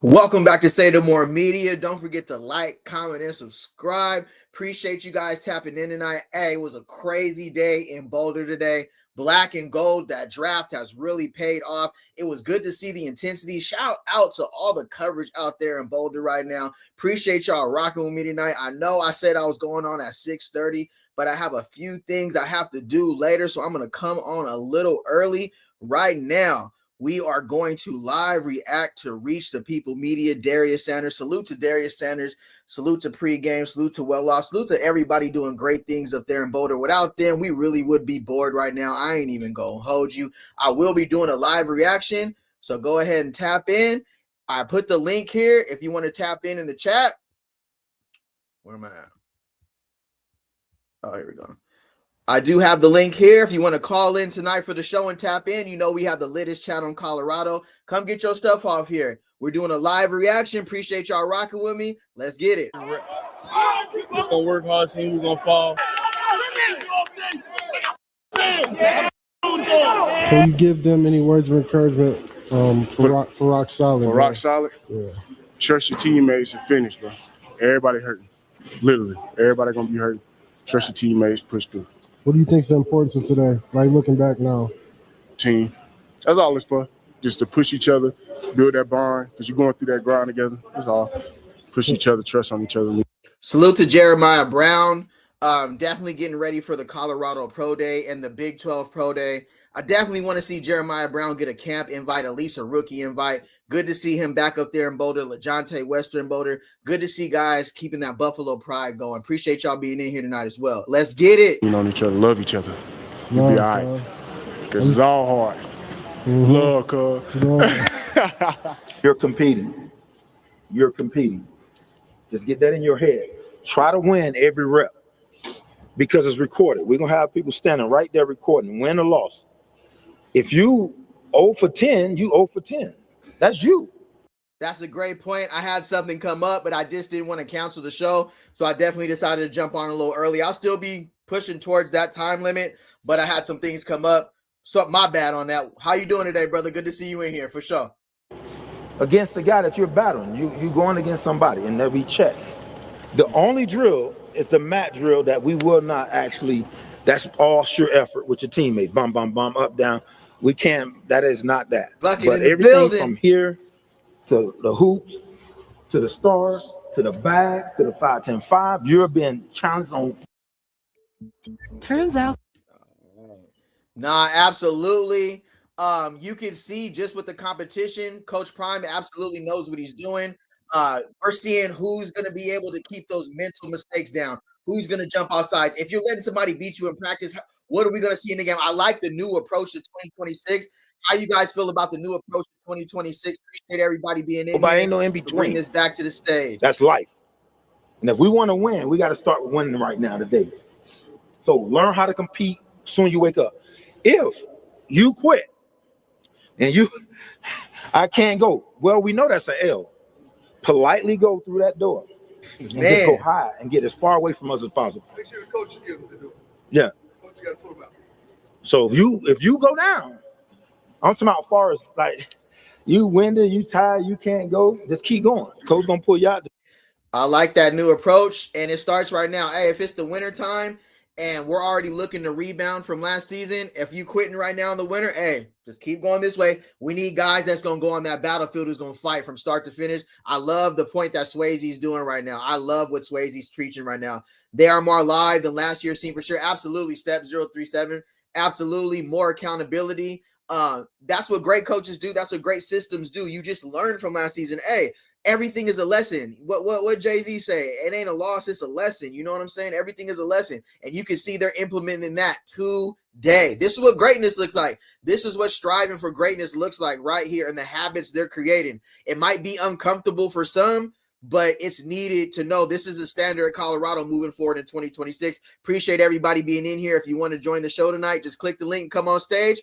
Welcome back to Say No More Media. Don't forget to like, comment, and subscribe. Appreciate you guys tapping in tonight. Hey, it was a crazy day in Boulder today. Black and gold, that draft has really paid off. It was good to see the intensity. Shout out to all the coverage out there in Boulder right now. Appreciate y'all rocking with me tonight. I know I said I was going on at 6:30, but I have a few things I have to do later, so I'm going to come on a little early right now. We are going to live react to Reach the People Media, Darius Sanders. Salute to Darius Sanders. Salute to Pregame. Salute to Well Off. Salute to everybody doing great things up there in Boulder. Without them, we really would be bored right now. I ain't even going to hold you. I will be doing a live reaction, so go ahead and tap in. I put the link here if you want to tap in the chat. Where am I at? Oh, here we go. I do have the link here. If you want to call in tonight for the show and tap in, you know we have the latest channel in Colorado. Come get your stuff off here. We're doing a live reaction. Appreciate y'all rocking with me. Let's get it. We're gonna work hard, seeing we're gonna fall. Can you give them any words of encouragement for rock solid? For rock solid? Yeah. Trust your teammates and finish, bro. Everybody hurting. Literally. Everybody gonna be hurting. Trust your teammates, push through. What do you think is the importance of today? Like looking back now. Team. That's all it's for. Just to push each other, build that bond, because you're going through that grind together. That's all. Push each other, trust on each other. Salute to Jeremiah Brown. Definitely getting ready for the Colorado Pro Day and the Big 12 Pro Day. I definitely want to see Jeremiah Brown get a camp invite, at least a rookie invite. Good to see him back up there in Boulder. LaJohntay Western Boulder. Good to see guys keeping that Buffalo pride going. Appreciate y'all being in here tonight as well. Let's get it. You know each other, love each other. You'll be all right. Because it's all hard. Love, cuz. You're competing. You're competing. Just get that in your head. Try to win every rep because it's recorded. We're going to have people standing right there recording, win or loss. If you 0 for 10, you 0 for 10. That's you. That's a great point. I had something come up, but I just didn't want to cancel the show. So I definitely decided to jump on a little early. I'll still be pushing towards that time limit, but I had some things come up. So my bad on that. How you doing today, brother? Good to see you in here for sure. Against the guy that you're battling, you going against somebody, and they'll be checked. The only drill is the mat drill that we will not actually, that's all sure effort with your teammates. Bum, bum, bum, up, down. We can't, that is not that. Bucket but in the everything building. from here to the hoops, to the stars, to the bags, to the 5-10-5, you're being challenged on. Turns out. Nah, absolutely. You can see just with the competition, Coach Prime absolutely knows what he's doing. We're seeing who's going to be able to keep those mental mistakes down, who's going to jump outside. If you're letting somebody beat you in practice, what are we going to see in the game? I like the new approach to 2026. How you guys feel about the new approach to 2026? Appreciate everybody being in here. Ain't no in between. Bring this back to the stage. That's life. And if we want to win, we got to start winning right now today. So learn how to compete soon you wake up. If you quit and I can't go, well, we know that's an L. Politely go through that door and just go high and get as far away from us as possible. Make sure the coach is able to do it. Yeah. Coach, you got to pull him out. So if you go down, I'm talking about as far as like you winded, you tired, you can't go, just keep going. Coach gonna pull you out. I like that new approach, and it starts right now. Hey, if it's the winter time and we're already looking to rebound from last season, if you quitting right now in the winter, hey, just keep going this way. We need guys that's going to go on that battlefield who's going to fight from start to finish. I love the point that Swayze's doing right now. I love what Swayze's preaching right now. They are more live than last year's team for sure. Absolutely, step 037. Absolutely, more accountability. That's what great coaches do. That's what great systems do. You just learn from last season. Hey, everything is a lesson. What Jay-Z say? It ain't a loss, it's a lesson. You know what I'm saying? Everything is a lesson. And you can see they're implementing that today. This is what greatness looks like. This is what striving for greatness looks like right here in the habits they're creating. It might be uncomfortable for some, but it's needed to know this is the standard at Colorado moving forward in 2026. Appreciate everybody being in here. If you want to join the show tonight, just click the link and come on stage.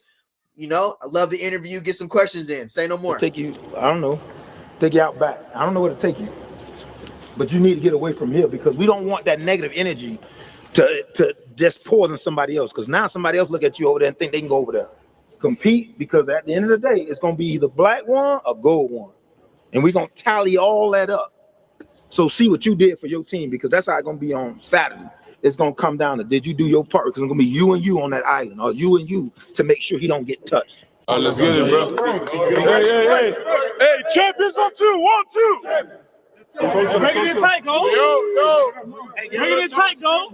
You know, I love the interview. Get some questions in. Say no more. Take you, I don't know. Take you out back. I don't know where to take you. But you need to get away from here because we don't want that negative energy to just poison somebody else. Because now somebody else look at you over there and think they can go over there. Compete, because at the end of the day, it's going to be either black one or gold one. And we're going to tally all that up. So see what you did for your team, because that's how it's going to be on Saturday. It's going to come down to, did you do your part? Because it's going to be you and you on that island, or you and you to make sure he don't get touched. All right, let's get it, bro. Hey, champions on 2, 1, 2. Make it in tight, go. Make it in tight, go.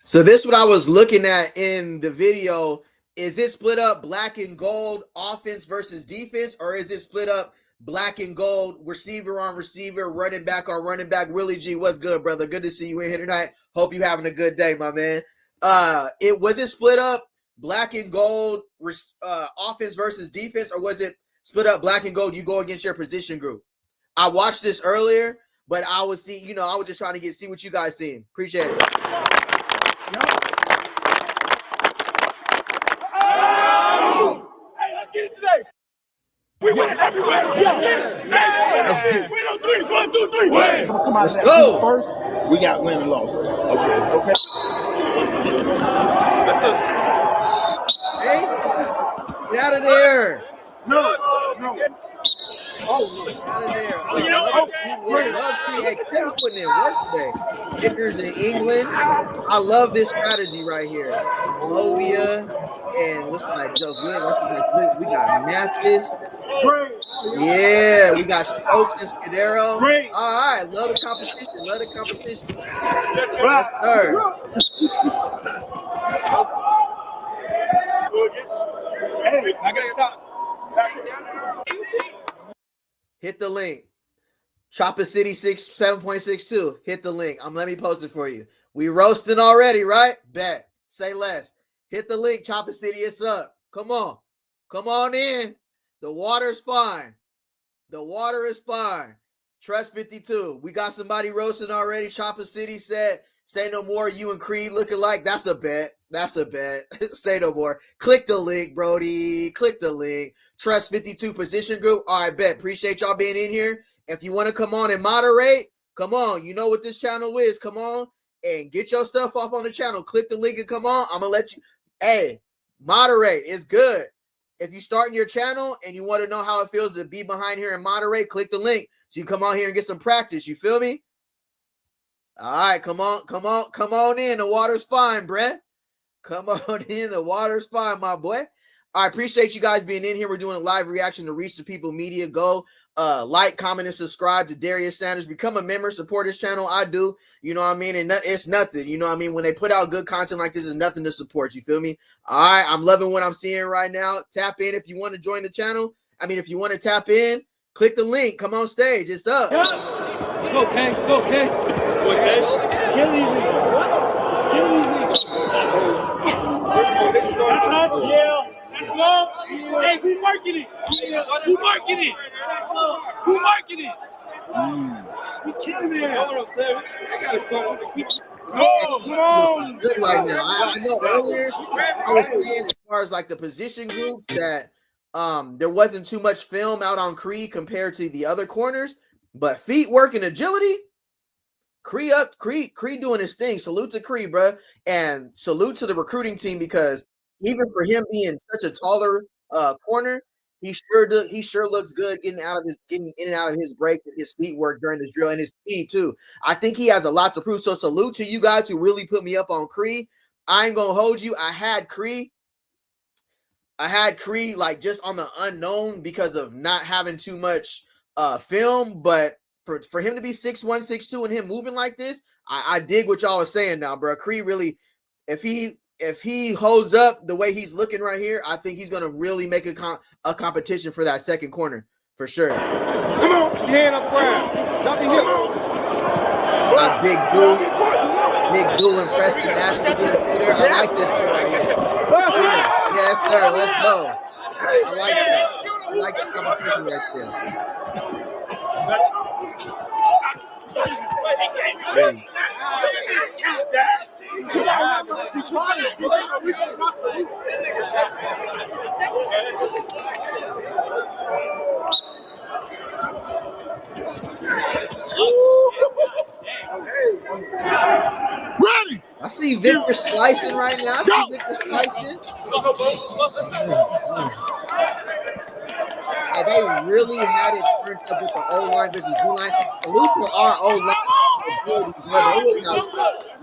So this what I was looking at in the video. Is it split up black and gold offense versus defense, or is it split up black and gold receiver on receiver, running back on running back? Willie G, what's good, brother? Good to see you in here tonight. Hope you having a good day, my man. Was it split up black and gold offense versus defense, or was it split up black and gold? You go against your position group. I watched this earlier, but I was I was just trying to see what you guys seen. Appreciate it. Get it today. We win everywhere. Let's get it. Win on 3. 1, 2, 3. Win. Let's go. First, we got win and loss. Okay. Hey, get out of there. No. Out of there. Love create. Kim's putting in work today. Kickers in England. I love this strategy right here. Cambodia and what's my joke? We got Mathis. Yeah, we got Stokes and Scudero. Great. All right, love the competition. Love the competition. Yes, sir. Hey, I got top. Hit the link. Chopper City 7.62. Hit the link. Let me post it for you. We roasting already, right? Bet. Say less. Hit the link, Chopper City. It's up. Come on. Come on in. The water's fine. The water is fine. Trust 52. We got somebody roasting already. Chopper City said, say no more. You and Creed looking like. That's a bet. That's a bet. Say no more. Click the link, Brody. Click the link. Trust 52 position group. All right, bet. Appreciate y'all being in here. If you want to come on and moderate, come on. You know what this channel is. Come on and get your stuff off on the channel. Click the link and come on. I'm going to let you. Hey, moderate. It's good. If you start in your channel and you want to know how it feels to be behind here and moderate, click the link so you come on here and get some practice. You feel me? All right, come on in. The water's fine, bruh. Come on in. The water's fine, my boy. I appreciate you guys being in here. We're doing a live reaction to Reach the People Media. Go like, comment, and subscribe to Deion Sanders. Become a member. Support his channel. I do. You know what I mean? And it's nothing. You know what I mean? When they put out good content like this, it's nothing to support. You feel me? All right. I'm loving what I'm seeing right now. Tap in if you want to join the channel. If you want to tap in, click the link. Come on stage. It's up. Go, Kay. Go, Kay. Go, Kay. Kill these That's us, yeah. Let's go. Hey, who marking it? Who marking it? Who marking it? We killing it. That's what I'm saying. I gotta start with the people. Come on. Good right now. I know earlier I was saying as far as like the position groups that there wasn't too much film out on Creed compared to the other corners, but feet work and agility. Creed doing his thing. Salute to Creed, bro, and salute to the recruiting team, because even for him being such a taller corner, he sure looks good getting in and out of his breaks and his feet work during this drill, and his speed too. I think he has a lot to prove. So salute to you guys who really put me up on Creed. I ain't gonna hold you. I had Creed like just on the unknown because of not having too much film, but for him to be 6'1", 6'2", and him moving like this, I dig what y'all are saying now, bro. Creed really, if he holds up the way he's looking right here, I think he's gonna really make a competition for that second corner for sure. Come on, hand up ground. Drop your hip. Big Boo and Preston Ashley getting through there. I like this play right here. Yes, sir. Let's go. I like that. I like the competition right there. Ready. I see Victor slicing right now. I see Victor slicing. and they really had it turned up with the O-line versus D-line. Salute to our O-line ability, brother. It was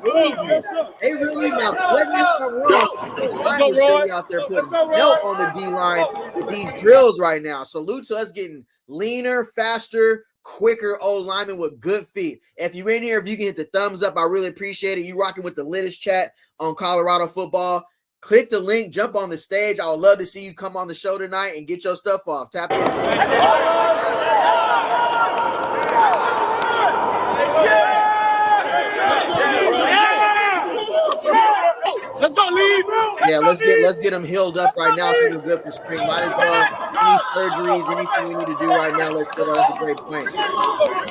outrageous. They really, now correct me if I'm wrong, the O-line was really out there putting belt on the D-line with these drills right now. Salute to us getting leaner, faster, quicker O-linemen with good feet. If you're in here, if you can hit the thumbs up, I really appreciate it. You rocking with the latest chat on Colorado football. Click the link, jump on the stage. I would love to see you come on the show tonight and get your stuff off. Tap in. Let's go, leave. Yeah, let's get them healed up right now so we're good for spring. Might as well. Any surgeries, anything we need to do right now, let's go. That's a great point.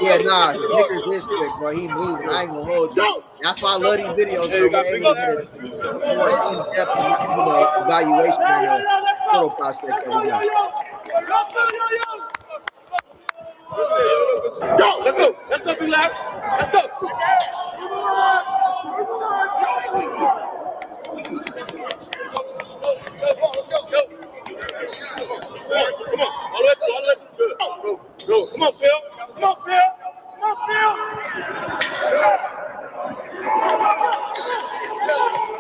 Yeah, nah, Vickers is quick, bro. He moving. I ain't gonna hold you. That's why I love these videos, bro. We're able to get a more in-depth, evaluation on the total prospects that we got. Let's go. Let's go, B-Lab. Let's go. Come on. All the way through. Go. Come on, Phil.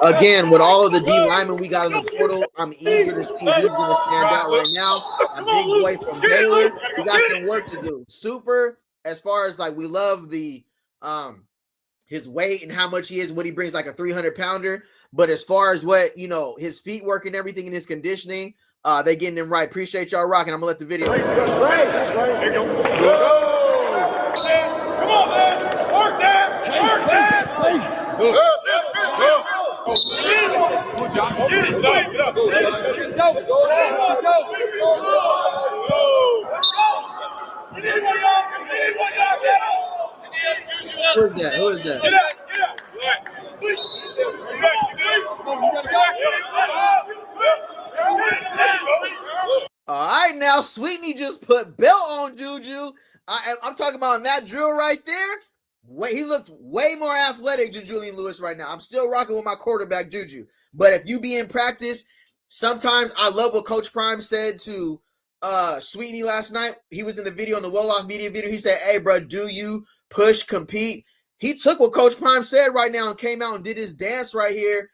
Again, with all of the D linemen we got in the portal, I'm eager to see who's going to stand out right now. A big boy from Baylor, we got some work to do. Super, as far as like we love the his weight and how much he is, what he brings, like a 300-pounder. But as far as what, you know, his feet work and everything in his conditioning, they getting him right. Appreciate y'all rocking. I'm gonna let the video. Come on, man. Work that. Who is that? All right, now Sweetney just put belt on Juju. I'm talking about that drill right there. He looked way more athletic than Julian Lewis right now. I'm still rocking with my quarterback Juju. But if you be in practice, sometimes I love what Coach Prime said to Sweetney last night. He was in the video, in the well-off media video. He said, hey, bro, do you push, compete? He took what Coach Prime said right now and came out and did his dance right here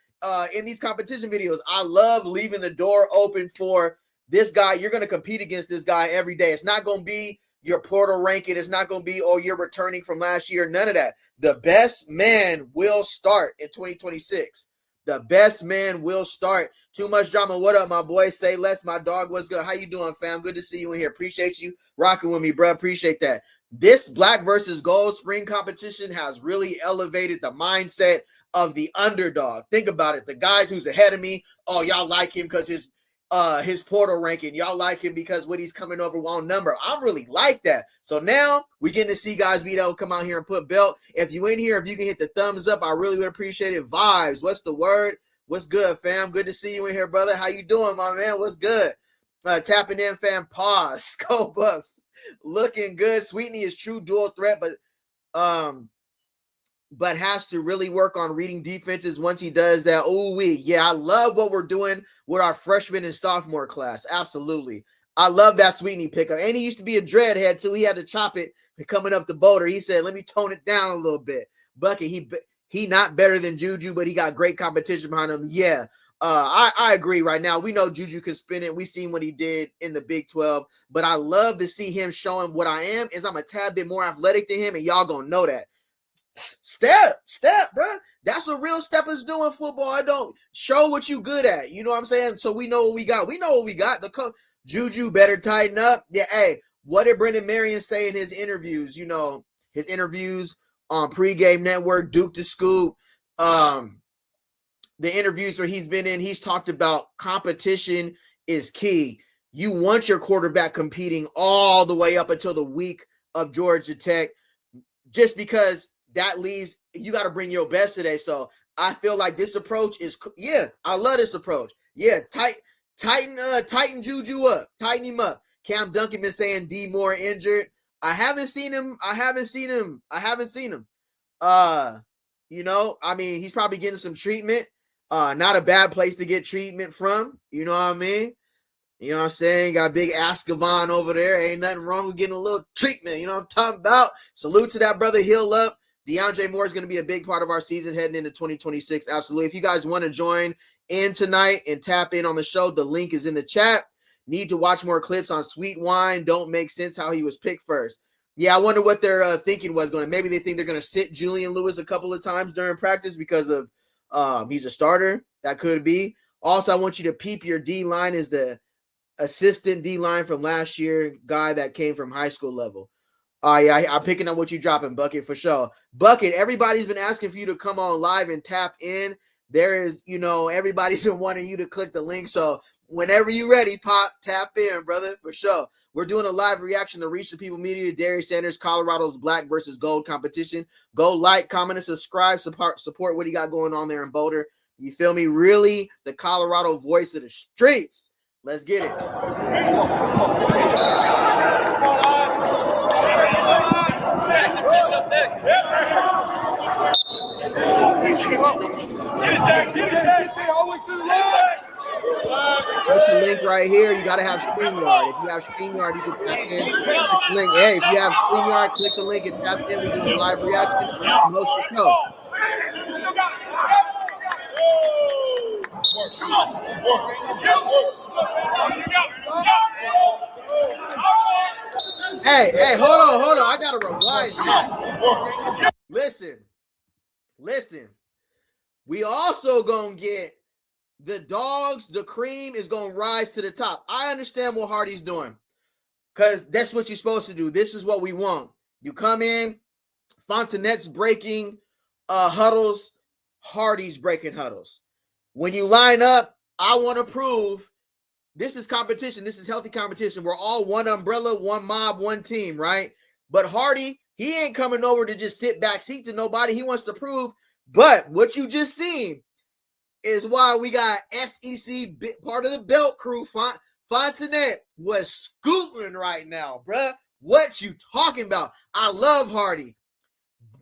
in these competition videos. I love leaving the door open for this guy. You're going to compete against this guy every day. It's not going to be your portal ranking. It's not going to be, oh, you're returning from last year. None of that. The best man will start in 2026. The best man will start. Too much drama. What up, my boy? Say less. My dog, what's good? How you doing, fam? Good to see you in here. Appreciate you rocking with me, bro. Appreciate that. This black versus gold spring competition has really elevated the mindset of the underdog. Think about it. The guys who's ahead of me, oh, y'all like him because his portal ranking. Y'all like him because what he's coming over on number. I'm really like that. So now we getting to see guys be able to come out here and put belt. If you in here, if you can hit the thumbs up, I really would appreciate it. Vibes. What's the word? What's good, fam? Good to see you in here, brother. How you doing, my man? What's good? Tapping in, fam. Pause. Skull buffs. Looking good. Sweetney is true dual threat, but has to really work on reading defenses once he does that. Yeah, I love what we're doing with our freshman and sophomore class. Absolutely. I love that Sweetney pickup. And he used to be a dreadhead, too. He had to chop it coming up the Boulder. He said, let me tone it down a little bit. Bucket, he not better than Juju, but he got great competition behind him. Yeah, I agree right now. We know Juju can spin it. We seen what he did in the Big 12, but I love to see him showing what I am is I'm a tad bit more athletic than him, and y'all gonna know that. Step, bro. That's what real steppers do in football. I don't show what you good at. You know what I'm saying? So we know what we got. We know what we got. The Juju better tighten up. Yeah, hey, what did Brendan Marion say in his interviews? You know, his interviews on Pregame Network, Duke to Scoop, the interviews where he's been in, he's talked about competition is key. You want your quarterback competing all the way up until the week of Georgia Tech, just because that leaves, you got to bring your best today. So I feel like this approach is, yeah, I love this approach. Yeah, tighten Juju up, tighten him up. Cam Duncan been saying D Moore injured. I haven't seen him. You know, I mean, he's probably getting some treatment. Not a bad place to get treatment from. You know what I mean? You know what I'm saying? Got big Ascavon over there. Ain't nothing wrong with getting a little treatment. You know what I'm talking about? Salute to that brother. Heal up. DeAndre Moore is going to be a big part of our season heading into 2026. Absolutely. If you guys want to join in tonight and tap in on the show, the link is in the chat. Need to watch more clips on Sweet Wine. Don't make sense how he was picked first. Yeah, I wonder what their thinking was going to. Maybe they think they're going to sit Julian Lewis a couple of times during practice because of he's a starter. That could be. Also, I want you to peep your D-line is the assistant D-line from last year, guy that came from high school level. Yeah, I'm picking up what you dropping, Bucket, for sure. Bucket, everybody's been asking for you to come on live and tap in. There is, everybody's been wanting you to click the link. So whenever you're ready, tap in, brother, for sure. We're doing a live reaction to Reach the People Media, Deion Sanders, Colorado's Black versus Gold competition. Go like, comment, and subscribe. Support what he got going on there in Boulder. You feel me? Really, the Colorado voice of the streets. Let's get it. Click the link right here. You got to have StreamYard. If you have StreamYard, you can tap in. Click the link. Hey, if you have StreamYard, click the link and tap in. We do a live reaction. Most of the show. Hey, hold on. I got to rewind that. Listen. We also going to get the dogs, the cream is going to rise to the top. I understand what Hardy's doing because that's what you're supposed to do. This is what we want. You come in, Fontenette's breaking huddles, Hardy's breaking huddles. When you line up, I want to prove this is competition. This is healthy competition. We're all one umbrella, one mob, one team, right? But Hardy, he ain't coming over to just sit back seat to nobody. He wants to prove. But what you just seen is why we got SEC part of the belt crew. Fontenette was scooting right now, bruh. What you talking about? I love Hardy.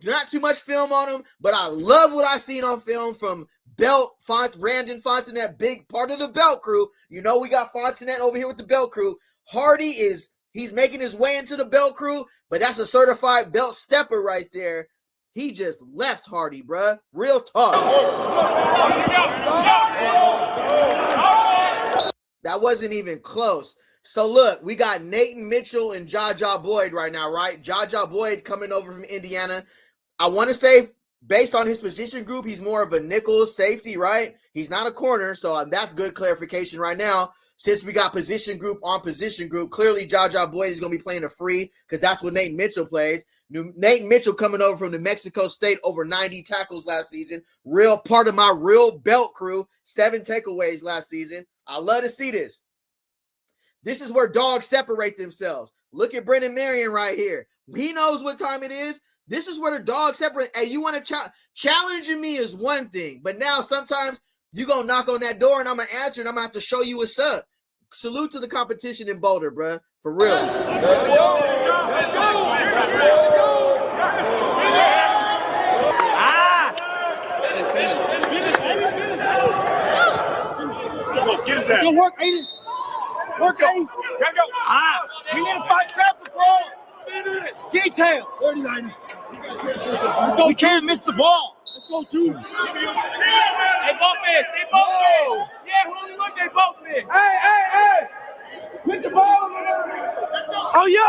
Not too much film on him, but I love what I seen on film from Brandon Fontenette, big part of the belt crew. We got Fontenette over here with the belt crew. Hardy he's making his way into the belt crew, but that's a certified belt stepper right there. He just left Hardy, bruh. Real talk. That wasn't even close. So look, we got Nathan Mitchell and Jaja Boyd right now, right? Jaja Boyd coming over from Indiana. I want to say, based on his position group, he's more of a nickel safety, right? He's not a corner, so that's good clarification right now. Since we got position group on position group, clearly Jaja Boyd is going to be playing a free because that's what Nathan Mitchell plays. Nathan Mitchell coming over from New Mexico State, over 90 tackles last season. Real part of my real belt crew, 7 takeaways last season. I love to see this. This is where dogs separate themselves. Look at Brendan Marion right here. He knows what time it is. This is where the dogs separate. Hey, you want to challenging me is one thing, but now sometimes you're going to knock on that door and I'm going to answer and I'm going to have to show you what's up. Salute to the competition in Boulder, bro. For real. Let's go. Get his ass. Let's go work, Aiden. Work, Aiden. Gotta go. We need to fight. Grab the ball. Detail. Let's go. We can't miss the ball. Let's go, two. They both is. Yeah, who look? They both is. Hey. Put the ball on there. Oh, yo.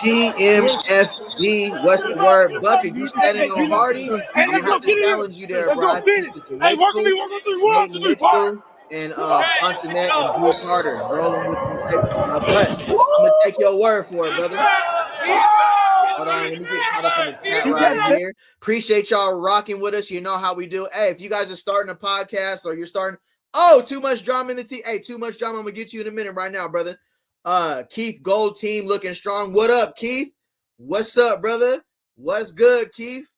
TMFB, what's the word? Bucket, you standing on Hardy? I'm going to have to challenge you there, bro. I think it's Mitchell and Fontenette and Blue Carter rolling with them. But I'm going to take your word for it, brother. Hold on, let me get caught up in the chat right here. Appreciate y'all rocking with us. You know how we do. Hey, if you guys are starting a podcast or you're starting, too much drama in the team. Hey, too much drama. I'm going to get you in a minute right now, brother. Keith Gold team looking strong. What up, Keith? What's up, brother? What's good, Keith?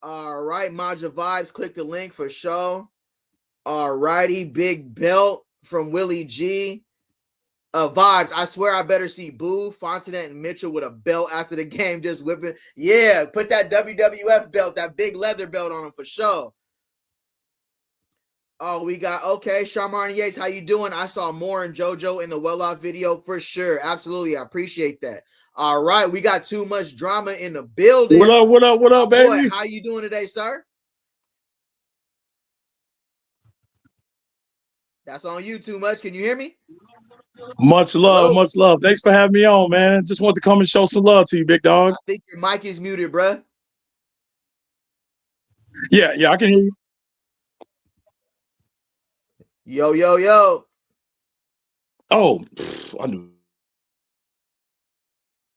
All right, Maja Vibes. Click the link for show. All righty, big belt from Willie G. Vibes. I swear I better see Boo, Fontenette, and Mitchell with a belt after the game, just whipping. Yeah, put that WWF belt, that big leather belt on them for sure. Oh, we got okay. Sharmarn Yates, how you doing? I saw more and JoJo in the well-off video for sure. Absolutely, I appreciate that. All right, we got too much drama in the building. What up? What up? What up, baby? Boy, how you doing today, sir? That's on you. Too much. Can you hear me? Much love, Hello? much love. Thanks for having me on, man. Just want to come and show some love to you, big dog. I think your mic is muted, bruh. Yeah, I can hear you. Yo, yo, yo. Oh, I knew.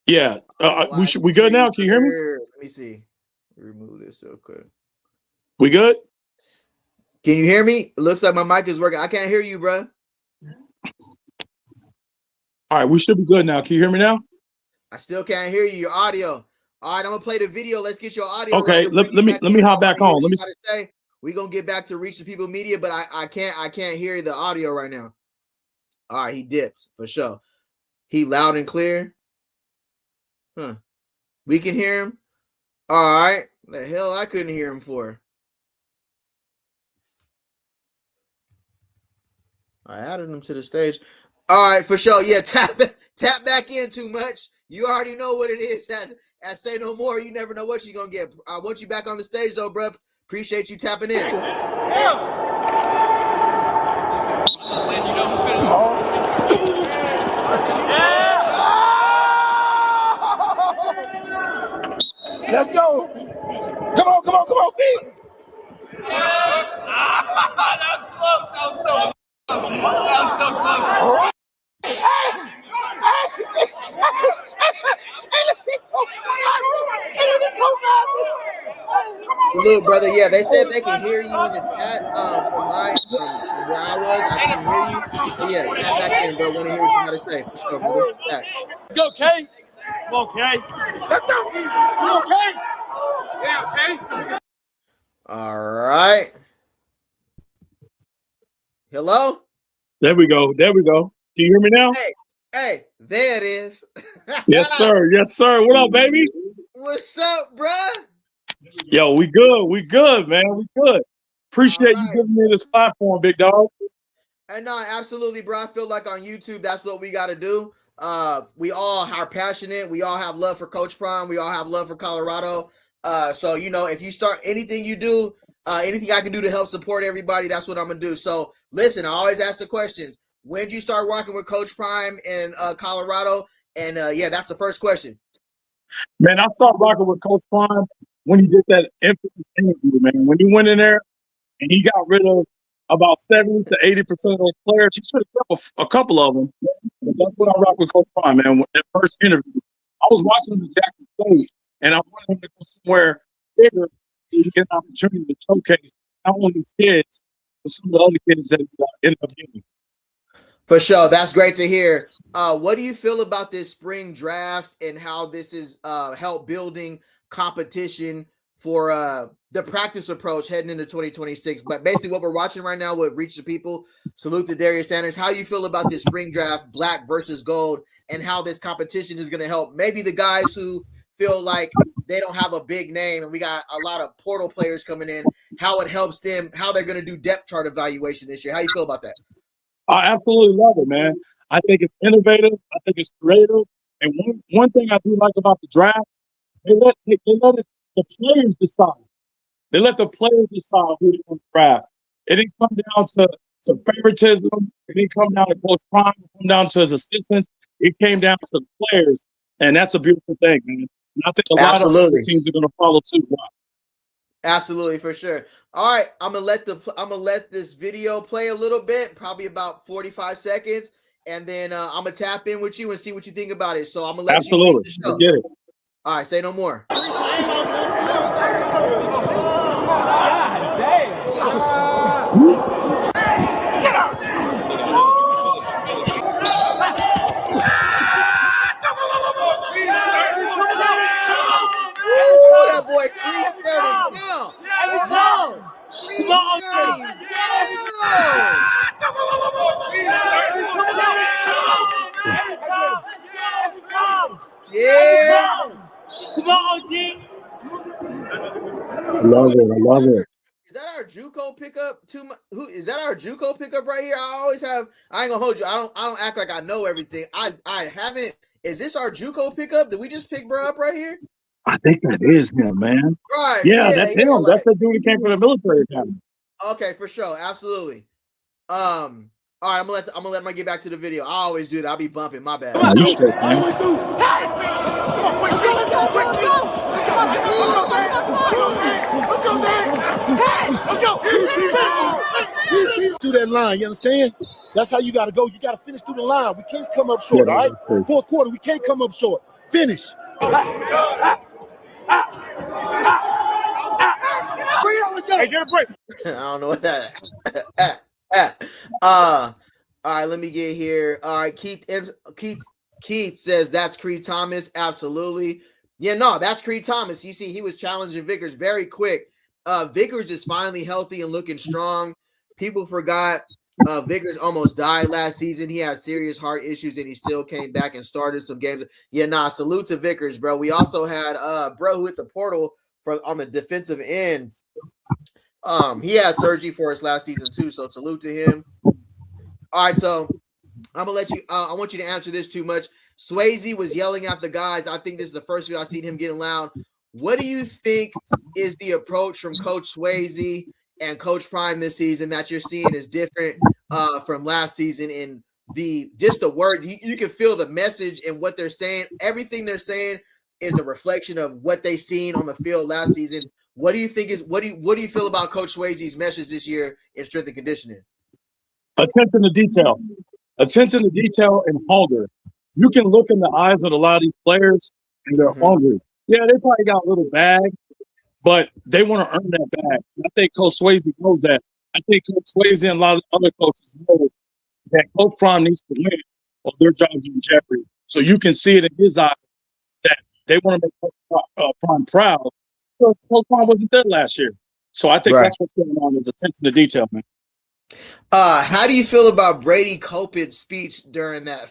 Yeah, we good now? Can you hear me? Let me see. Remove this real quick. We good? Can you hear me? It looks like my mic is working. I can't hear you, bruh. All right, we should be good now. Can you hear me now? I still can't hear you. Your audio. All right, I'm gonna play the video. Let's get your audio. Okay, right let me hop back on. Let me say. We're gonna get back to Reach the People Media, but I can't hear the audio right now. All right, he dipped for sure. He loud and clear. Huh. We can hear him. All right. The hell I couldn't hear him for. I added him to the stage. All right, for sure. Yeah, tap back in too much. You already know what it is. At Say No More, you never know what you're gonna get. I want you back on the stage though, bro. Appreciate you tapping in. Let's go. Come on, feet. That was close. That was so close. Look, brother, yeah, they said they can hear you in the chat from where I was. I can hear you. But yeah, tap back in, bro. Want to hear what you got to say. For sure, brother. Back. Let's go, Kay. Come on, Kay. Let's go. Come on, Kay. Yeah, Kay. All right. Hello? There we go. Can you hear me now? Hey, there it is. Yes, sir. What up, baby? What's up, bruh? Yo, we good, man. We good. Appreciate you giving me this platform, big dog. And no, absolutely, bro. I feel like on YouTube, that's what we got to do. We all are passionate. We all have love for Coach Prime. We all have love for Colorado. So, you know, if you start anything you do, anything I can do to help support everybody, that's what I'm going to do. So, listen, I always ask the questions. When did you start working with Coach Prime in Colorado? And, yeah, that's the first question. Man, I started rocking with Coach Prime when he did that infamous interview, man. When he went in there and he got rid of about 70 to 80% of those players, he should have kept a couple of them. But that's what I rock with Coach Prime, man. That first interview, I was watching him at Jackson State, and I wanted him to go somewhere bigger so he get an opportunity to showcase not only his kids, but some of the other kids that ended up getting. For sure. That's great to hear. What do you feel about this spring draft and how this is help building competition for the practice approach heading into 2026? But basically what we're watching right now with Reach the People, salute to Deion Sanders. How you feel about this spring draft, black versus gold, and how this competition is going to help maybe the guys who feel like they don't have a big name and we got a lot of portal players coming in, how it helps them, how they're going to do depth chart evaluation this year. How you feel about that? I absolutely love it, man. I think it's innovative. I think it's creative. And one thing I do like about the draft, they let the players decide. They let the players decide who they want to draft. It didn't come down to favoritism. It didn't come down to Coach Prime. It came down to his assistants. It came down to the players. And that's a beautiful thing, man. And I think a lot of other teams are going to follow suit. Absolutely, for sure. All right, I'm gonna let this video play a little bit, probably about 45 seconds, and then I'm gonna tap in with you and see what you think about it. So I'm gonna let you lead the show. Let's get it. All right, say no more. That boy Chris stared him down. Yeah. Come on, OG. I love it. Is that our JUCO pickup? Who is that? Our JUCO pickup right here? I ain't gonna hold you. I don't act like I know everything. I haven't. Is this our JUCO pickup? Did we just pick bro up right here? I think that is him, man. Right. Yeah, that's him. Like, that's the dude who came from the military academy. Okay, for sure, absolutely. All right, I'm gonna let my get back to the video. I always do that. I'll be bumping. My bad. No, you straight, man. Let's go. Through that line, you understand? That's how you got to go. You got to finish through the line. We can't come up short, all right? Fourth quarter, we can't come up short. Finish. Hey, get a break. I don't know what that. All right, let me get here. All right, Keith says that's Creed Thomas. Absolutely. Yeah, no, that's Creed Thomas. You see, he was challenging Vickers very quick. Vickers is finally healthy and looking strong. People forgot Vickers almost died last season. He had serious heart issues and he still came back and started some games. Yeah, nah, salute to Vickers, bro. We also had bro who hit the portal on the defensive end. He had surgery for us last season too, so salute to him. All right, so I'm gonna let you. I want you to answer this too much. Swayze was yelling at the guys. I think this is the first video I've seen him getting loud. What do you think is the approach from Coach Swayze and Coach Prime this season that you're seeing is different from last season? In the word, you can feel the message and what they're saying. Everything they're saying is a reflection of what they seen on the field last season. What do you think is what do you feel about Coach Swayze's message this year in strength and conditioning? Attention to detail. Attention to detail and hunger. You can look in the eyes of a lot of these players and they're hungry. Yeah, they probably got a little bag, but they want to earn that bag. I think Coach Swayze knows that. I think Coach Swayze and a lot of other coaches know that Coach Prime needs to win or their jobs in jeopardy. So you can see it in his eyes that they want to make Coach Prime proud. Coach Prime wasn't there last year. So I think that's what's going on is attention to detail, man. How do you feel about Brady Copeland's speech during that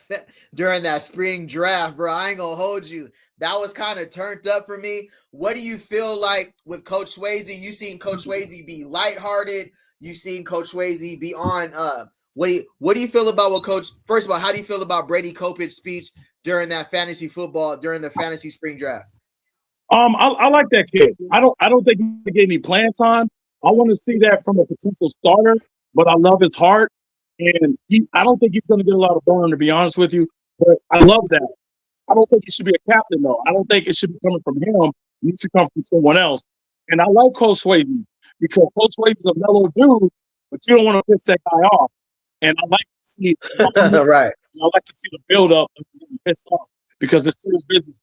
spring draft, bro? I ain't gonna hold you. That was kind of turned up for me. What do you feel like with Coach Swayze? You seen Coach Swayze be lighthearted. You seen Coach Swayze be on. What do you feel about what Coach? First of all, how do you feel about Brady Copeland's speech during the fantasy spring draft? I like that kid. I don't think he gave me playing time. I want to see that from a potential starter, but I love his heart, and I don't think he's going to get a lot of burn, to be honest with you. But I love that. I don't think he should be a captain, though. I don't think it should be coming from him. It needs to come from someone else. And I like Coach Swayze because Coach Swayze is a mellow dude, but you don't want to piss that guy off. And I like to see right. I like to see the build up of getting pissed off because it's serious business.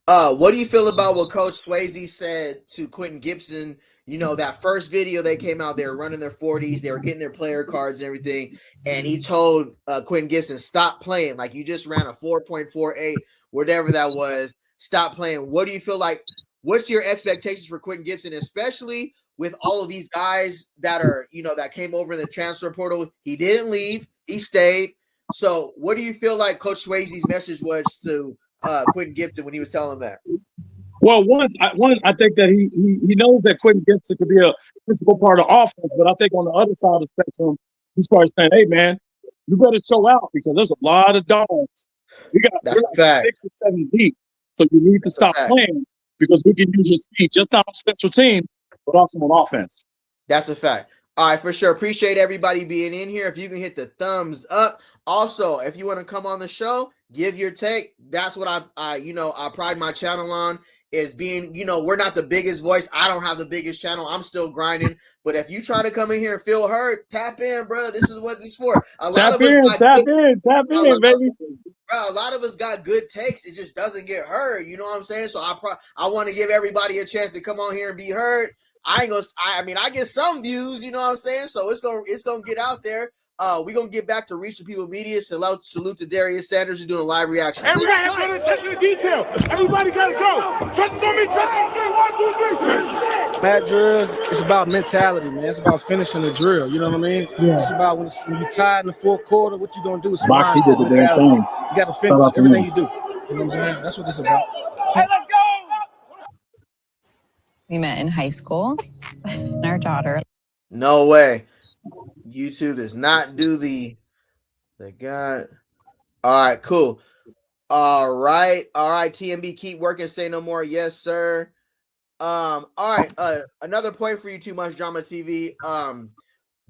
What do you feel about what Coach Swayze said to Quentin Gibson? You know, that first video they came out, they were running their 40s, they were getting their player cards and everything, and he told Quentin Gibson, stop playing. Like, you just ran a 4.48, whatever that was. Stop playing. What do you feel like? What's your expectations for Quentin Gibson, especially with all of these guys that are, that came over in the transfer portal? He didn't leave. He stayed. So what do you feel like Coach Swayze's message was to Quentin Gibson when he was telling him that? Well, I think that he knows that Quentin Gibson could be a principal part of offense, but I think on the other side of the spectrum, he's probably saying, "Hey, man, you better show out because there's a lot of dogs. We're like 6 or 7 deep, so you need to stop playing because we can use your speed just not on special team, but also on offense." That's a fact. All right, for sure. Appreciate everybody being in here. If you can hit the thumbs up. Also, if you want to come on the show, give your take. That's what I pride my channel on. Is being, we're not the biggest voice. I don't have the biggest channel. I'm still grinding. But if you try to come in here and feel hurt, tap in, bro. This is what this is for. Tap in, baby. Bro, a lot of us got good takes. It just doesn't get heard. You know what I'm saying? So I want to give everybody a chance to come on here and be heard. I get some views, you know what I'm saying? So it's gonna get out there. We're going to get back to reaching people media. Salute to Deion Sanders who's doing a live reaction. And we got to pay attention to detail. Everybody got to go. Trust on me. Trust on me. 1, 2, 3. Bad drills, it's about mentality, man. It's about finishing the drill. You know what I mean? Yeah. It's about when you're tired in the fourth quarter, what you going to do? It's mindset, mentality. You got to finish everything you do. You know what I'm saying? That's what this is about. Hey, let's go. We met in high school. And our daughter. No way. YouTube does not do the guy. All right, cool. All right. TMB, keep working. Say no more. Yes, sir. All right. Another point for you, Too Much Drama TV.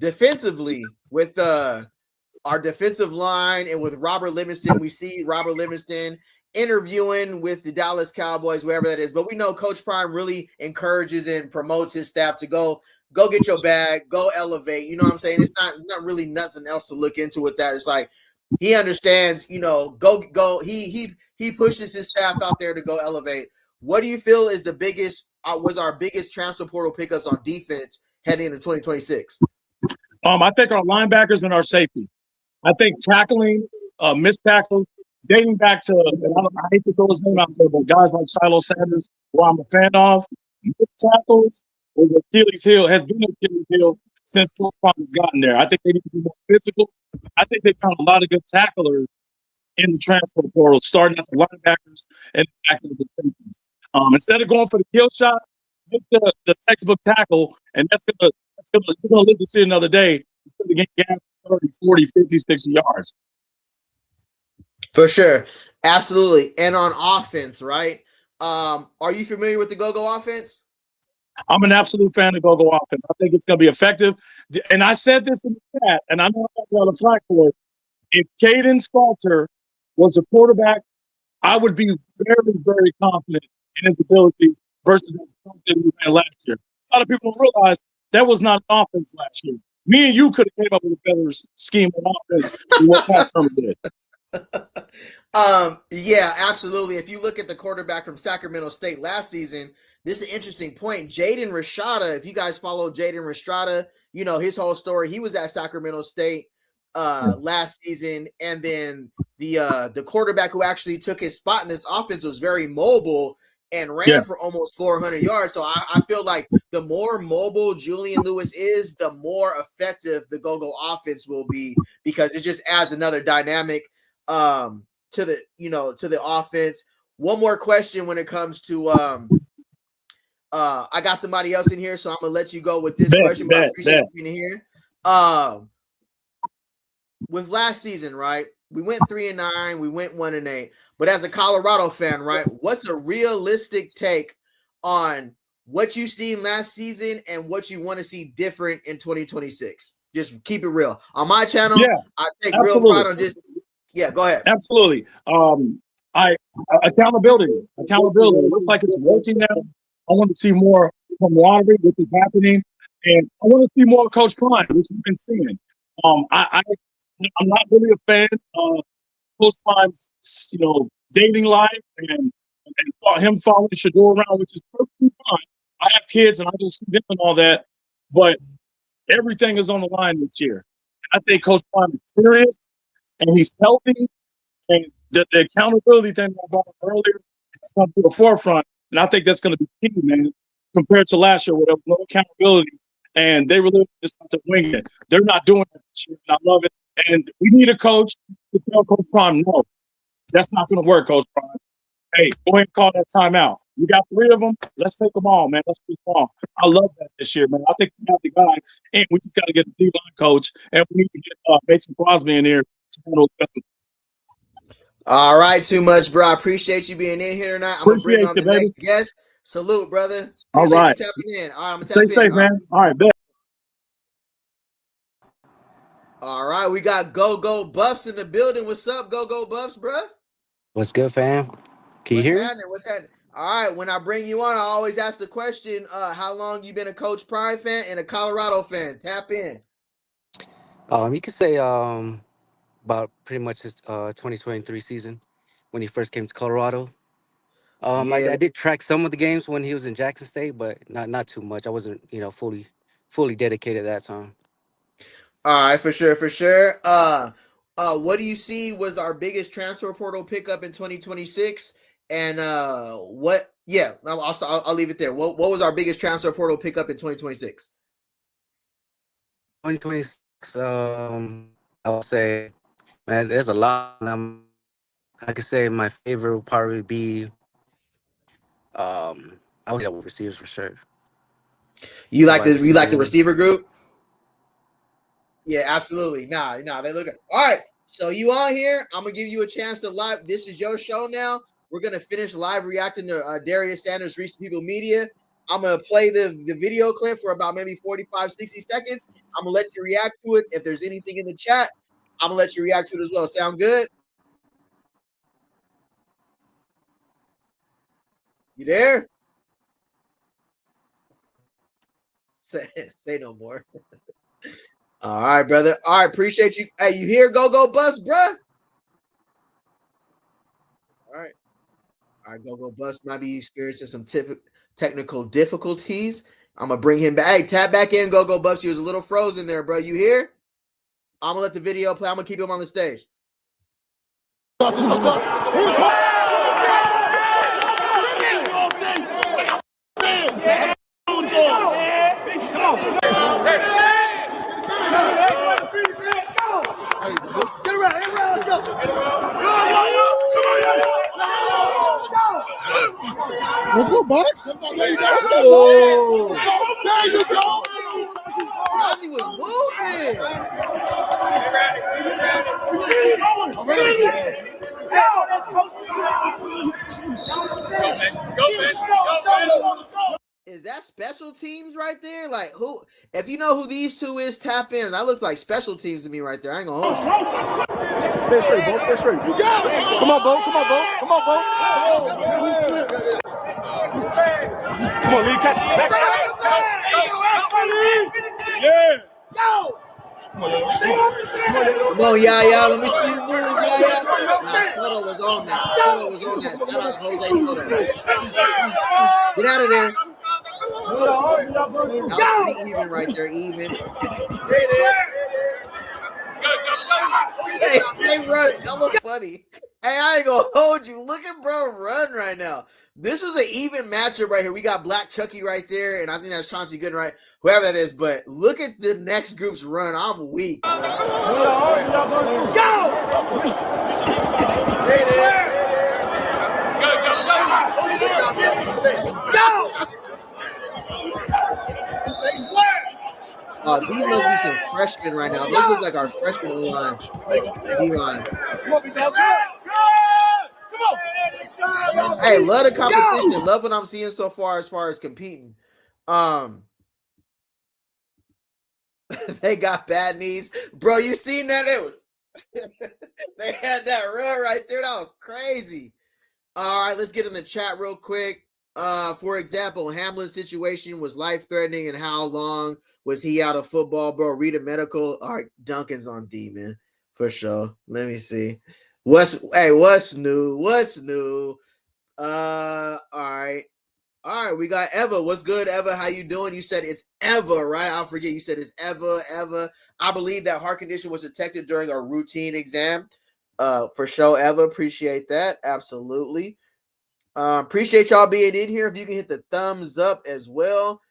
Defensively, with our defensive line and with Robert Livingston, we see Robert Livingston interviewing with the Dallas Cowboys, wherever that is. But we know Coach Prime really encourages and promotes his staff to go get your bag, go elevate. You know what I'm saying? It's not really nothing else to look into with that. It's like he understands, go. He pushes his staff out there to go elevate. What do you feel is the biggest was our biggest transfer portal pickups on defense heading into 2026? I think our linebackers and our safety. I think tackling, missed tackles, dating back to, I hate to throw his name out there, but guys like Deion Sanders, who I'm a fan of, missed tackles was Achilles heel, has been Achilles heel since Coach Prime has gotten there. I think they need to be more physical. I think they found a lot of good tacklers in the transfer portal, starting at the linebackers and back to the safeties. Instead of going for the kill shot, get the textbook tackle, and you're gonna live to see another day. To get gaps 30, 40, 50, 60 yards. For sure. Absolutely. And on offense, right? Are you familiar with the go-go offense? I'm an absolute fan of go-go offense. I think it's going to be effective. And I said this in the chat, and I know I'm not on the flag for it. If Caden Salter was a quarterback, I would be very, very confident in his ability versus the that we ran last year. A lot of people don't realize that was not an offense last year. Me and you could have came up with a better scheme on offense than what Pat Shermer did. Yeah, absolutely. If you look at the quarterback from Sacramento State last season, this is an interesting point. Jaden Rashada, if you guys follow Jaden Rashada, you know his whole story. He was at Sacramento State last season, and then the quarterback who actually took his spot in this offense was very mobile and ran for almost 400 yards. So I feel like the more mobile Julian Lewis is, the more effective the go-go offense will be, because it just adds another dynamic to the offense. One more question when it comes to I got somebody else in here, so I'm gonna let you go with this question, but I appreciate you being here. With last season, right? We went 3-9, we went 1-8. But as a Colorado fan, right, what's a realistic take on what you seen last season and what you want to see different in 2026? Just keep it real. On my channel, I take real pride on just go ahead. Absolutely. Accountability. It looks like it's working now. I want to see more from Watery, which is happening, and I want to see more of Coach Prime, which we've been seeing. I'm not really a fan of Coach Prime's, dating life and him following Shador around, which is perfectly fine. I have kids and I don't see them and all that, but everything is on the line this year. I think Coach Prime is serious and he's healthy, and the accountability thing I brought up earlier is come to the forefront, and I think that's going to be key, man, compared to last year where there was no accountability and they really just have to wing it. They're not doing it this year, and I love it. And we need a coach to tell Coach Prime, no, that's not going to work, Coach Prime. Hey, go ahead and call that timeout. You got 3 of them. Let's take them all, man. Let's be strong. I love that this year, man. I think we got the guys, and we just got to get the D-line coach, and we need to get Mason Crosby in here to handle the All right, Too Much, bro. I appreciate you being in here tonight. I'm going to bring on the next guest. Salute, brother. All right. You tapping in. All right, I'm going to tap in. Stay safe, man. All right, bet. All right, we got Go-Go Buffs in the building. What's up, Go-Go Buffs, bro? What's good, fam? Can you hear me? What's happening? All right, when I bring you on, I always ask the question, how long you been a Coach Prime fan and a Colorado fan? Tap in. You could say about pretty much his 2023 season when he first came to Colorado. I did track some of the games when he was in Jackson State, but not too much. I wasn't, fully dedicated at that time. All right, for sure. What do you see was our biggest transfer portal pickup in 2026? And I'll leave it there. What was our biggest transfer portal pickup in 2026? 2026, I would say, man, there's a lot. I could say my favorite would probably be, I would say receivers for sure. You like the receiver group? Yeah, absolutely. Nah, they look good. All right. So you on here? I'm gonna give you a chance to live. This is your show now. We're gonna finish live reacting to Deion Sanders reach people media. I'm gonna play the video clip for about maybe 45, 60 seconds. I'm gonna let you react to it. If there's anything in the chat, I'm gonna let you react to it as well. Sound good? You there? Say no more. All right, brother. All right, appreciate you. Hey, you here? Go Bust, bruh. All right, go Bust. Might be experiencing some technical difficulties. I'm gonna bring him back. Hey, tap back in, go Bust. You was a little frozen there, bro. You here? I'm gonna let the video play. I'm gonna keep him on the stage. Get around, let's go. Let's go, Bucks. There you go. There you go. He was moving. Is that special teams right there? Like who? If you know who these two is, tap in. That looks like special teams to me right there. I ain't gonna hold you. Stay straight, Bo. Stay straight. You got it. Come on, Bo. Come on, Bo. Come on, Bo. Come on, Lee. Catch it. Back. Yeah. Come on, Yaya. Let me see you move, Yaya. Nah, Soto was on that. Shout out Jose Soto. Get out of there. That was pretty even right there, even. Hey, they run. That look funny. Hey, I ain't gonna hold you. Look at bro run right now. This is an even matchup right here. We got Black Chucky right there, and I think that's Chauncey Gooden, right? Whoever that is. But look at the next group's run. I'm weak. Go! These must be some freshmen right now. Those look like our freshman O-line. D-line. Hey, love the competition. Love what I'm seeing so far as competing. They got bad knees. Bro, you seen that? They had that run right there. That was crazy. All right, let's get in the chat real quick. For example, Hamlin's situation was life-threatening, and how long was he out of football, bro? Read a medical. All right, Duncan's on D, man, for sure. Let me see. What's new? All right. We got Eva. What's good, Eva? How you doing? You said it's Eva, right? I'll forget. You said it's Eva. I believe that heart condition was detected during a routine exam. For sure, Eva. Appreciate that. Absolutely. Appreciate y'all being in here. If you can hit the thumbs up as well,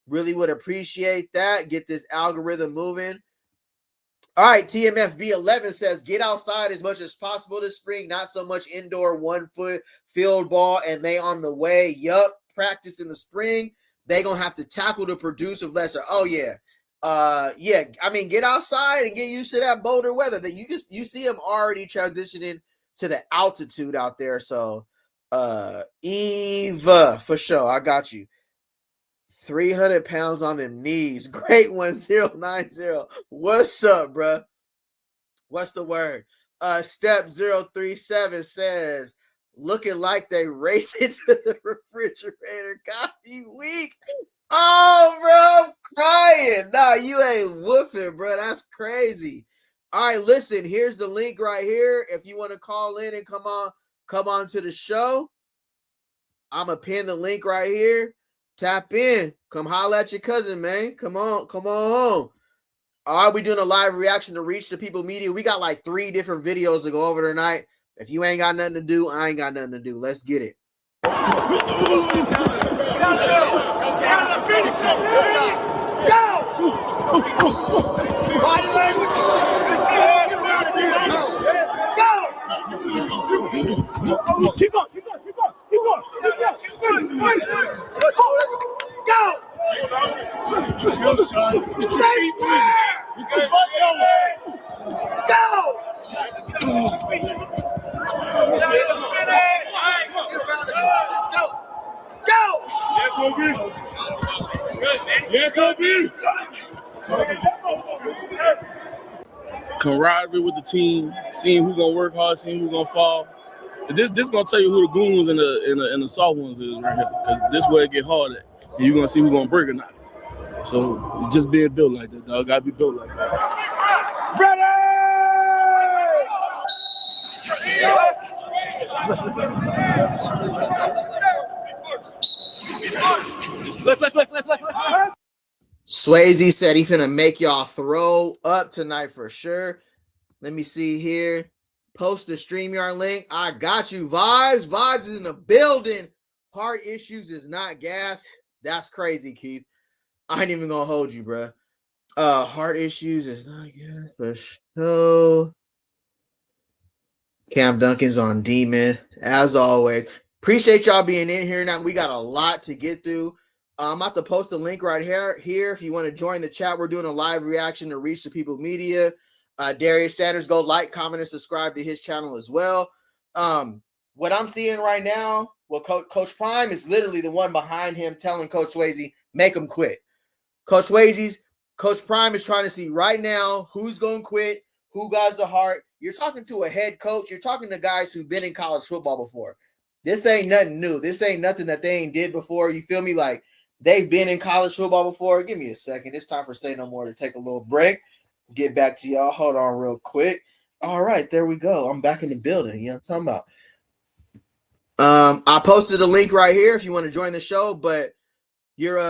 really would appreciate that. Get this algorithm moving. All right, TMFB11 says, get outside as much as possible this spring, not so much indoor 1-foot field ball, and they on the way. Yup, practice in the spring. They going to have to tackle to produce with lesser. Oh, yeah. Yeah, I mean, get outside and get used to that Boulder weather. That you see them already transitioning to the altitude out there. So, Eva, for sure, I got you. 300 pounds on them knees. Great 1090. What's up, bro? What's the word? Step 037 says, looking like they race into the refrigerator. Got me weak. Oh, bro, I'm crying. Nah, you ain't woofing, bro. That's crazy. All right, listen, here's the link right here. If you want to call in and come on to the show, I'm going to pin the link right here. Tap in. Come holla at your cousin, man. Come on home. All right, we doing a live reaction to Reach the People Media. We got like 3 different videos to go over tonight. If you ain't got nothing to do, I ain't got nothing to do. Let's get it. Keep going. Go! Camaraderie with the team, seeing who's gonna work hard, seeing who's gonna fall. This gonna tell you who the goons and the soft ones is right here, because this way it get hard at. And you're gonna see who's gonna break or not. So it's just being built like that, dog. Gotta be built like that. Ready! Swayze said he finna make y'all throw up tonight for sure. Let me see here. Post the StreamYard link. I got you. Vibes is in the building. Heart issues is not gas. That's crazy, Keith. I ain't even gonna hold you, bro. Heart issues is not gas for sure. Cam Duncan's on Demon, as always. Appreciate y'all being in here. Now we got a lot to get through. I'm about to post a link right here. If you want to join the chat, we're doing a live reaction to Reach the People Media. Deion Sanders, go like, comment, and subscribe to his channel as well. What I'm seeing right now, well, Coach Prime is literally the one behind him telling Coach Swayse, make him quit. Coach Prime is trying to see right now who's going to quit, who got the heart. You're talking to a head coach. You're talking to guys who've been in college football before. This ain't nothing new. This ain't nothing that they ain't did before. You feel me? Like, they've been in college football before. Give me a second. It's time for Say No More to take a little break. Get back to y'all. Hold on real quick. All right, there we go. I'm back in the building. You know what I'm talking about? I posted a link right here if you want to join the show, but you're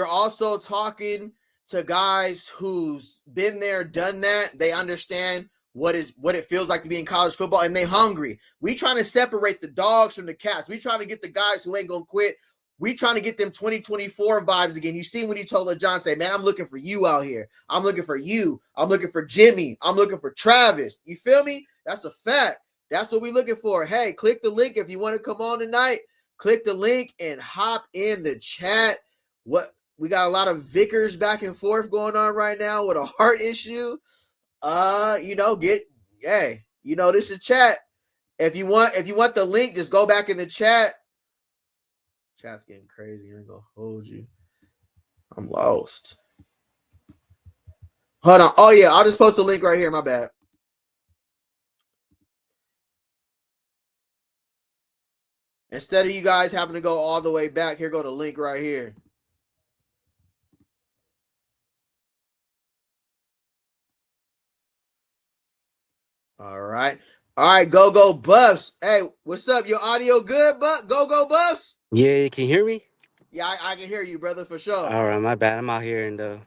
also talking to guys who's been there, done that. They understand what it feels like to be in college football, and they hungry. We trying to separate the dogs from the cats. We trying to get the guys who ain't gonna quit. We trying to get them 2024 vibes again. You see when he told LeJohn, say, man, I'm looking for you out here. I'm looking for you. I'm looking for Jimmy. I'm looking for Travis. You feel me? That's a fact. That's what we looking for. Hey, click the link if you want to come on tonight. Click the link and hop in the chat. What we got a lot of Vickers back and forth going on right now with a heart issue. This is chat. If you want the link, just go back in the chat. Chat's getting crazy. I ain't gonna hold you. I'm lost. Hold on. Oh yeah, I'll just post a link right here. My bad. Instead of you guys having to go all the way back, here go the link right here. All right. Go Buffs. Hey, what's up? Your audio good, Go Buffs? Yeah, can you hear me? Yeah, I can hear you, brother, for sure. All right, my bad. I'm out here in the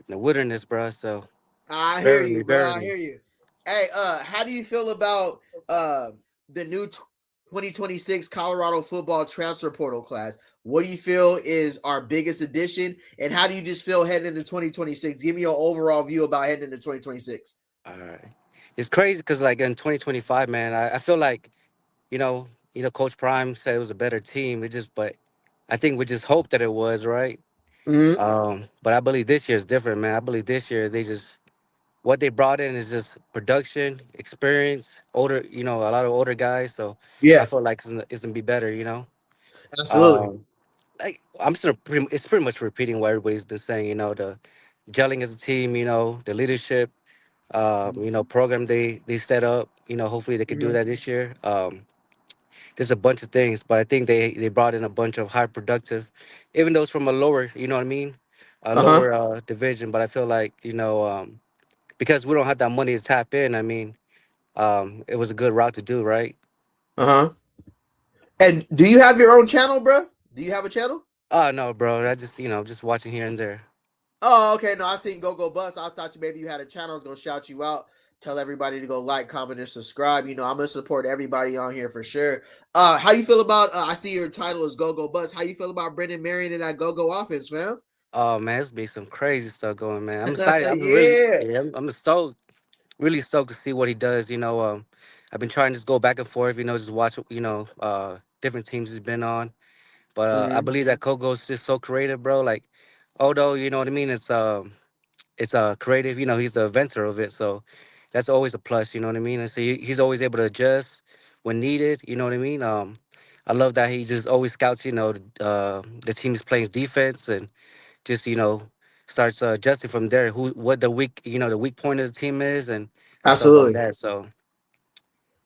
wilderness, bro. So I hear you, bro. I hear you. Hey, how do you feel about the new 2026 Colorado football transfer portal class? What do you feel is our biggest addition, and how do you just feel heading into 2026? Give me your overall view about heading into 2026. All right, it's crazy because like in 2025, man, I feel like you know Coach Prime said it was a better team. But I think we just hoped that it was right. Mm-hmm. But I believe this year is different, man. I believe this year what they brought in is just production, experience, older, a lot of older guys. So I Yeah, feel like it's gonna be better, absolutely. Like it's pretty much repeating what everybody's been saying. The gelling as a team, the leadership, program they set up. Hopefully they could do Mm-hmm. that this year. There's a bunch of things, but I think they brought in a bunch of high productive, even though it's from a lower, you know what I mean, a Uh-huh. lower division. But I feel like because we don't have that money to tap in. I mean, it was a good route to do, right? Uh-huh. And do you have your own channel, bro? Do you have a channel? Oh no, bro. I just just watching here and there. Oh, okay. No, I seen Go Bus. I thought maybe you had a channel. I was gonna shout you out. Tell everybody to go like, comment, and subscribe. I'm gonna support everybody on here for sure. How you feel about? I see your title is Go Bus. How you feel about Brendan Marion and that Go offense, fam? Oh man, it's been some crazy stuff going, man. I'm excited. Yeah. I'm stoked, really stoked to see what he does. I've been trying to just go back and forth. Just watch. Different teams he's been on. But I Mm-hmm. believe that Kogo's just so creative, bro. Like, although you know what I mean, it's creative. You know, he's the inventor of it, so that's always a plus. You know what I mean? And so he's always able to adjust when needed. You know what I mean? I love that he just always scouts. You know, the team is playing defense and just starts adjusting from there. What the the weak point of the team is and stuff like Absolutely. that. So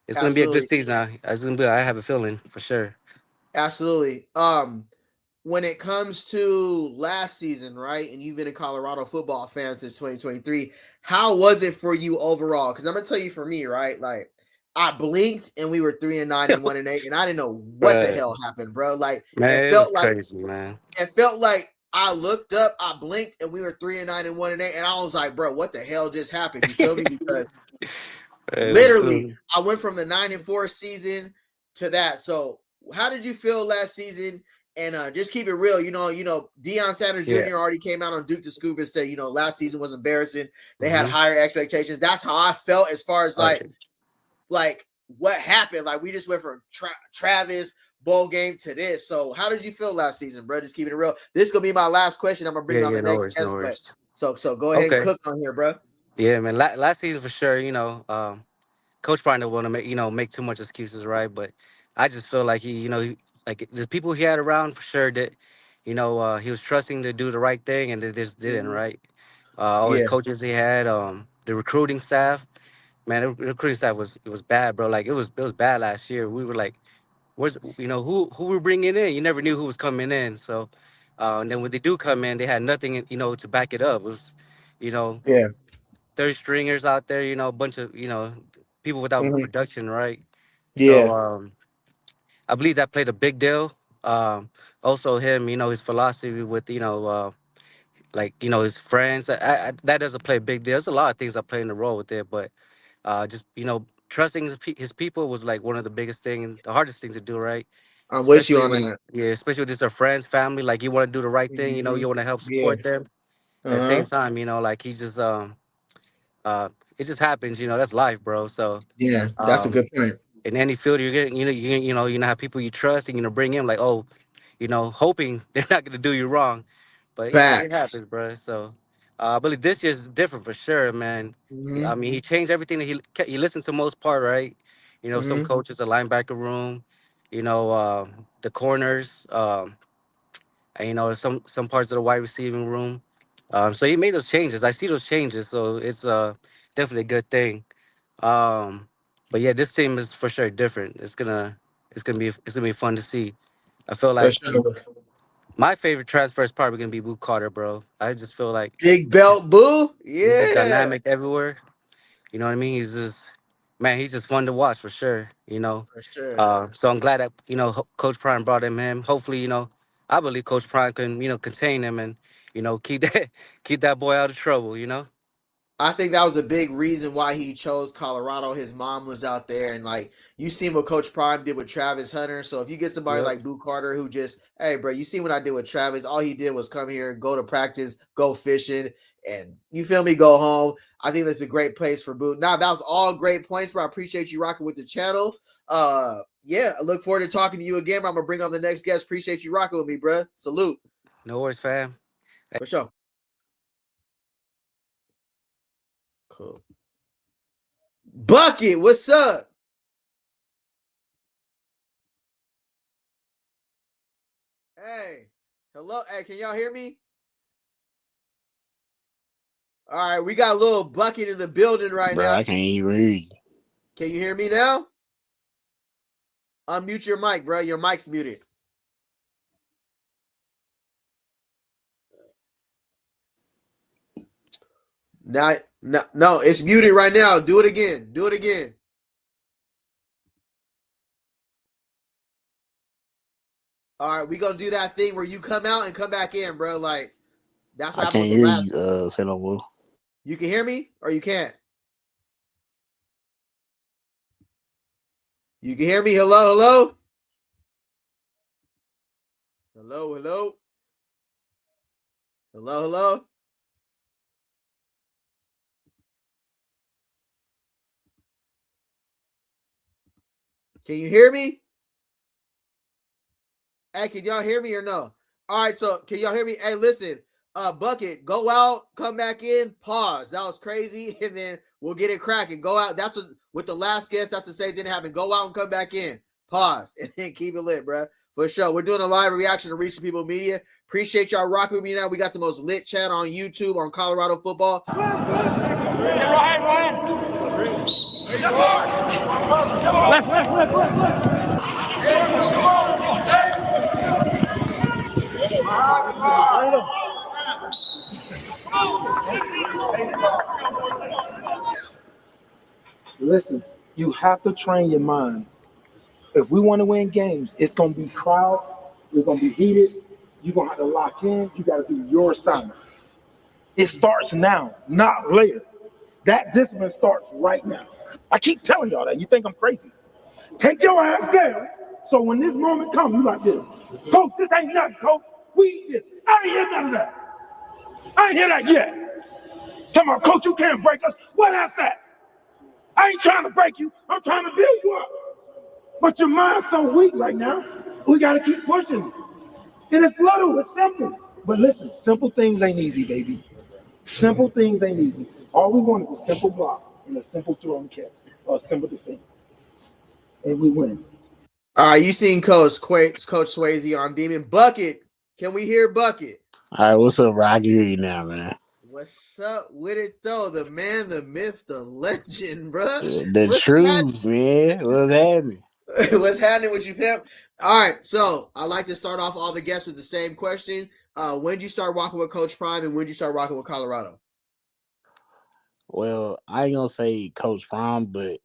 it's gonna be a good Absolutely. season. It's gonna be. I have a feeling for sure. Absolutely. When it comes to last season, right? And you've been a Colorado football fan since 2023. How was it for you overall? Because I'm gonna tell you for me, right? Like I blinked and we were 3-9 and 1-8, and I didn't know what the But hell happened, bro. Like man, it was crazy, man. it felt like I looked up, I blinked, and we were 3-9 and 1-8, and I was like, bro, what the hell just happened? You feel me? Because literally, I went from the 9-4 season to that. So, how did you feel last season? And just keep it real. Deion Sanders Yeah. Jr. already came out on Duke to Scoop and said, last season was embarrassing. They had Mm-hmm. higher expectations. That's how I felt as far as like what happened. Like we just went from Travis bowl game to this. So, how did you feel last season, bro? Just keeping it real. This is gonna be my last question. I'm gonna bring on the No next worries, no guest, but worries. so go ahead and Okay. cook on here, bro. Yeah, man. Last season for sure. Coach probably don't want to make too much excuses, right? But I just feel like like the people he had around for sure that, he was trusting to do the right thing and they just didn't, Mhm. right? All his Yeah. coaches he had, the recruiting staff, man, the recruiting staff was bad, bro. Like it was bad last year. We were like, who we're bringing in? You never knew who was coming in. So, and then when they do come in, they had nothing, to back it up. It was, you know, Yeah. third stringers out there, a bunch of, people without Mhm. production, right? So Yeah. I believe that played a big deal. Also him, his philosophy with, his friends, that doesn't play a big deal. There's a lot of things that play in the role with it, but just, trusting his people was like one of the biggest things, the hardest thing to do, right? I'm with you Especially on when, that. yeah, especially with just their friends, family, like you want to do the right thing, Mhm. you want to help Yeah. support them. At the same Uh-huh. time, like he just, it just happens, that's life, bro. So, Yeah, that's a um, good point. in any field you're getting, have people you trust and bring in like, oh, hoping they're not gonna do you wrong, but it Facts. happens, bro. So, I believe this year's different for sure, man. I Mhm. mean, he changed everything that he listened to most part, right? Some Mhm. coaches, the linebacker room, the corners, and some parts of the wide receiving room. So he made those changes. I see those changes, so it's definitely a good thing. Um, but yeah, this team is for sure different. It's gonna be fun to see. I feel For like sure. my favorite transfer is probably gonna be Boot Carter, bro. I just feel like Big belt boo. he's just Yeah. dynamic everywhere. You know what I mean? He's just fun to watch for sure. For sure. So I'm glad that Coach Prime brought him. Hopefully, I believe Coach Prime can contain him and keep that keep that boy out of trouble. I think that was a big reason why he chose Colorado. His mom was out there, and like you seen what Coach Prime did with Travis Hunter. So if you get somebody Yep. like Boo Carter who just, hey, bro, you see what I did with Travis? All he did was come here, go to practice, go fishing, and you feel me, go home. I think that's a great place for Boo. Now that was all great points, bro. I appreciate you rocking with the channel. Yeah, I look forward to talking to you again. I'm gonna bring on the next guest. Appreciate you rocking with me, bro. Salute. No worries, fam. For sure. Cool. Bucket, what's up? Hey, hello. Hey, can y'all hear me? All right, we got a little bucket in the building right Bro, now. I can't even hear you. Can you hear me now? Unmute your mic, bro. Your mic's muted. Now, no, it's muted right now. Do it again. Do it again. All right, we gonna do that thing where you come out and come back in, bro. Like that's what I happened with can't the hear last. you, say no more. You can hear me or you can't. You can hear me. Hello, hello, hello, hello, hello, hello. Can you hear me? Hey, can y'all hear me or no? All right, so can y'all hear me? Hey, listen, Bucket, go out, come back in, pause. That was crazy, and then we'll get it cracking. Go out. That's what with the last guest. That's the same thing happened. Go out and come back in, pause, and then keep it lit, bro. For sure. We're doing a live reaction to Reaching People Media. Appreciate y'all rocking with me now. We got the most lit chat on YouTube on Colorado football. Listen, you have to train your mind. If we want to win games, it's going to be crowd. It's going to be heated. You're going to have to lock in. You got to do your assignment. It starts now, not later. That discipline starts right now. I keep telling y'all that. You think I'm crazy. Take your ass down so when this moment comes, you like this. Coach, this ain't nothing, coach. We eat this. I ain't hear none of that. I ain't hear that yet. Come on, coach, you can't break us. What that's that? I ain't trying to break you. I'm trying to build you up. But your mind's so weak right now, we got to keep pushing. And it's little, it's simple. But listen, simple things ain't easy, baby. Simple things ain't easy. All we want is a simple block and a simple throw and catch, or a simple defense. And we win. All right, you seen Coach Swayse on Demon. Bucket, can we hear Bucket? All right, what's up, bro? I can hear you now, man. What's up with it, though? The man, the myth, the legend, bro. The truth, man. What's happening? What's happening with you, pimp? All right, so I like to start off all the guests with the same question. When did you start rocking with Coach Prime, and when did you start rocking with Colorado? Well, I ain't gonna say Coach Prime, but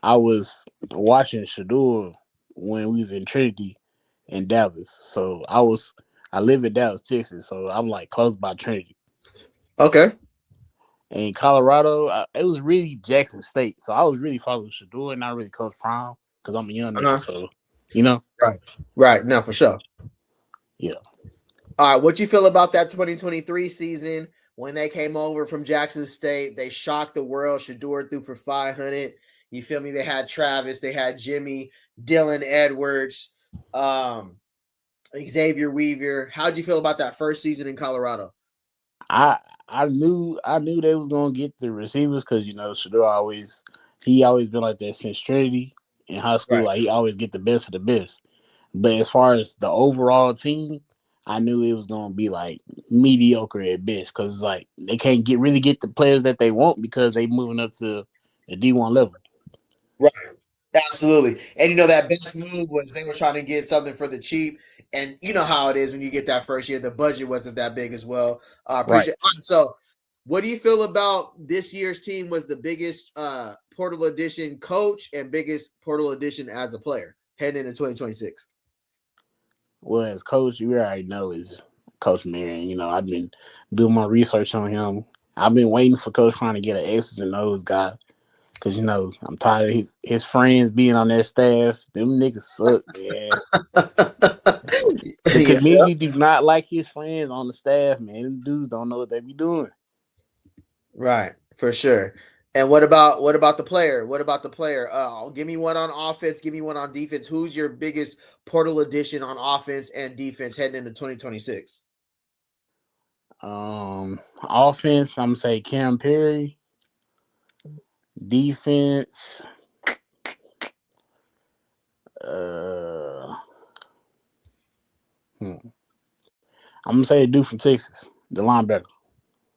I was watching Shador when we was in Trinity in Dallas. So I live in Dallas, Texas, so I'm like close by Trinity. Okay. And Colorado, it was really Jackson State. So I was really following Shador, not really Coach Prime, because I'm a young nigga, so you know. Right. No, for sure. Yeah. All right, what you feel about that 2023 season when they came over from Jackson State? They shocked the world. Shador threw for 500. You feel me? They had Travis, they had Jimmy, Dylan Edwards, Xavier Weaver. How'd you feel about that first season in Colorado? I knew they was gonna get the receivers because Shador always been like that since Trinity in high school. Like he always get the best of the best. But as far as the overall team, I knew it was gonna be like mediocre at best because like they can't really get the players that they want because they moving up to the D1 level. Right. Absolutely. And that best move was they were trying to get something for the cheap. And you know how it is when you get that first year, the budget wasn't that big as well. Appreciate it. So what do you feel about this year's team was the biggest portal addition coach and biggest portal addition as a player heading into 2026? Well, as coach, you already know is Coach Marion. I've been doing my research on him. I've been waiting for Coach Prime to get an X's and O's guy. Because, I'm tired of his friends being on their staff. Them niggas suck, man. The community do not like his friends on the staff, man. Them dudes don't know what they be doing. Right, for sure. And what about the player? What about the player? Give me one on offense. Give me one on defense. Who's your biggest portal addition on offense and defense heading into 2026? Offense, I'm gonna say Cam Perry. Defense, I'm gonna say a dude from Texas, the linebacker.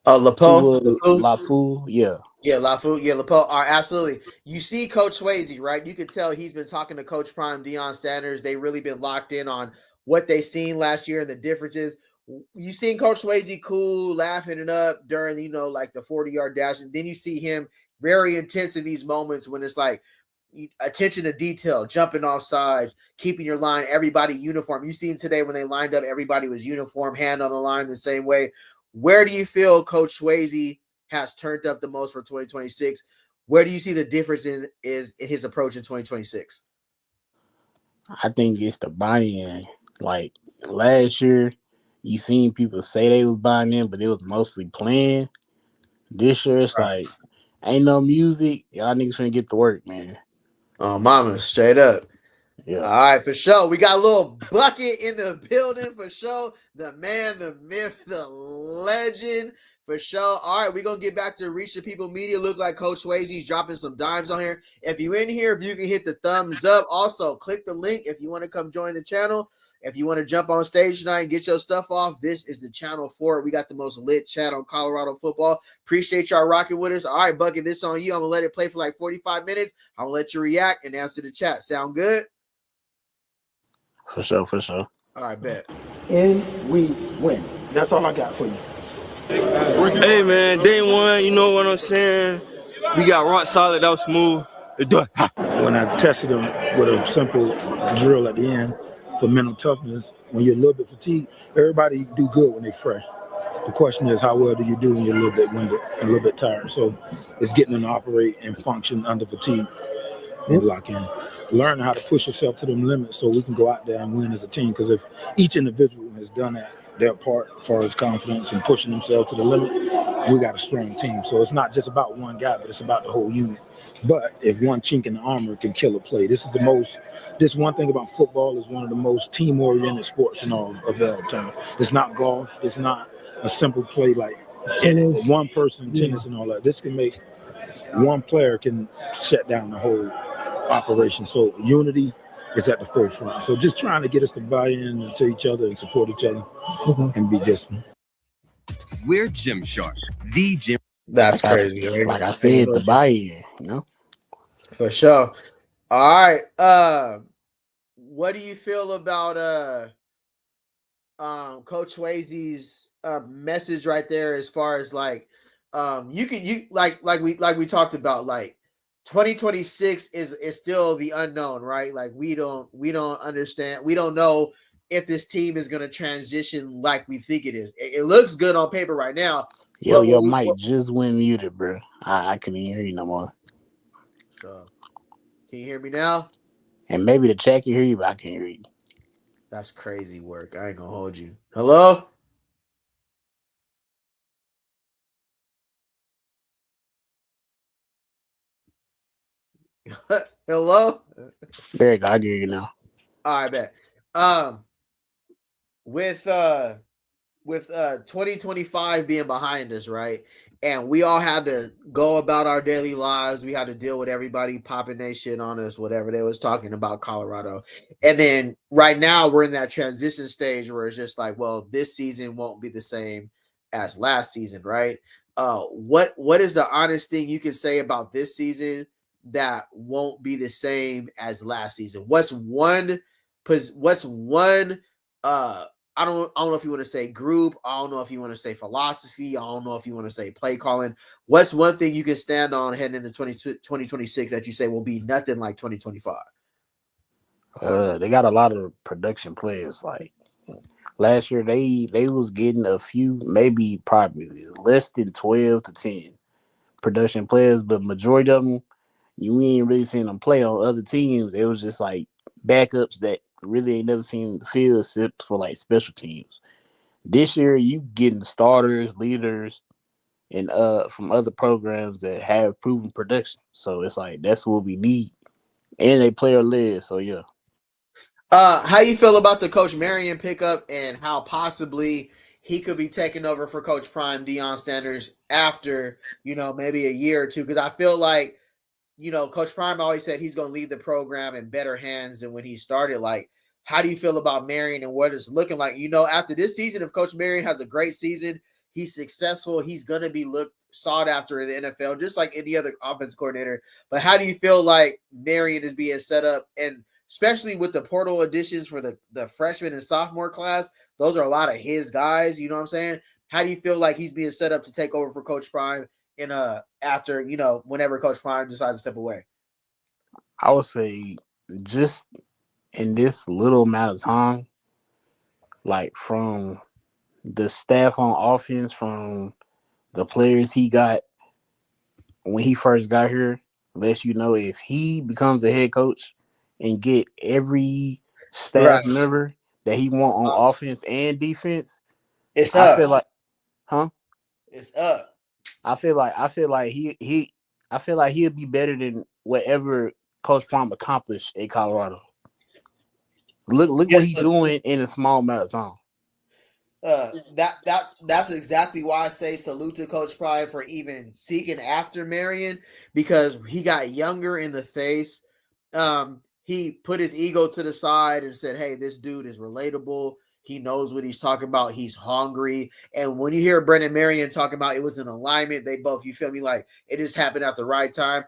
LaFou, yeah. Yeah, LaFou, yeah, LaPo. Absolutely. You see Coach Swayse, right? You could tell he's been talking to Coach Prime Deion Sanders. They really been locked in on what they seen last year and the differences. You seen Coach Swayse cool, laughing it up during, like the 40-yard dash. And then you see him very intense in these moments when it's like attention to detail, jumping off sides, keeping your line, everybody uniform. You seen today when they lined up, everybody was uniform, hand on the line the same way. Where do you feel Coach Swayse has turned up the most for 2026? Where do you see the difference in his approach in 2026? I think it's the buy-in. Like last year, you seen people say they was buying in, but it was mostly playing. This year, it's like ain't no music. Y'all niggas finna get to work, man. Oh, mama, straight up. Yeah. All right, for sure. We got a little bucket in the building for sure. The man, the myth, the legend for sure. All right, we're going to get back to Reach the People Media. Look like Coach Swayze's dropping some dimes on here. If you're in here, if you can hit the thumbs up. Also, click the link if you want to come join the channel. If you want to jump on stage tonight and get your stuff off, this is the channel for it. We got the most lit chat on Colorado football. Appreciate y'all rocking with us. All right, Bucket, this on you. I'm going to let it play for like 45 minutes. I'm going to let you react and answer the chat. Sound good? For sure, for sure. All right, bet. And we win. That's all I got for you. Hey, man, day one, you know what I'm saying? We got rock solid, that was smooth. When I tested them with a simple drill at the end for mental toughness, when you're a little bit fatigued, everybody do good when they're fresh. The question is, how well do you do when you're a little bit winded and a little bit tired? So it's getting them to operate and function under fatigue and lock in. Learning how to push yourself to them limits so we can go out there and win as a team. Because if each individual has done that, their part as far as confidence and pushing themselves to the limit, we got a strong team. So it's not just about one guy, but it's about the whole unit. But if one chink in the armor can kill a play, this one thing about football is one of the most team-oriented sports in all of time. It's not golf. It's not a simple play like tennis, one person tennis and all that. This can make one player can shut down the whole operation. So unity is at the forefront. So just trying to get us to buy in to each other and support each other and be disciplined. We're Gymshark, the gym. That's crazy. Like I said, the buy-in, you know? For sure. All right. What do you feel about Coach Swayze's message right there as far as like like we talked about, like 2026 is still the unknown, right? Like we don't understand. We don't know if this team is going to transition like we think it is. It looks good on paper right now. Your mic just went muted, bro. I couldn't even hear you no more. So, can you hear me now? And maybe the chat can hear you, but I can't hear you. That's crazy work. I ain't gonna hold you. Hello? Hello? There you go. I can hear you now. All right, bet. With 2025 being behind us, right? And we all had to go about our daily lives. We had to deal with everybody popping their shit on us, whatever they was talking about Colorado. And then right now we're in that transition stage where it's just like, well, this season won't be the same as last season, right? What is the honest thing you can say about this season that won't be the same as last season? What's one I don't know if you want to say group. I don't know if you want to say philosophy. I don't know if you want to say play calling. What's one thing you can stand on heading into 2026 that you say will be nothing like 2025? They got a lot of production players. Like last year, they was getting a few, maybe probably less than 12 to 10 production players, but majority of them, you ain't really seen them play on other teams. It was just like backups that really ain't never seen the field except for like special teams. This year, you getting starters, leaders, and from other programs that have proven production. So it's like that's what we need, and they player led. So yeah. How you feel about the Coach Marion pickup and how possibly he could be taking over for Coach Prime Deion Sanders after maybe a year or two? Because I feel like Coach Prime always said he's going to leave the program in better hands than when he started. Like, how do you feel about Marion and what it's looking like? After this season, if Coach Marion has a great season, he's successful, he's going to be sought after in the NFL, just like any other offense coordinator. But how do you feel like Marion is being set up? And especially with the portal additions for the freshman and sophomore class, those are a lot of his guys. You know what I'm saying? How do you feel like he's being set up to take over for Coach Prime after whenever Coach Prime decides to step away? I would say just in this little amount of time, like from the staff on offense, from the players he got when he first got here, lets you know if he becomes a head coach and get every staff member that he want on offense and defense, it's I up. feel like, It's up. I feel like he'll be better than whatever Coach Prime accomplished at Colorado. Look what Yes, he's doing in a small amount of time. That's exactly why I say salute to Coach Prime for even seeking after Marion, because he got younger in the face. He put his ego to the side and said, "Hey, this dude is relatable. He knows what he's talking about. He's hungry." And when you hear Brendan Marion talking about it was an alignment, they both, you feel me, like it just happened at the right time.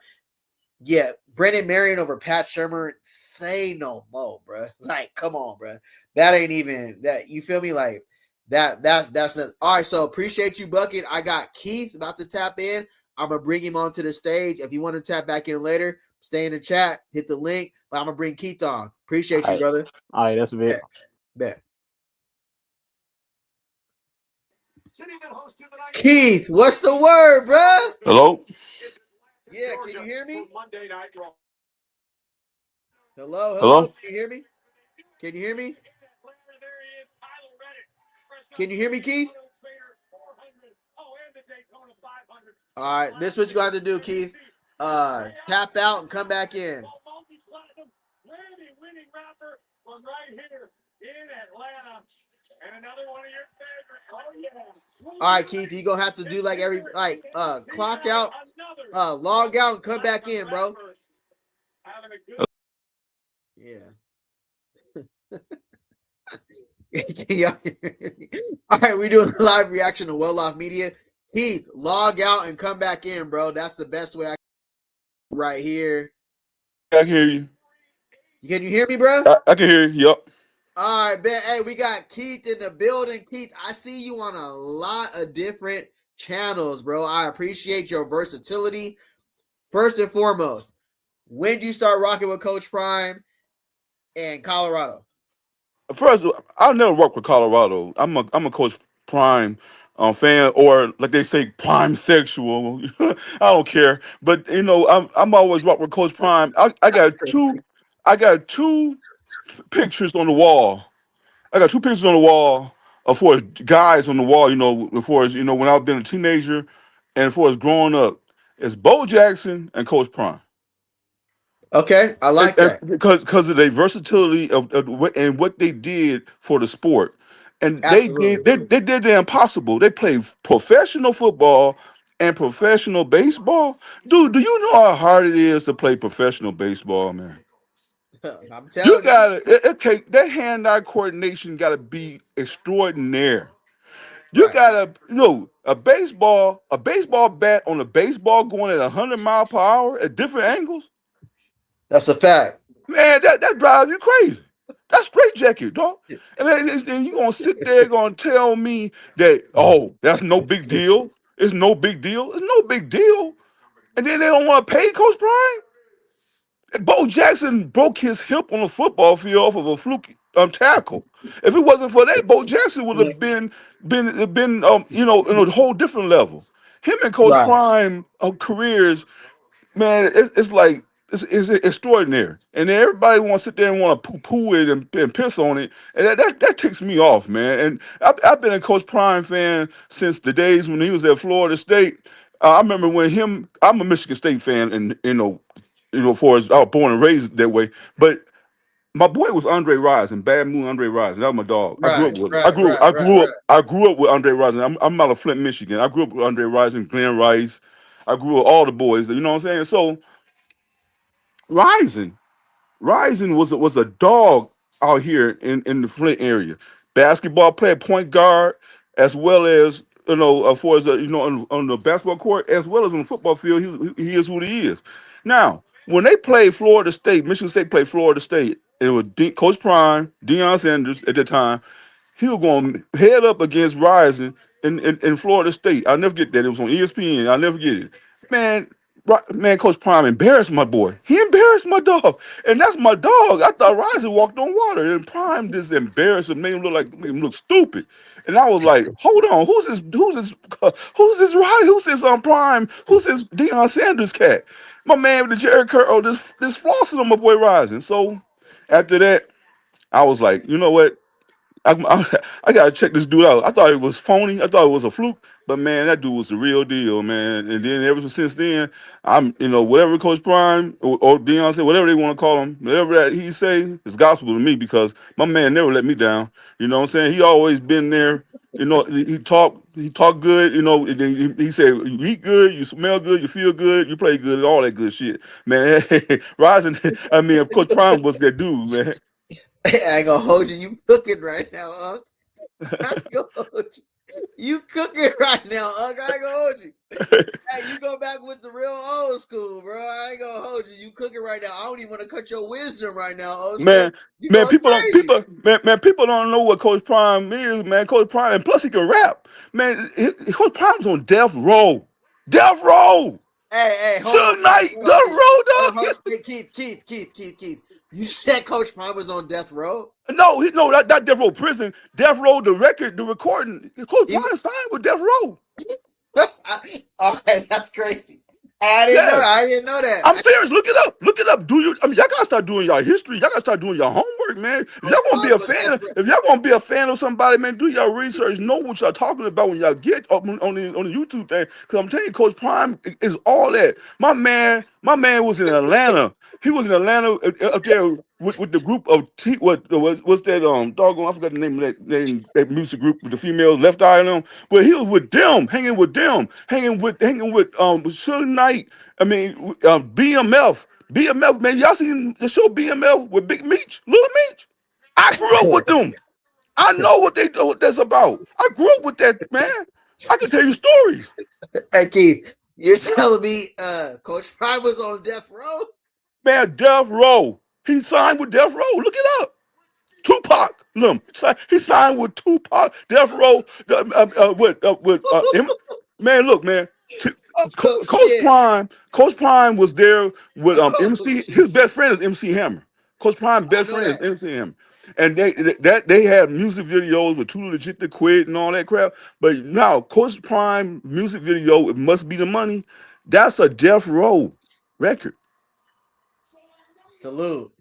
Yeah, Brendan Marion over Pat Shermer, say no more, bro. Like, come on, bro. That ain't even that. You feel me? Like that's it. All right. So appreciate you, Bucket. I got Keith about to tap in. I'm gonna bring him onto the stage. If you want to tap back in later, stay in the chat, hit the link. But I'm gonna bring Keith on. Appreciate you, brother. All right, that's a bit. Bet. Keith, what's the word, bro? Hello? Yeah, can you hear me? Hello, hello. Hello? Can you hear me? Can you hear me? Can you hear me, Keith? All right, this is what you got to do, Keith. Tap out and come back in. All right, Keith, you're gonna have to do like clock out, log out and come back in, bro. Yeah. All right, we're doing a live reaction to Well Off Media. Keith, log out and come back in, bro. That's the best way I can right here. I can hear you. Can you hear me, bro? I can hear you. Yup. All right, Ben. Hey, we got Keith in the building. Keith, I see you on a lot of different channels, bro. I appreciate your versatility. First and foremost, when did you start rocking with Coach Prime in Colorado? First, I'll never work with Colorado. I'm a Coach Prime fan, or like they say, Prime sexual. I don't care. But you know, I'm always rock with Coach Prime. I got two pictures on the wall. I got two pictures on the wall for guys on the wall. You know, for you know when I've been a teenager, and for us growing up, it's Bo Jackson and Coach Prime. Okay, I like that because of the versatility of and what they did for the sport, and absolutely they did the impossible. They played professional football and professional baseball. Dude, do you know how hard it is to play professional baseball, man? I'm You telling you. gotta take that hand-eye coordination. Got to be extraordinary. You gotta a baseball bat on a baseball going at 100 mile per hour at different angles. That's a fact. Man, that drives you crazy. That's straight jacket, dog. And then you gonna sit there gonna tell me that, oh, that's no big deal. It's no big deal. It's no big deal. And then they don't want to pay Coach Prime. Bo Jackson broke his hip on the football field off of a fluke tackle. If it wasn't for that, Bo Jackson would have been in a whole different level. Him and Coach Prime careers, man, it's like it's extraordinary, and then everybody want to sit there and want to poo-poo it and piss on it, and that ticks me off, man. And I've been a Coach Prime fan since the days when he was at Florida State. I remember when I'm a Michigan State fan, and for as I was born and raised that way, but my boy was Andre Rison, Bad Moon Andre Rison. That was my dog. I grew up with him. I grew up with Andre Rison. I'm out of Flint, Michigan. I grew up with Andre Rison, Glenn Rice. I grew up with all the boys. You know what I'm saying? So Rising was a dog out here in the Flint area. Basketball player, point guard, as well as for as on the basketball court, as well as on the football field. He is what he is. Now, when they played Florida State, Michigan State played Florida State. It was Coach Prime, Deion Sanders at the time. He was going head up against Rising in Florida State. I'll never get that. It was on ESPN. I'll never get it. Man, Coach Prime embarrassed my boy. He embarrassed my dog. And that's my dog. I thought Rising walked on water. And Prime just embarrassed him, made him look stupid. And I was like, hold on, who's this Rising? Who's this Prime? Who's this Deion Sanders cat? My man with the Jerry Curl, this flossing on my boy Rising. So after that, I was like, you know what? I gotta check this dude out. I thought it was phony. I thought it was a fluke, but man, that dude was the real deal, man. And then ever since then, whatever Coach Prime or Deion say, whatever they want to call him, whatever that he say, is gospel to me because my man never let me down. You know what I'm saying? He always been there. You know, he talk good. You know, and then he said, you eat good, you smell good, you feel good, you play good, all that good shit, man. Rising, Coach Prime was that dude, man. I ain't gonna hold you. You cooking right now, Unc. I ain't gonna hold you. You cooking right now, Unc. I ain't gonna hold you. Hey, you go back with the real old school, bro. I ain't gonna hold you. You cooking right now. I don't even want to cut your wisdom right now, old school. Man, You man, going people don't crazy. people don't know what Coach Prime is, man. Coach Prime, and plus he can rap, man. Coach Prime's on death row, death row. Hey, hold on, Suge Knight, hold on, death Keith. row, Hold on, dog. hold on. Hey, Keith. You said Coach Prime was on death row? No, that death row prison, death row, the record, the recording. Coach Prime signed with death row. All right, that's crazy. I didn't know. Yes. I didn't know that. I'm serious. Look it up. Look it up. Y'all gotta start doing your history. Y'all gotta start doing your homework, man. If y'all gonna be a fan, of somebody, man, do your research. Know what y'all talking about when y'all get up on the YouTube thing. Cause I'm telling you, Coach Prime is all that. My man was in Atlanta. He was in Atlanta up there with the group of what's that doggone, I forgot the name of that music group with the females, Left Eye on them. But he was with them, hanging with Suge Knight. BMF, man. Y'all seen the show BMF with Big Meech, Little Meech? I grew up with them. I know what that's about. I grew up with that, man. I can tell you stories. Hey, Keith, you're telling me Coach Prime was on death row? Man, Death Row. He signed with Death Row. Look it up. Tupac. He signed with Tupac. Death Row. Man, look, man. Oh, Coach shit. Prime was there with Oh, MC. shit. His best friend is MC Hammer. Coach Prime's I best know friend is that. MC Hammer, and they had music videos with Too Legit to Quit and all that crap. But now Coach Prime music video, It Must Be the Money. That's a Death Row record. Salute.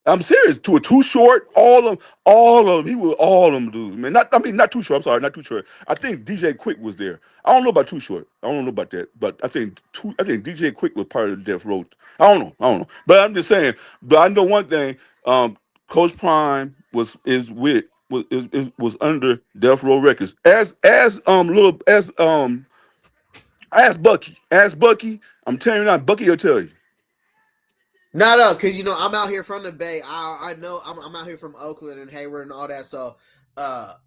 I'm serious. To a Too Short, all of them. He was all of them dudes, man. Not Too Short. I'm sorry, not Too Short. I think DJ Quick was there. I don't know about Too Short. I don't know about that, but I think DJ Quick was part of the Death Row. I don't know. But I'm just saying. But I know one thing. Coach Prime was under Death Row Records as Bucky. Ask Bucky. I'm telling you now, Bucky will tell you. No, because I'm out here from the Bay. I know I'm out here from Oakland and Hayward and all that. So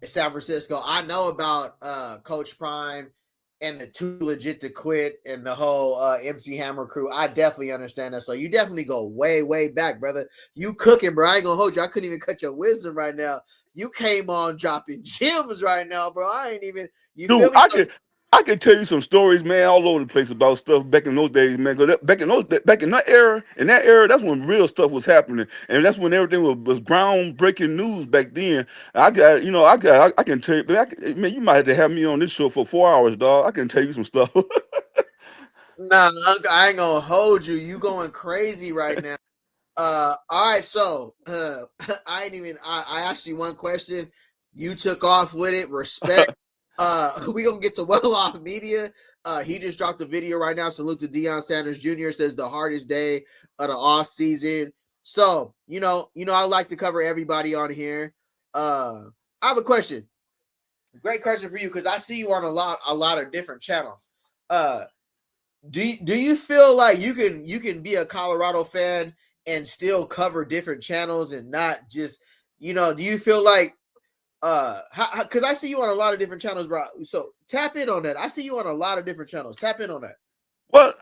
San Francisco. I know about Coach Prime and the Too Legit to Quit and the whole MC Hammer crew. I definitely understand that. So you definitely go way, way back, brother. You cooking, bro. I ain't gonna hold you. I couldn't even cut your wisdom right now. You came on dropping gems right now, bro. I ain't even you feel Dude, me? I could tell you some stories, man, all over the place about stuff back in those days, man. 'Cause back in that era, that's when real stuff was happening, and that's when everything was groundbreaking news back then. I can tell you, man, you might have to have me on this show for 4 hours, dog. I can tell you some stuff. Nah, I ain't gonna hold you. You going crazy right now. All right, so I asked you one question. You took off with it. Respect. We gonna get to Well Off Media. He just dropped a video right now. Salute to Deion Sanders Jr. Says the hardest day of the off season. So I like to cover everybody on here. I have a question. Great question for you because I see you on a lot of different channels. Do you feel like you can be a Colorado fan and still cover different channels and not just do you feel like because I see you on a lot of different channels, bro, so tap in on that. I see you on a lot of different channels. Tap in on that. Well,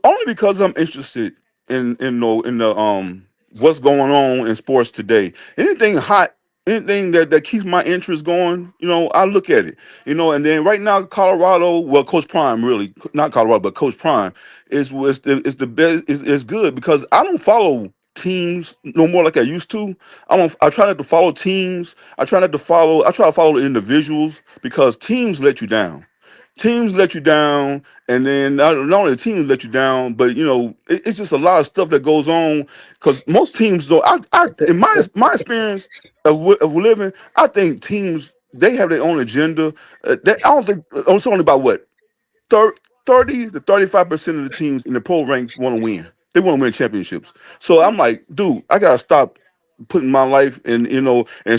only because I'm interested in the what's going on in sports today. Anything hot, anything that keeps my interest going, I look at it. And then right now, Colorado, well, Coach Prime, really not Colorado, but Coach Prime is the best. Is good because I don't follow teams no more like I used to. I try not to follow teams. I try to follow the individuals because teams let you down. teams let you down, and then not only the teams let you down, but it's just a lot of stuff that goes on because most teams don't. In my experience of living, I think teams they have their own agenda. I don't think it's only about what 30 to 35% of the teams in the pro ranks want to win. They want to win championships. So I'm like, dude, I gotta stop putting my life and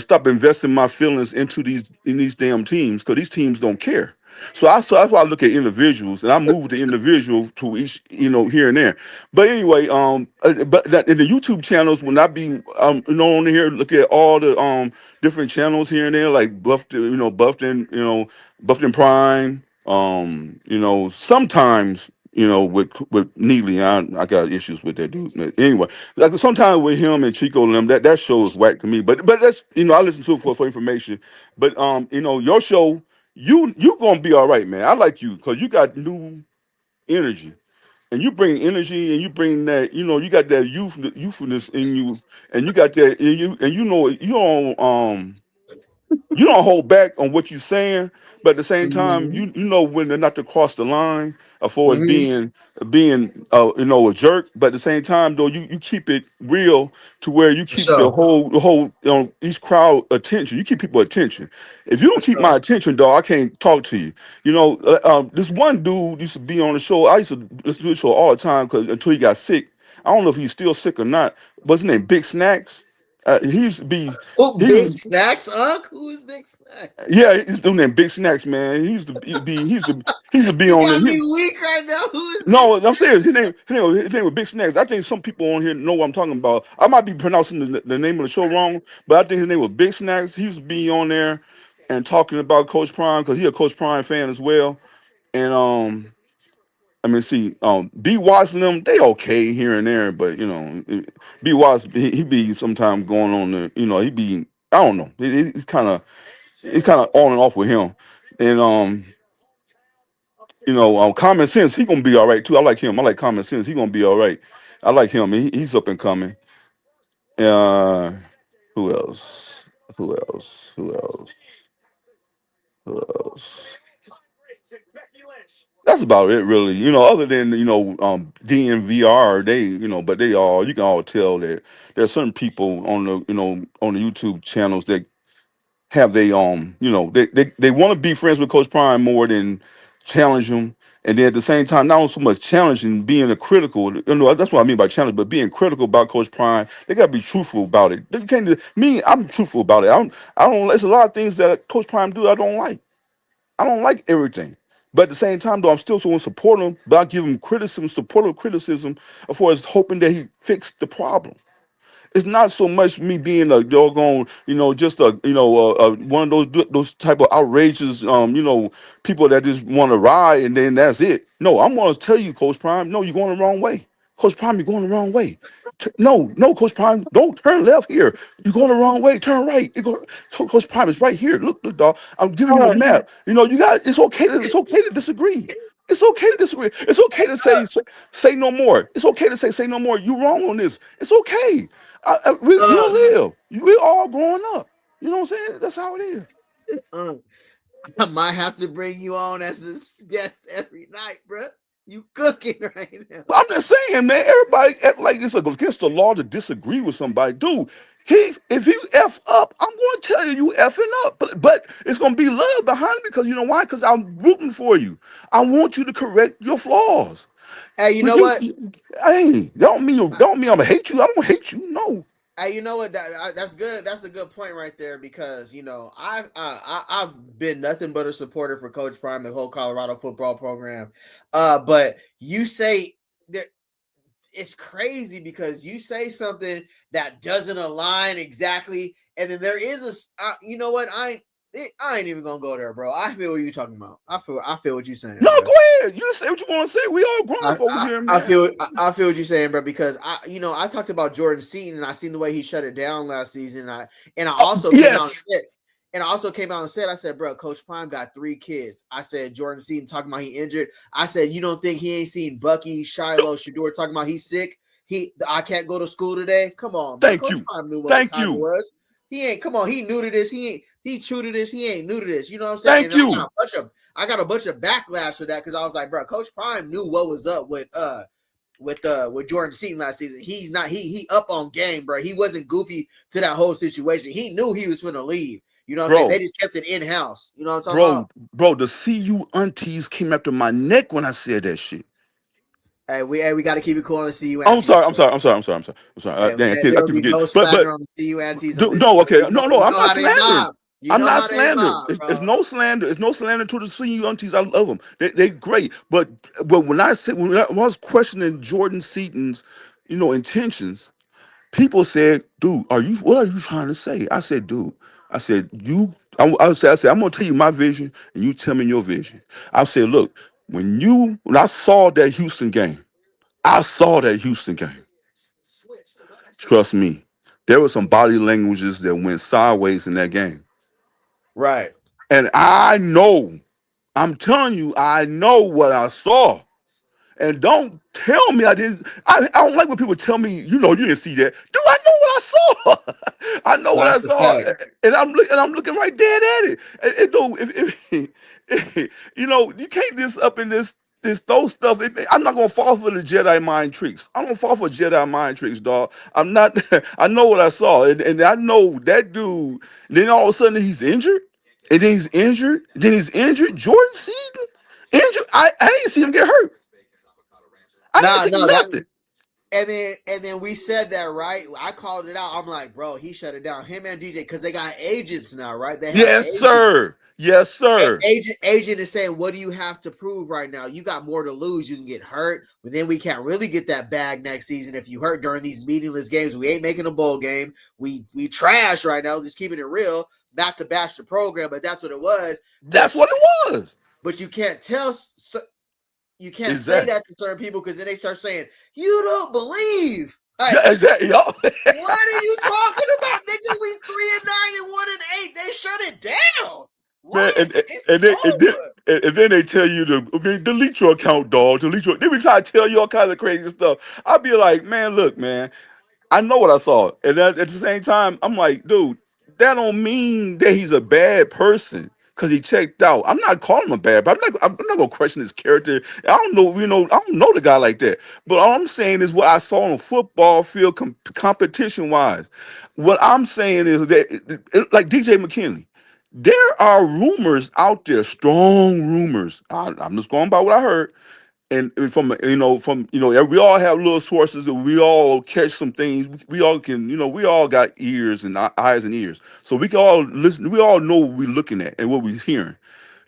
stop investing my feelings into these damn teams because these teams don't care. So that's why I look at individuals and I move the individual to each here and there. But anyway, but that in the YouTube channels when I be on here look at all the different channels here and there like Buffton Prime. Sometimes with Neely, I got issues with that dude. But anyway, like sometimes with him and Chico and them, that show is whack to me. But that's I listen to it for information. But your show, you gonna be all right, man. I like you because you got new energy. And you bring energy, and you bring that, you got that youthfulness in you, and you got that, and you don't hold back on what you're saying, but at the same time, Mm-hmm. you know when they're not to cross the line as far as Mm-hmm. being a jerk. But at the same time, though, you keep it real to where you For keep the sure. whole each crowd attention. You keep people attention. If you For don't keep sure. my attention, dog, I can't talk to you. This one dude used to be on the show. I used to listen to the show all the time because until he got sick. I don't know if he's still sick or not. What's his name? Big Snacks. He used to be. Oh, He Big was Snacks, Unc? Who is Big Snacks? yeah, he's doing them big snacks, man. He used to be You on got me there. weak right now. Who is Big No, I'm Snacks? serious. His name was Big Snacks. I think some people on here know what I'm talking about. I might be pronouncing the name of the show wrong, but I think his name was Big Snacks. He used to be on there and talking about Coach Prime because he's a Coach Prime fan as well. And B Watts and them, they okay here and there, but B Watts he be sometimes going on the he be I don't know. It's kind of on and off with him. And Common Sense, he gonna be all right too. I like him. I like Common Sense. He gonna be all right. I like him. He's up and coming. Uh, who else? Who else? Who else? Who else? That's about it, really. Other than DNVR, but they all you can all tell that there are certain people on the YouTube channels that have they want to be friends with Coach Prime more than challenge him, and then at the same time not so much challenging, being a critical. That's what I mean by challenge, but being critical about Coach Prime. They gotta be truthful about it. They can't. Me, I'm truthful about it. I don't. There's a lot of things that Coach Prime do I don't like. I don't like everything. But at the same time, though, I'm still so support him, but I give him criticism, supportive criticism, as far as hoping that he fixed the problem. It's not so much me being a doggone, just one of those type of outrageous, people that just want to ride and then that's it. No, I'm going to tell you, Coach Prime. No, you're going the wrong way. Coach Prime, you're going the wrong way. No, Coach Prime, don't turn left here. You're going the wrong way. Turn right. Coach Prime is right here. Look, dog. I'm giving you a map. It's okay to disagree. It's okay to disagree. It's okay to say no more. It's okay to say no more. You're wrong on this. It's okay. We'll live. We're all growing up. You know what I'm saying? That's how it is. I might have to bring you on as a guest every night, bro. You cooking right now. I'm just saying, man. Everybody act like it's against the law to disagree with somebody, dude. If you f up, I'm going to tell you effing up, but it's going to be love behind it because you know why? Because I'm rooting for you. I want you to correct your flaws. Hey, you know what? Hey, don't mean I'm gonna hate you. I don't hate you. No. Hey, you know what? That's good. That's a good point right there because I've been nothing but a supporter for Coach Prime, the whole Colorado football program. But you say that it's crazy because you say something that doesn't align exactly, and then there is you know what? I ain't even gonna go there, bro. I feel what you're talking about. I feel what you're saying. No, bro. go ahead. You say what you want to say. We all grown folks here, man. I feel what you're saying, bro. Because I talked about Jordan Seaton and I seen the way he shut it down last season. I also came out and said, I said, bro, Coach Prime got 3 kids. I said Jordan Seaton talking about he injured. I said, you don't think he ain't seen Bucky, Shiloh, Shador talking about he's sick? I can't go to school today. Come on, bro. Coach Prime knew what time it was. He ain't. Come on, he knew to this. He true to this. He ain't new to this. You know what I'm saying? I got a bunch of backlash for that because I was like, bro, Coach Prime knew what was up with Jordan Seaton last season. He's not he up on game, bro. He wasn't goofy to that whole situation. He knew he was gonna leave. You know what I'm saying? Bro, They just kept it in house. You know what I'm talking about? bro, the CU aunties came after my neck when I said that shit. Hey, we got to keep it cool on the CU I'm antes. sorry. I'm sorry. I'm sorry. I'm sorry. I'm sorry. I'm sorry. Hey, Damn, there I will keep be forgetting. no But slander on the CU antes on this no. show. Okay. You know, No. you I'm know not how they slandering. mob. You I'm know not how they slandering. mob, It's bro. no slander. It's no slander to the CU aunties. I love them. They great. But when I was questioning Jordan Seaton's, intentions, people said, "Dude, what are you trying to say?" I said, "Dude, I said I said, I'm gonna tell you my vision, and you tell me your vision." I said, "Look, when I saw that Houston game, I saw that Houston game. Trust me, there were some body languages that went sideways in that game, Right. and I know. I'm telling you, I know what I saw." And don't tell me I didn't. I don't like when people tell me, you didn't see that. Dude, I know what I saw. I know what I That's a saw, fact. and I'm looking right dead at it. And though, you can't just up in this throw stuff. I'm not gonna fall for the Jedi mind tricks. I don't fall for Jedi mind tricks, dog. I'm not. I know what I saw, and I know that dude. Then all of a sudden he's injured, and then he's injured. Then he's injured. Jordan Seaton injured. I didn't see him get hurt. I Nah, didn't see no, that nothing. and then we said that, right? I called it out. I'm like, bro, he shut it down. Him and DJ, because they got agents now, right? They have Yes, agents. sir. Yes, sir. Agent is saying, what do you have to prove right now? You got more to lose. You can get hurt, but then we can't really get that bag next season if you hurt during these meaningless games. We ain't making a bowl game. We trash right now. Just keeping it real. Not to bash the program, but that's what it was. That's what it was. But you can't tell. You can't say Exactly. that to certain people because then they start saying, "You don't believe." Like, Yeah, exactly. Yo. what are you talking about, nigga? We 3-9 and 1-8. They shut it down. Man, What? It's and then and then, over. and then they tell you delete your account, dog. Delete your. They be trying to tell you all kinds of crazy stuff. I'll be like, man, look, man. I know what I saw, and at the same time, I'm like, dude, that don't mean that he's a bad person because he checked out. I'm not calling him a bad, but I'm not gonna question his character. I don't know, I don't know the guy like that. But all I'm saying is what I saw on the football field, competition wise. What I'm saying is that, like DJ McKinley, there are rumors out there, strong rumors. I'm just going by what I heard and we all have little sources and we all catch some things. We all can, we all got ears and eyes and ears, so we can all listen. We all know what we're looking at and what we're hearing.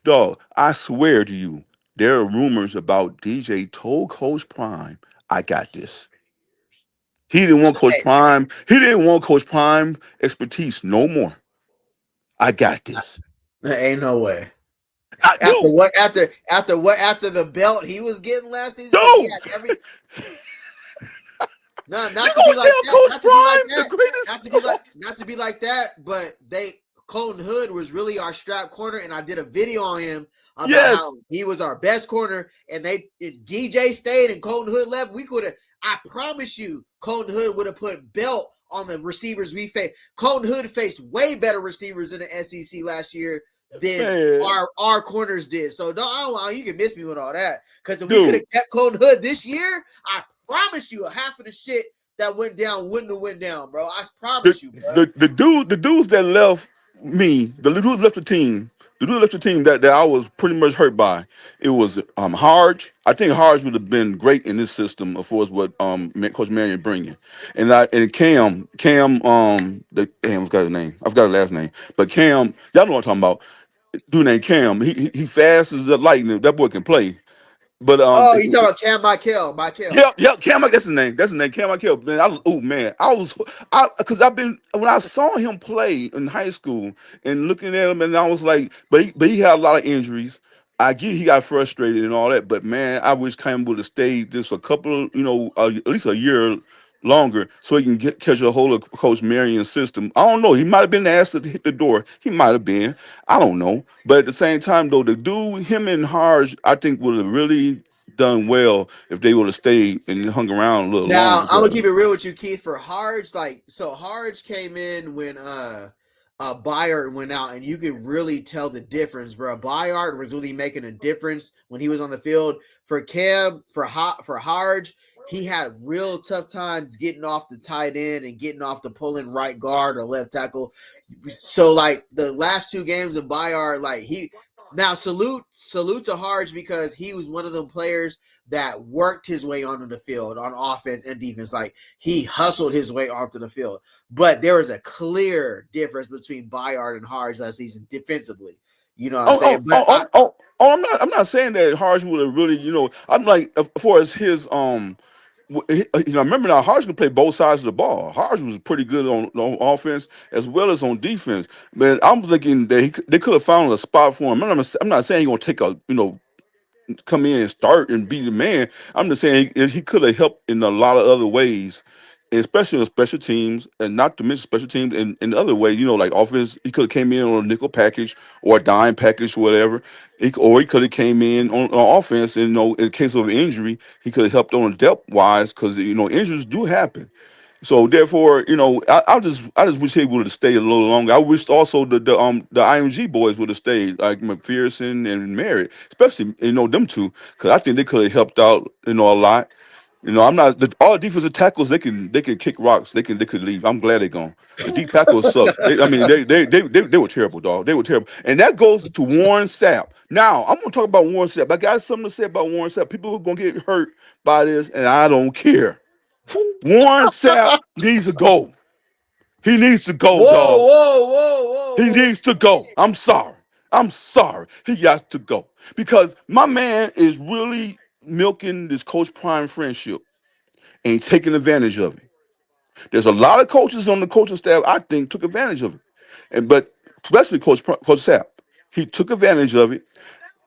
Dog, I swear to you, there are rumors about DJ told Coach Prime, I got this. He didn't want Coach Prime. He didn't want Coach Prime expertise no more. I got this. There ain't no way. After Dude, what? After the belt he was getting last season because he dude, had every. No, you not to be gonna like tell that. Coach Not to be like Prime the that. greatest? Not to be like that. But Colton Hood was really our strap corner, and I did a video on him about Yes. how he was our best corner. And if DJ stayed and Colton Hood left, we could have. I promise you, Colton Hood would have put belt on the receivers we faced. Colton Hood faced way better receivers in the SEC last year than Man. our corners did. So you can miss me with all that. Because if we Dude. could have kept Colton Hood this year, I promise you, half of the shit that went down wouldn't have went down, bro. I promise you, bro. The dudes that left me, the dudes left the team that I was pretty much hurt by. It was Harge. I think Harge would have been great in this system as far as what Coach Marion bringing, and Cam I forgot his name. I forgot his last name, but Cam, y'all know what I'm talking about. Dude named Cam. He fast as the lightning. That boy can play. But Oh, you talking about Cam Michael? Yep, Cam. That's his name. That's his name, Cam Michael. Man, because I've been when I saw him play in high school and looking at him, and I was like, but he had a lot of injuries. I get he got frustrated and all that, but man, I wish Cam would have stayed just a couple, at least a year longer, so he can catch a hold of Coach Marion's system. I don't know. He might have been asked to hit the door. He might have been. I don't know. But at the same time, though, the dude, him and Harge, I think would have really done well if they would have stayed and hung around a little longer Now I'm gonna together. keep it real with you, Keith. For Harge, so Harge came in when Bayard went out, and you could really tell the difference, bro. Bayard was really making a difference when he was on the field. For Kev, for Harge, he had real tough times getting off the tight end and getting off the pulling right guard or left tackle. So like the last 2 games of Bayard, like salute to Harge because he was one of the players that worked his way onto the field on offense and defense. Like he hustled his way onto the field. But there was a clear difference between Bayard and Harge last season defensively. You know what I'm saying? But I'm not saying that Harge would have really, I'm like, as far as his remember now, Harge can play both sides of the ball. Harge was pretty good on offense as well as on defense. Man, I'm thinking that they could have found a spot for him. I'm not saying he's gonna take a come in and start and be the man. I'm just saying he could have helped in a lot of other ways, especially on special teams, and not to mention special teams in other ways. Like offense, he could have came in on a nickel package or a dime package, whatever. Or he could have came in on offense, and in case of injury, he could have helped on depth wise because injuries do happen. So therefore, I just wish he would have stayed a little longer. I wish also the IMG boys would have stayed, like McPherson and Merritt, especially them two, because I think they could have helped out a lot. I'm not all defensive tackles. They can kick rocks. They could leave. I'm glad they're gone. The deep tackles suck. They were terrible, dog. They were terrible, and that goes to Warren Sapp. Now I'm gonna talk about Warren Sapp. I got something to say about Warren Sapp. People are gonna get hurt by this, and I don't care. Warren Sapp needs to go. He needs to go, dog. Whoa. He needs to go. I'm sorry. He has to go because my man is really milking this Coach Prime friendship and taking advantage of it. There's a lot of coaches on the coaching staff I think took advantage of it, but especially Coach Sapp, he took advantage of it.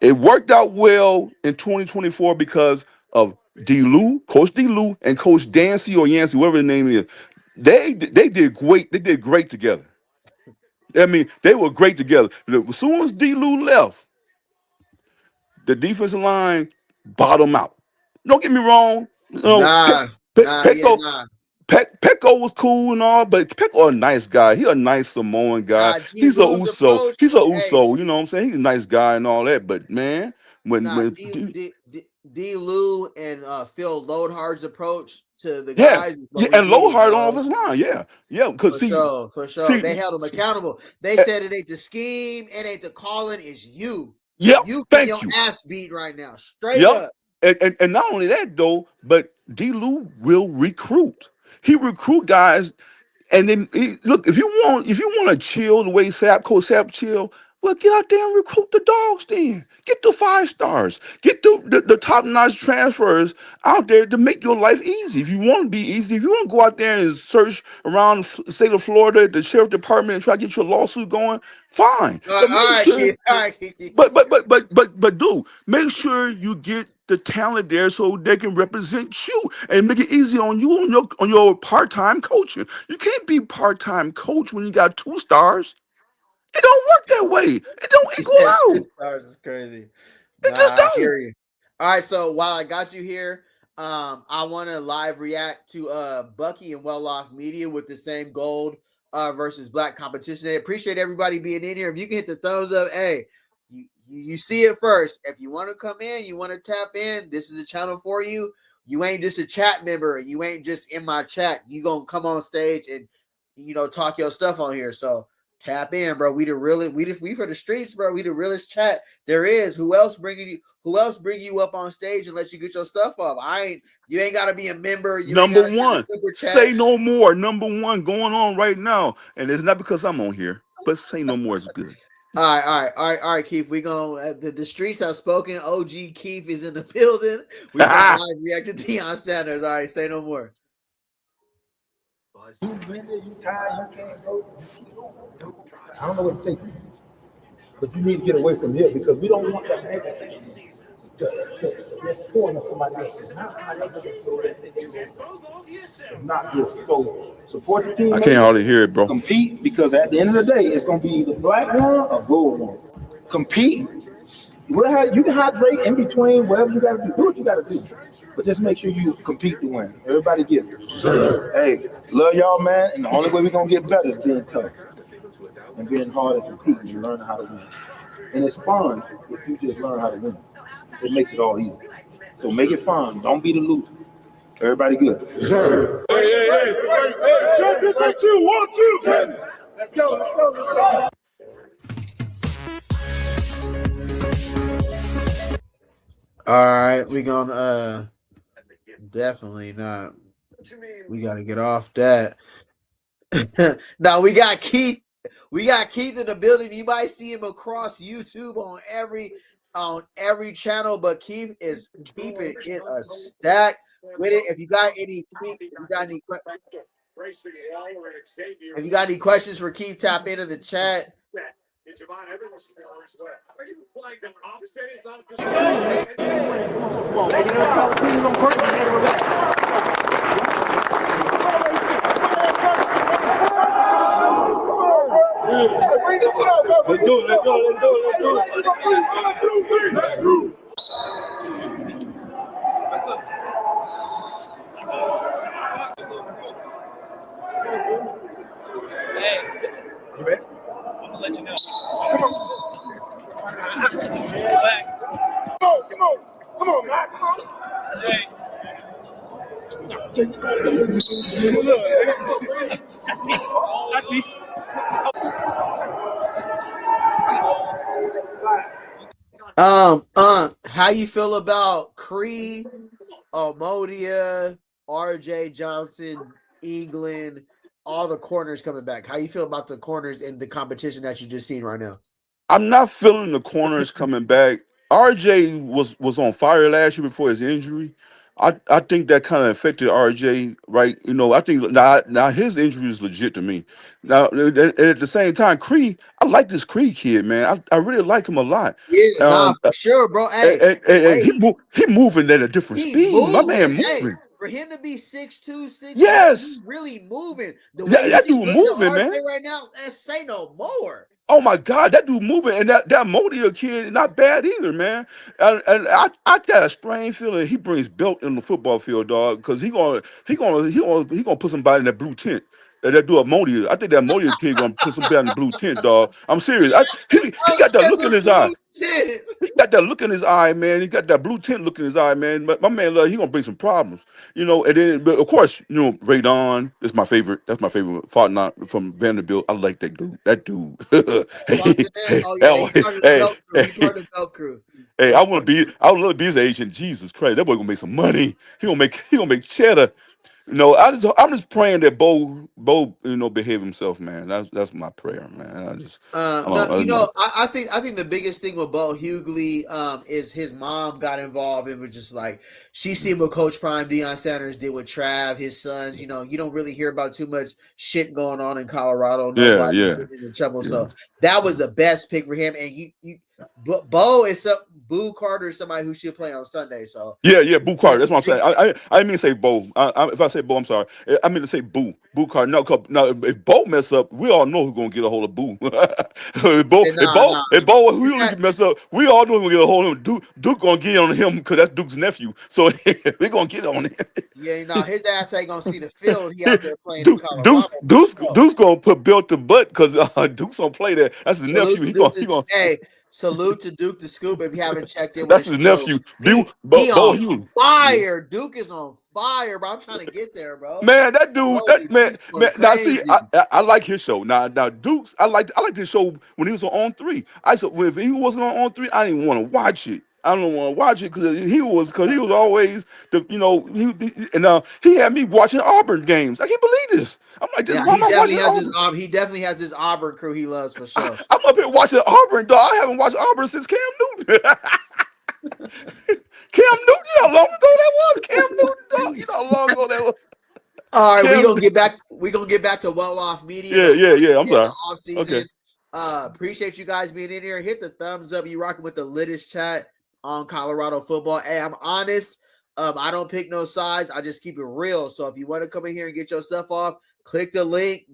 It worked out well in 2024 because of Coach D. Lou, and Coach Dancy or Yancey, whatever the name is. They did great. They did great together. I mean, they were great together. As soon as D. Lou left, the defensive line bottomed out. Don't get me wrong. Pecco was cool and all, but Pecco a nice guy. He a nice Samoan guy. He's a Uso. He's a Uso. You know what I'm saying? He's a nice guy and all that. But man, when D. Lou and Phil Loadhard's approach to the yeah, guys, and Loadhard on his line, yeah, because for sure, they held him accountable. They said it ain't the scheme, it ain't the calling, it's you. Yep, you get your ass beat right now, straight up. And not only that though, but D. Lou will recruit. He recruit guys. And then look, if you want to chill the way Coach Sapp chill, well, get out there and recruit the dogs. Then get the 5 stars, get the top notch transfers out there to make your life easy. If you want to be easy, if you want to go out there and search around the state of Florida, the sheriff department, and try to get your lawsuit going, fine. All right, Keith. But do make sure you get the talent there so they can represent you and make it easy on you on your part-time coaching. You can't be part-time coach when you got 2 stars. It don't work that way. It don't equal out. 2 stars is crazy. Just don't. I hear you. All right, so while I got you here, I want to live react to Bucky and Well Off Media with the same gold versus black competition. I appreciate everybody being in here. If you can hit the thumbs up, hey, you see it first. If you want to come in, you want to tap in, this is the channel for you. You ain't just a chat member. You ain't just in my chat. You gonna come on stage and talk your stuff on here. So tap in, bro. We for the streets, bro. We the realest chat there is. Who else bring you up on stage and let you get your stuff up? You ain't gotta be a member. Number one, say no more. Number one going on right now, and it's not because I'm on here, but say no more is good. All right, Keith. We gonna the streets have spoken. OG Keith is in the building. We gonna live react to Deion Sanders. All right, say no more. You been there, you tired, you can't go. I don't know what to take you, but you need to get away from here because we don't want that to score for somebody else. It's not good. So support the team. I can't hardly hear it, bro. Compete because at the end of the day, it's gonna be either black one or gold one. Compete. Well, you can hydrate in between, whatever you gotta do. Do what you gotta do, but just make sure you compete to win. Everybody get it. Hey, love y'all, man, and the only way we're gonna get better is being tough. and being hard and competing and learning how to win. And it's fun if you just learn how to win. It makes it all easy. So make it fun. Don't be the loser. Everybody good. Hey, championship 2, 1, 2. Let's go. All right, we gonna definitely not. We gotta get off that. Now we got Keith. We got Keith in the building. You might see him across YouTube on every channel, but Keith is keeping it a stack with it. If you got any questions for Keith, tap into the chat. Bring this shit up, bro. Let's do it. 1, 2, 3. Hey, you ready? I'm gonna let you know. Come on, man. Hey. That's me. How you feel about Cree, Omodia, RJ Johnson, England, all the corners coming back? How you feel about the corners in the competition that you just seen right now? I'm not feeling the corners coming back. RJ was on fire last year before his injury. I think that kind of affected RJ, right? You know, I think now his injury is legit to me. Now, and at the same time, Cree, I like this Cree kid, man. I really like him a lot. Yeah, nah, for sure, bro. Hey, And he moving at a different he speed. My moving. man Hey, moving. for him to be 6'2", 6'3", Yes, he really moving. The way he that just dude looked at moving, man. RJ right now, say no more. Oh my God, that dude moving, and that Modia kid not bad either, man. And I got a strange feeling he brings belt in the football field, dog, because he gonna put somebody in that blue tent. That do a Modia. I think that Modia kid gonna put somebody in the blue tent, dog. I'm serious. He got that look in his eye. He got that look in his eye, man. He got that blue tint look in his eye, man. But my man, he gonna bring some problems, you know. And then, but of course, you know, Radon is my favorite. That's my favorite. Fartnott from Vanderbilt. I like that dude. That dude. Oh yeah, he part of the belt crew. He part of the belt crew. Hey, I would love to be his agent. Jesus Christ, that boy gonna make some money. He gonna make cheddar. You know, I'm just praying that Bo, you know, behave himself, man. That's my prayer, man. No, you know, I think the biggest thing with Bo Hughley is his mom got involved and was just like she seen what Coach Prime Deion Sanders did with Trav, his sons. You know, you don't really hear about too much shit going on in Colorado. Nobody getting into trouble. Yeah. So that was the best pick for him. And Bo is Boo Carter is somebody who should play on Sunday. So Yeah, Boo Carter. That's what I'm saying. I didn't mean to say Bo. If I say Bo, I'm sorry. I mean to say Boo Carter. No, if Bo mess up, we all know who's gonna get a hold of Boo. If Bo, who really mess up, we all know who's gonna get a hold of him. Duke gonna get on him because that's Duke's nephew. So we gonna get on him. Yeah, you know, his ass ain't gonna see the field. He out there playing in Colorado. Duke's gonna put belt to butt because Duke's gonna play that. That's his nephew. He gonna hey, salute to Duke the Scoop if you haven't checked in. That's his nephew. He on fire. Duke is on fire, bro. I'm trying to get there, bro. Man, that dude, man. Now see, I like his show. Now Duke's, I like this show when he was on 3. If he wasn't on 3, I didn't want to watch it. I don't want to watch it because he was always the, you know, he had me watching Auburn games. I can't believe this. I'm like, yeah, why am I watching Auburn? He definitely has his Auburn crew he loves for sure. I'm up here watching Auburn, dog. I haven't watched Auburn since Cam Newton. Cam Newton, you know how long ago that was? Cam Newton, dog. You know how long ago that was? All right, we're gonna get back to Well Off Media. Yeah. I'm sorry. Off season. Okay. Appreciate you guys being in here. Hit the thumbs up. You rocking with the littest chat on Colorado football. Hey, I'm honest. I don't pick no sides. I just keep it real. So if you want to come in here and get your stuff off, click the link,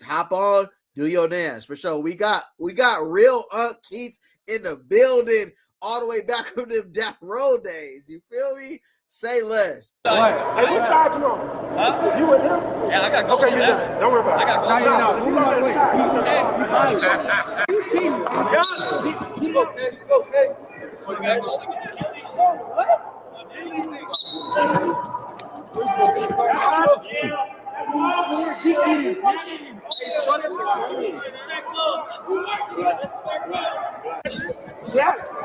hop on, do your dance for sure. We got real Keith in the building all the way back from them Death Row days. You feel me? Say less. Hey, what side you on? Huh? You with him? Yeah, I got gold. Okay, you're done. Don't worry about it. I got gold. Yes.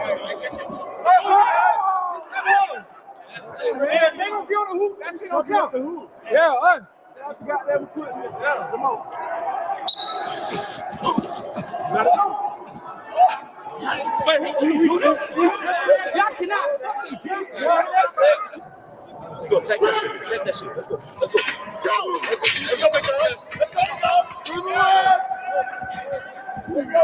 Man, they gonna be on the hoop. That's it. Gonna be on the hoop. Yeah, us. That's goddamn equipment. Yeah, come on. Y'all cannot. Let's go. Take that shit. Take that shit. Let's go. Let's go. Go. Let's go. Let's go. Let's go. Let's go. Right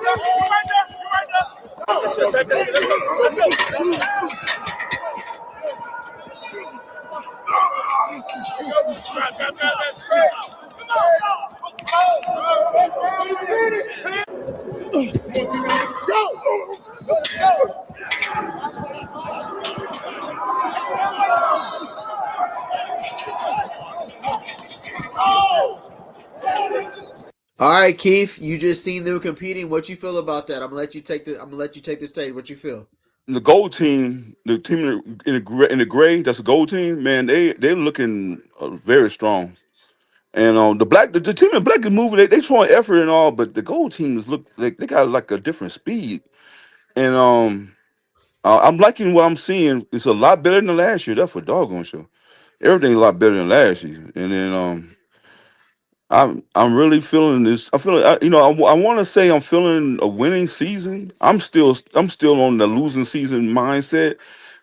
there. Right there. Right there. Let's go. Take that shit. Let's go. Let's go. All right, Keith, you just seen them competing. What you feel about that? I'm gonna let you take the stage. What you feel? The gold team, the team in the gray, that's the gold team. Man, they're looking very strong. And the team in black is moving. They showing effort and all, but the gold team is look like they got like a different speed. And I'm liking what I'm seeing. It's a lot better than last year. That's for doggone sure. Everything's a lot better than last year. And then I'm really feeling this. I'm feeling, I want to say I'm feeling a winning season. I'm still on the losing season mindset,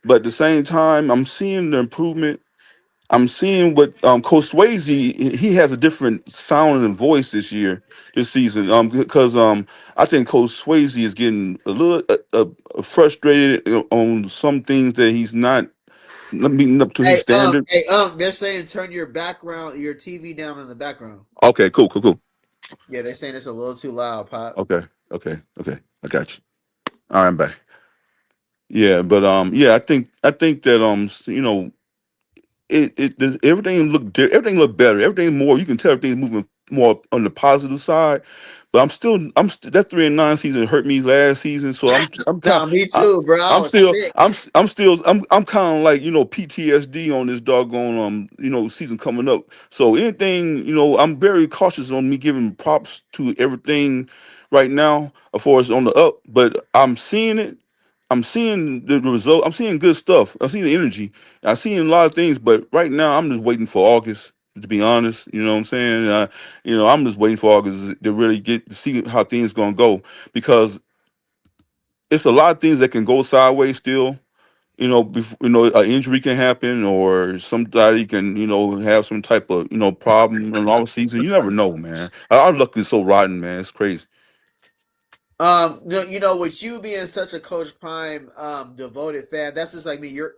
but at the same time, I'm seeing the improvement. I'm seeing what Coach Swayze, he has a different sound and voice this season. Because I think Coach Swayze is getting a little frustrated on some things that he's not meeting up to his standard. They're saying turn your TV down in the background. Okay, cool. Yeah, they're saying it's a little too loud, Pop. Okay. I got you. All right, I'm back. Yeah, but yeah, I think that it does everything look better. Everything more, you can tell everything's moving more on the positive side. But that 3-9 season hurt me last season, so I'm kind Nah, me too, bro. I I'm was still sick. I'm kind of like PTSD on this doggone season coming up. So anything, I'm very cautious on me giving props to everything right now as far as on the up, but I'm seeing it. I'm seeing the result. I'm seeing good stuff. I'm seeing the energy. I'm seeing a lot of things, but right now I'm just waiting for August. To be honest, you know what I'm saying. I'm just waiting for August to really get to see how things gonna go, because it's a lot of things that can go sideways still. An injury can happen, or somebody can have some type of problem in the off season. You never know, man. Our luck is so rotten, man. It's crazy. With you being such a Coach Prime devoted fan, that's just like me. You're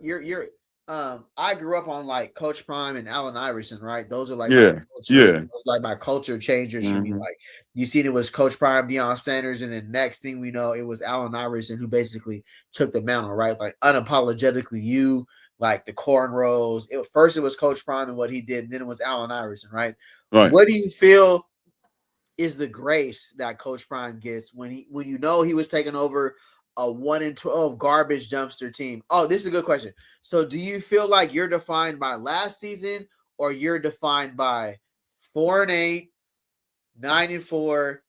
I grew up on like Coach Prime and Allen Iverson, right? Those are like Yeah. those like my culture changers for me. Mhm. Like you seen it was Coach Prime, Deion Sanders, and then next thing we know, it was Allen Iverson who basically took the mantle, right? Like unapologetically you, like the cornrows. First it was Coach Prime and what he did, and then it was Allen Iverson, right? Right. What do you feel is the grace that Coach Prime gets when he was taking over a 1-12 garbage dumpster team? Oh, this is a good question. So do you feel like you're defined by last season, or you're defined by 4-8, 9-4,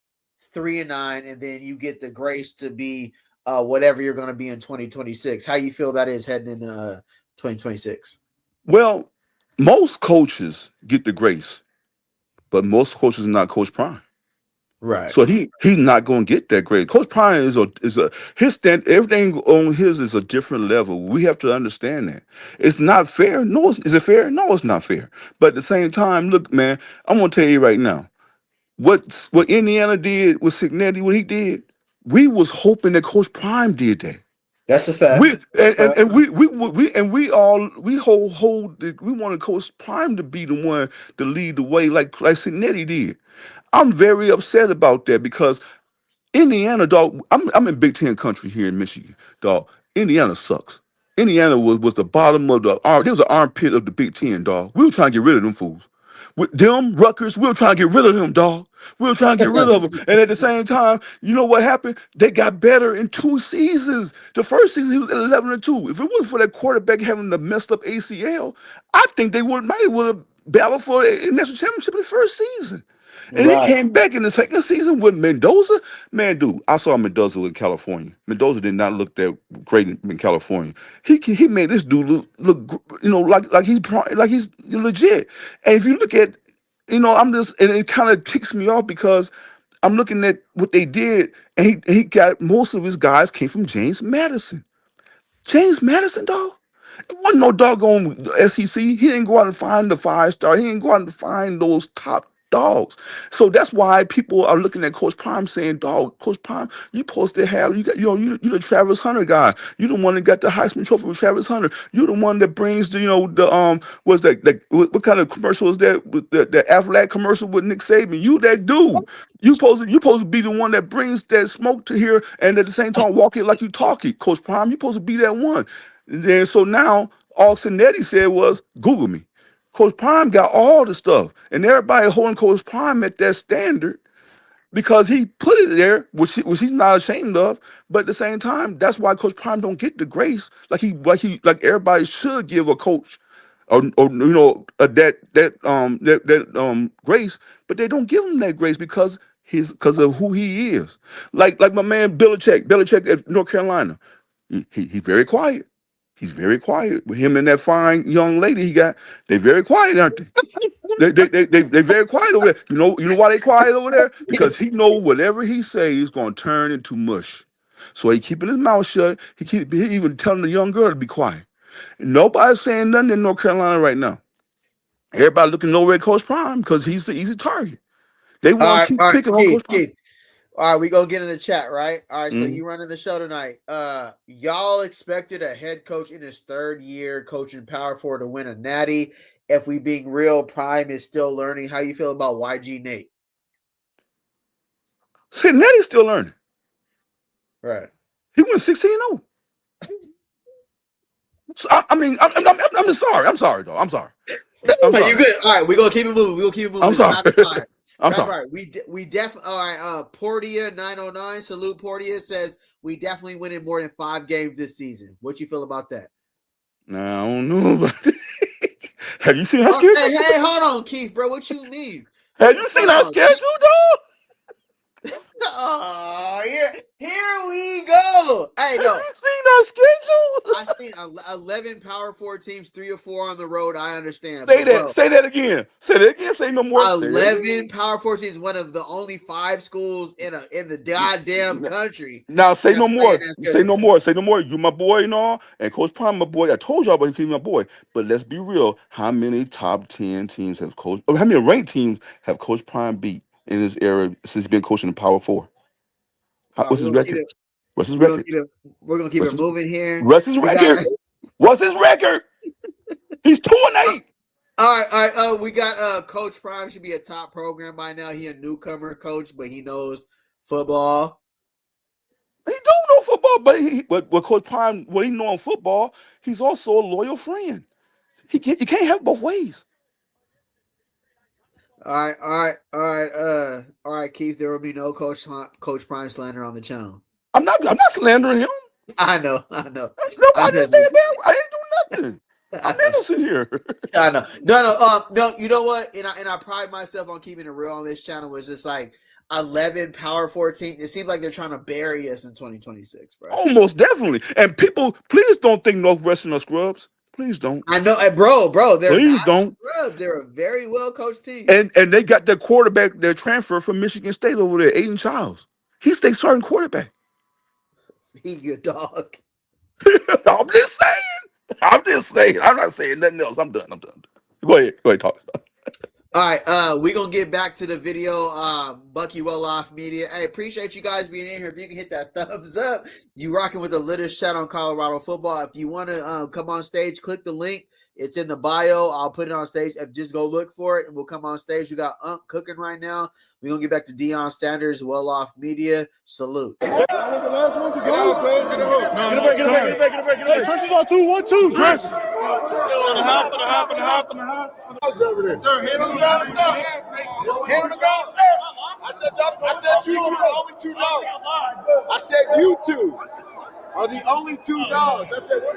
3-9, and then you get the grace to be whatever you're going to be in 2026? How you feel that is heading into 2026? Well, most coaches get the grace, but most coaches are not Coach Prime. Right. So he's not going to get that grade. Coach Prime is his stand. Everything on his is a different level. We have to understand that. It's not fair. No, is it fair? No, it's not fair. But at the same time, look, man, I'm going to tell you right now, what Indiana did with Signetti, what he did, we was hoping that Coach Prime did that. That's a fact. We wanted Coach Prime to be the one to lead the way, like Signetti did. I'm very upset about that, because Indiana, dog. I'm in Big Ten country here in Michigan, dog. Indiana sucks. Indiana was the bottom of the arm. There was an armpit of the Big Ten, dog. We were trying to get rid of them fools. With them Rutgers, we were trying to get rid of them, dog. We were trying to get rid of them. And at the same time, you know what happened? They got better in 2 seasons. The first season, he was at 11-2. If it wasn't for that quarterback having the messed up ACL, I think they would have battled for a national championship in the first season. And he came back in the second season with Mendoza. Man, dude, I saw Mendoza in California. Mendoza did not look that great in California. He made this dude look like he's legit. And if you look at, and it kind of ticks me off because I'm looking at what they did, and he got most of his guys came from James Madison. James Madison, dog. It wasn't no doggone SEC. He didn't go out and find the 5-star. He didn't go out and find those top dogs. So that's why people are looking at Coach Prime saying, "Dog, Coach Prime, you supposed to have you the Travis Hunter guy. You the one that got the Heisman Trophy with Travis Hunter. You the one that brings what's that what kind of commercial is that? With the Aflac commercial with Nick Saban. You that dude. You supposed to be the one that brings that smoke to here and at the same time walk it like you talk it. Coach Prime, you supposed to be that one." And then so now all Cincinnati said was, "Google me." Coach Prime got all the stuff, and everybody holding Coach Prime at that standard because he put it there, which he's not ashamed of. But at the same time, that's why Coach Prime don't get the grace like everybody should give a coach, or that grace, but they don't give him that grace because of who he is. Like my man Belichick at North Carolina, he's very quiet. He's very quiet. With him and that fine young lady he got, they very quiet, aren't they? They very quiet over there. You know why they quiet over there? Because he know whatever he say is going to turn into mush. So he keeping his mouth shut. He even telling the young girl to be quiet. Nobody's saying nothing in North Carolina right now. Everybody looking over at Coach Prime because he's the easy target. They want to keep picking on Coach Prime. All right, we gonna get in the chat, right? All right, so you running the show tonight. Y'all expected a head coach in his 3rd year coaching Power 4 to win a natty. If we being real, Prime is still learning. How you feel about YG Nate? Natty's still learning. Right. He went 16-0. So, I'm sorry. I'm sorry, though. I'm sorry. You good? All right, we're gonna keep it moving. We're gonna keep it moving. I'm sorry. I'm sorry. We definitely. All right. Portia 909. Salute Portia says we definitely winning more than 5 games this season. What you feel about that? Nah, I don't know about that. Have you seen our schedule? Hey, hold on, Keith, bro. What you mean? Have you seen our schedule, dog? Oh, here we go. Hey, no. Have you seen our schedule? I seen 11 Power 4 teams, 3 or 4 on the road. I understand. Say that again. Say that again. Say no more. 11 Power 4 teams, one of the only 5 schools in the goddamn country. Now say no more. Say no more. Say no more. You my boy and all, and Coach Prime my boy. I told y'all about him my boy. But let's be real. How many top 10 teams have Coach? Or how many ranked teams have Coach Prime beat in his era since he's been coaching the Power 4? What's his record? What's his record? We're gonna keep it moving here. What's his record? What's his record? He's 2-8. All right. We got Coach Prime should be a top program by now. He a newcomer coach, but he knows football. He don't know football, but Coach Prime, what he know on football, he's also a loyal friend. You can't have both ways. All right, Keith. There will be no Coach Prime slander on the channel. I'm not slandering him. I know. I didn't say it. I didn't do nothing. I'm innocent here. I know. No. You know what? And I pride myself on keeping it real on this channel. Was just like 11 Power 14. It seems like they're trying to bury us in 2026, bro. Almost definitely. And people, please don't think Northwestern are scrubs. Please don't. I know, bro. They're please not don't. scrubs. They're a very well coached team. And they got their quarterback, their transfer from Michigan State over there, Aiden Childs. He's their starting quarterback. He good dog. I'm just saying. I'm not saying nothing else. I'm done. Go ahead, talk. All right, we're going to get back to the video. Bucky Well-Off Media. Hey, appreciate you guys being in here. If you can hit that thumbs up, you rocking with the latest chat on Colorado football. If you want to come on stage, click the link. It's in the bio. I'll put it on stage. Just go look for it, and we'll come on stage. We got Unc cooking right now. We're going to get back to Deion Sanders, Well Off Media. Salute. That was the last one to go. Get a break. Hey, Trenches on 2, 1, 2. Trenches. Still on the hop. Yes, sir. Hand on the ground and stop. Hand on the ground and stop. I said you two are the only 2 dogs. I said you two are the only 2 dogs. I said what?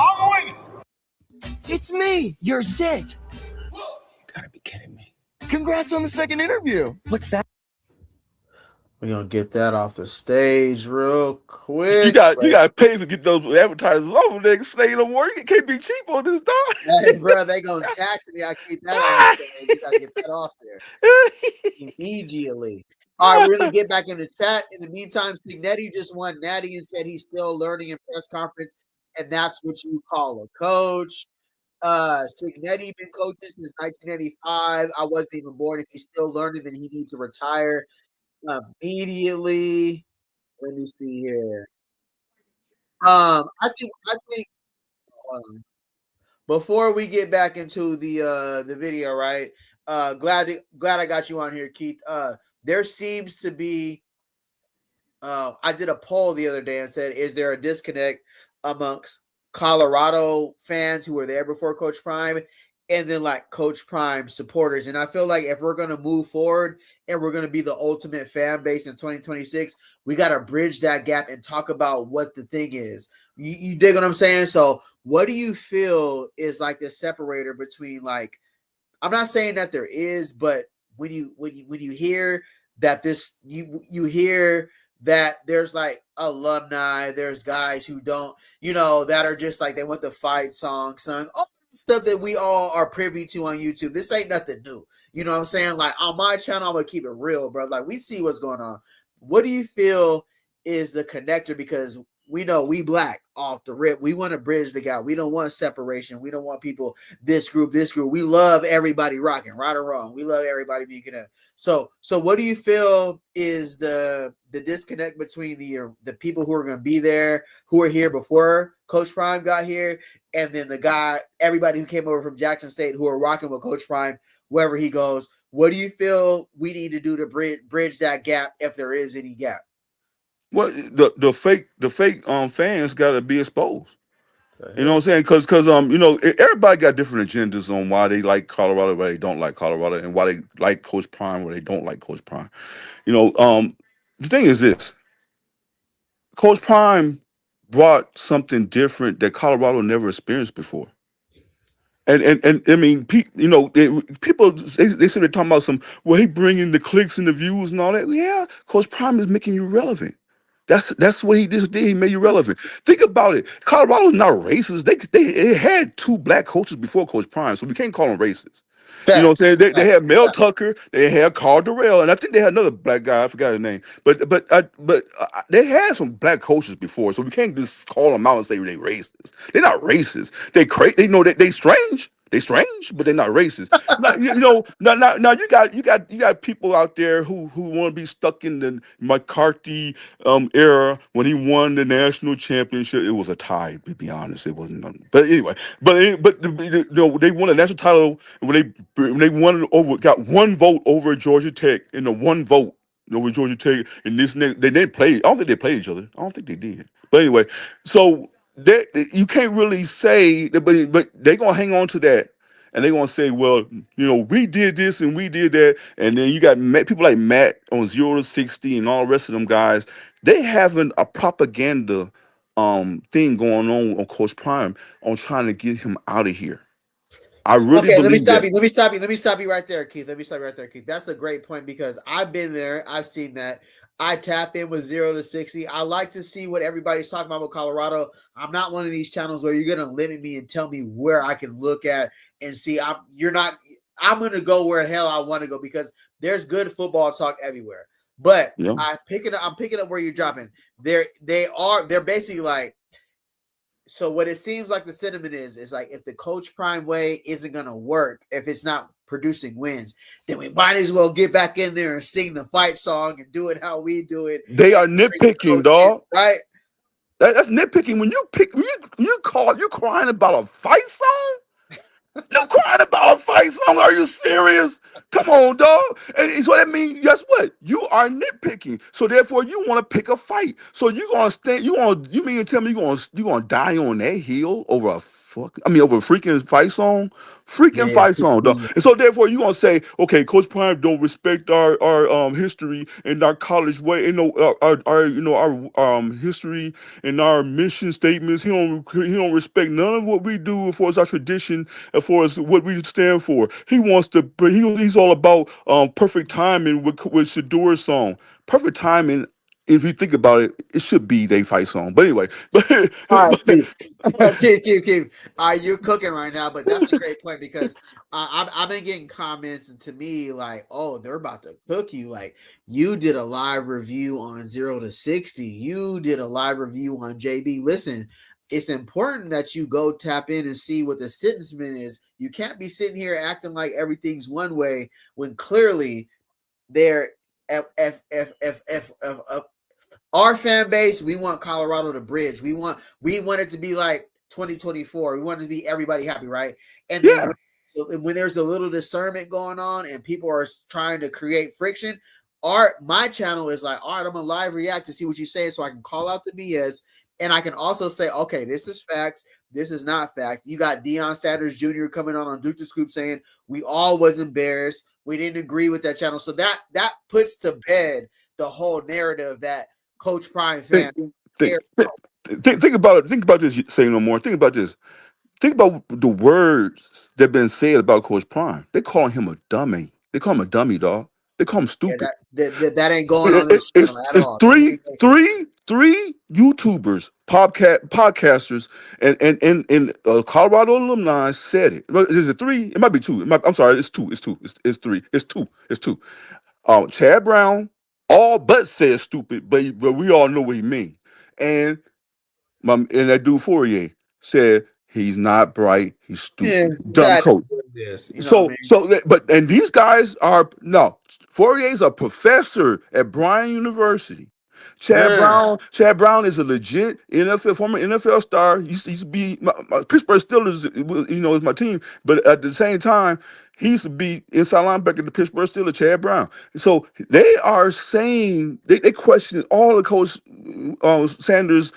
I'm winning. It's me. You're Sid. You gotta be kidding me. Congrats on the second interview. What's that? We're gonna get that off the stage real quick. You got to pay to get those advertisers off. They can say no more. You can't be cheap on this dog. Hey, bro, they gonna tax me. I keep that on the stage. You gotta get that off there immediately. All right, we're gonna get back in the chat. In the meantime, Signetti just won Natty and said he's still learning in press conference, and that's what you call a coach. Signetti been coaching since 1985. I wasn't even born. If he's still learning, then he needs to retire immediately. Let me see here. I think hold on. Before we get back into the video, right? Glad I got you on here, Keith. There seems to be I did a poll the other day and said, is there a disconnect amongst Colorado fans who were there before Coach Prime and then like Coach Prime supporters? And I feel like if we're going to move forward and we're going to be the ultimate fan base in 2026, we got to bridge that gap and talk about what the thing is. You dig what I'm saying? So what do you feel is like the separator between, like, I'm not saying that there is, but when you hear that this, you hear that there's like alumni, there's guys who don't, that are just like, they want the fight song sung, all stuff that we all are privy to on YouTube. This ain't nothing new. You know what I'm saying? Like on my channel, I'm gonna keep it real, bro. Like we see what's going on. What do you feel is the connector? Because we know we Black off the rip. We want to bridge the gap. We don't want separation. We don't want people, this group. We love everybody rocking, right or wrong. We love everybody being connected. So what do you feel is the disconnect between the people who are going to be there, who were here before Coach Prime got here, and then everybody who came over from Jackson State who are rocking with Coach Prime wherever he goes? What do you feel we need to do to bridge that gap, if there is any gap? Well, the fake fans got to be exposed. You know what I'm saying? Because everybody got different agendas on why they like Colorado, why they don't like Colorado, and why they like Coach Prime, why they don't like Coach Prime. The thing is this: Coach Prime brought something different that Colorado never experienced before. And I mean, people they sort of talking about he bringing the clicks and the views and all that. Yeah, Coach Prime is making you relevant. That's what he just did. He made you relevant. Think about it. Colorado's not racist. They had 2 Black coaches before Coach Prime, so we can't call them racist. You know what I'm saying? They had Mel Tucker, they had Carl Durrell, and I think they had another Black guy. I forgot his name. But they had some Black coaches before, so we can't just call them out and say they racist. They're not racist. They know that they strange. They strange, but they're not racist. Now you got people out there who want to be stuck in the McCarthy era when he won the national championship. It was a tie, to be honest. It wasn't nothing. But anyway, they won a national title when they got 1 vote over Georgia Tech, and the 1 vote over Georgia Tech. And they didn't play. I don't think they played each other. I don't think they did. But anyway, so you can't really say that, but they're gonna hang on to that, and they're gonna say, well, we did this and we did that, and then you got people like Matt on 0 to 60 and all the rest of them guys. They having a propaganda thing going on Coach Prime on trying to get him out of here. I really believe Let me stop that. you right there, Keith. That's a great point, because I've been there. I've seen that. I tap in with 0 to 60. I like to see what everybody's talking about with Colorado. I'm not one of these channels where you're going to limit me and tell me where I can look at and see. I'm going to go where the hell I want to go, because there's good football talk everywhere. But Yeah. I'm picking up where you're dropping. They're basically like So what it seems like the sentiment is like if the Coach Prime way isn't gonna work, if it's not producing wins, then we might as well get back in there and sing the fight song and do it how we do it. They are nitpicking, dog. Right? That's nitpicking. When you crying about a fight song. You crying about a fight song? Are you serious? Come on, dog. And so that means, guess what? You are nitpicking. So therefore, you want to pick a fight. So you gonna stand? You mean to tell me you gonna die on that hill over a over a freaking fight song? Freaking fight song, dog. And so therefore, you gonna say, okay, Coach Prime don't respect our history and our college way, our history and our mission statements. He don't respect none of what we do as far as our tradition, as far as what we stand for. He wants to, but he's all about perfect timing with Shador's song. Perfect timing. If you think about it, it should be they fight song. But anyway, All right, keep. All right, you're cooking right now, but that's a great point because I've been getting comments to me like, oh, they're about to cook you. Like you did a live review on 0 to 60. You did a live review on JB. Listen, it's important that you go tap in and see what the sentiment is. You can't be sitting here acting like everything's one way when clearly they're our fan base, we want Colorado to bridge. We want it to be like 2024. We want it to be everybody happy, right? And then when there's a little discernment going on and people are trying to create friction, my channel is like, all right, I'm gonna live react to see what you say, so I can call out the BS, and I can also say, okay, this is facts. This is not fact. You got Deion Sanders Jr. coming on Duke the Scoop saying we all was embarrassed. We didn't agree with that channel, so that puts to bed the whole narrative that Coach Prime fan. Think about it. Think about this. Say no more. Think about this. Think about the words that been said about Coach Prime. They calling him a dummy. They call him a dummy, dog. They call him stupid. That ain't going on this channel at all. Three YouTubers, podcasters, and Colorado alumni said it. Is it three? It might be two. I'm sorry. It's two. It's three. It's two. Chad Brown all but said stupid, but we all know what he mean. And that dude Fourier said he's not bright, he's stupid, dumb coach. And these guys are Fourier's a professor at Bryan University. Chad Brown is a legit former NFL star. He used to be my Pittsburgh Steelers, is my team. But at the same time, he used to be inside linebacker the Pittsburgh Steelers, Chad Brown. So they are saying they question all of Coach Sanders'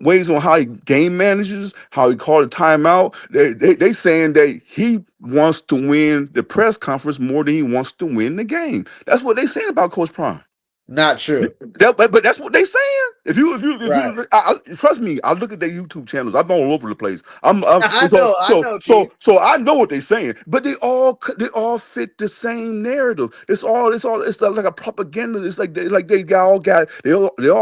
ways on how he game manages, how he called a timeout. They saying that he wants to win the press conference more than he wants to win the game. That's what they saying about Coach Prime. Not true. But that's what they saying. If you trust me, I look at their YouTube channels. I'm all over the place. I know what they're saying. But they all fit the same narrative. It's like a propaganda. It's like they all